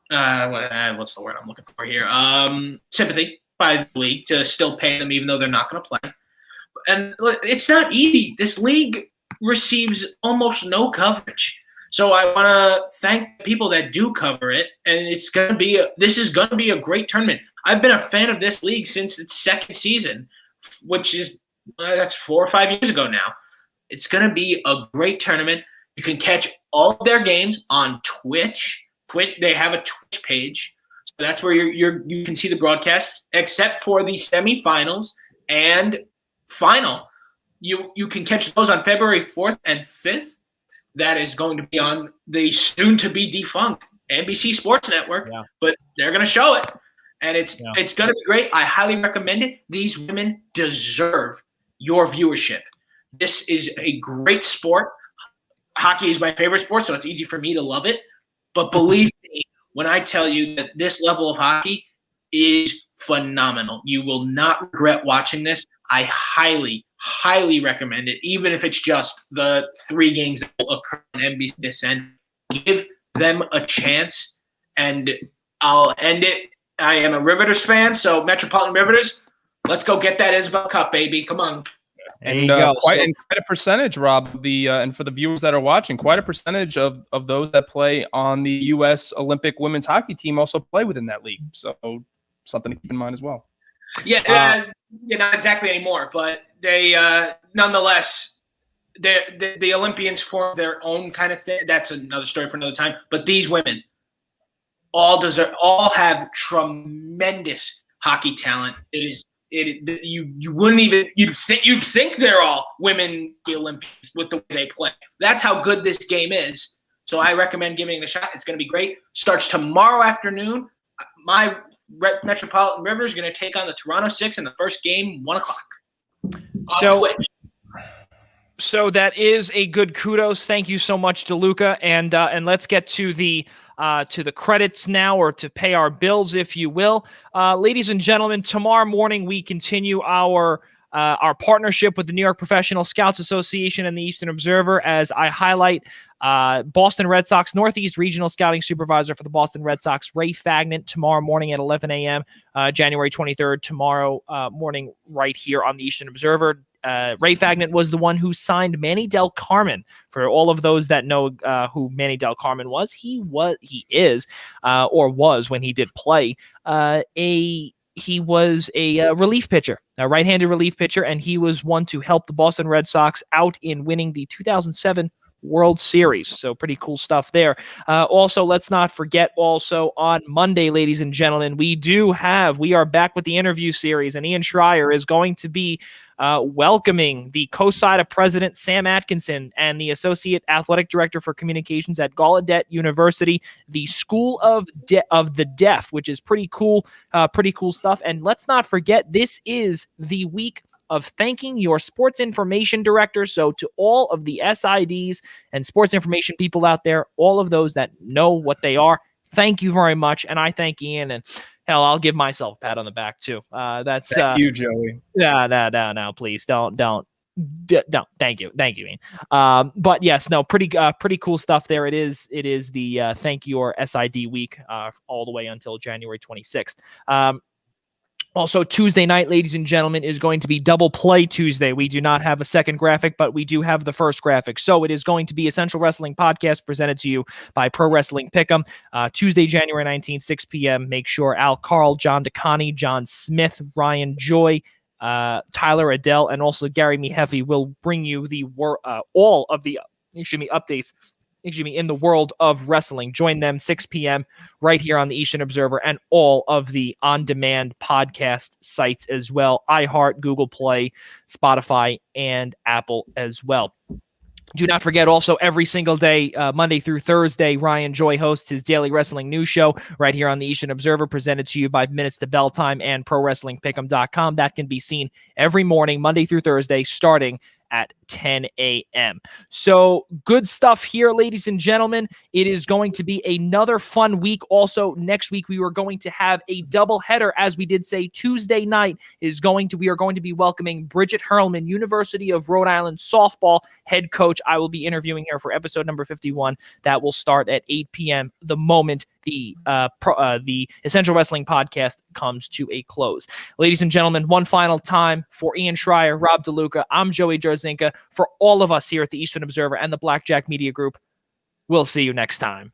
what's the word I'm looking for here? Sympathy by the league to still pay them, even though they're not going to play. And it's not easy. This league receives almost no coverage. So I want to thank people that do cover it, and this is going to be a great tournament. I've been a fan of this league since its 2nd season, which is that's 4 or 5 years ago now. It's going to be a great tournament. You can catch all of their games on Twitch. They have a Twitch page, so that's where you can see the broadcasts, except for the semifinals and final. You can catch those on February 4th and 5th. That is going to be on the soon-to-be defunct NBC Sports Network, but they're going to show it, and it's going to be great. I highly recommend it. These women deserve your viewership. This is a great sport. Hockey is my favorite sport, so it's easy for me to love it. But believe me when I tell you that this level of hockey is phenomenal. You will not regret watching this. I highly, highly recommend it, even if it's just the 3 games that will occur on NBC this end. Give them a chance, and I'll end it. I am a Riveters fan, so Metropolitan Riveters, let's go get that Isabel Cup, baby. Come on. And quite a percentage, Rob, and for the viewers that are watching, quite a percentage of those that play on the U.S. Olympic women's hockey team also play within that league. So something to keep in mind as well. Yeah, not exactly anymore, but they nonetheless, the Olympians form their own kind of thing. That's another story for another time. But these women all have tremendous hockey talent. You wouldn't even you'd think they're all women the Olympians with the way they play. That's how good this game is. So I recommend giving it a shot. It's going to be great. Starts tomorrow afternoon. My Metropolitan River is going to take on the Toronto Six in the first game, 1:00. So that is a good kudos. Thank you so much, DeLuca. And let's get to the credits now, or to pay our bills, if you will. Ladies and gentlemen, tomorrow morning we continue our partnership with the New York Professional Scouts Association and the Eastern Observer, as I highlight Boston Red Sox Northeast Regional Scouting Supervisor for the Boston Red Sox, Ray Fagnant, tomorrow morning at 11 a.m., January 23rd, tomorrow morning, right here on the Eastern Observer. Ray Fagnant was the one who signed Manny Del Carmen. For all of those that know who Manny Del Carmen was, he is when he did play, he was a relief pitcher, a right-handed relief pitcher, and he was one to help the Boston Red Sox out in winning the 2007 World Series. So pretty cool stuff there. Also, let's not forget, also on Monday, ladies and gentlemen, we are back with the interview series, and Ian Schraier is going to be welcoming the COSIDA president, Sam Atkinson, and the associate athletic director for communications at Gallaudet University, the School of the Deaf, which is pretty cool stuff. And let's not forget, this is the week of thanking your sports information director. So to all of the SIDs and sports information people out there, all of those that know what they are, thank you very much. And I thank Ian, and hell, I'll give myself a pat on the back too. Thank you, Joey. No, please don't. Thank you, Ian. But yes, no, pretty cool stuff there. It is the thank your SID week all the way until January 26th. Also, Tuesday night, ladies and gentlemen, is going to be Double Play Tuesday. We do not have a second graphic, but we do have the first graphic. So it is going to be Essential Wrestling Podcast presented to you by Pro Wrestling Pick'em. Tuesday, January 19th, 6 p.m. Make sure Al Carl, John DeConnie, John Smith, Ryan Joy, Tyler Adele, and also Gary Miheffi will bring you all of the updates in the world of wrestling. Join them 6 p.m. right here on the Eastern Observer and all of the on-demand podcast sites as well. iHeart, Google Play, Spotify, and Apple as well. Do not forget also every single day, Monday through Thursday, Ryan Joy hosts his daily wrestling news show right here on the Eastern Observer, presented to you by Minutes to Bell Time and ProWrestlingPick'em.com. That can be seen every morning, Monday through Thursday, starting at 10 a.m. So good stuff here, ladies and gentlemen. It is going to be another fun week. Also, next week we are going to have a double header, as we did say. Tuesday night we are going to be welcoming Bridget Hurlman, University of Rhode Island softball head coach. I will be interviewing her for episode number 51. That will start at 8 p.m. the moment the Essential Wrestling podcast comes to a close. Ladies and gentlemen, one final time for Ian Schraier, Rob DeLuca, I'm Joey Jarzynka. For all of us here at the Eastern Observer and the Blackjack Media Group, we'll see you next time.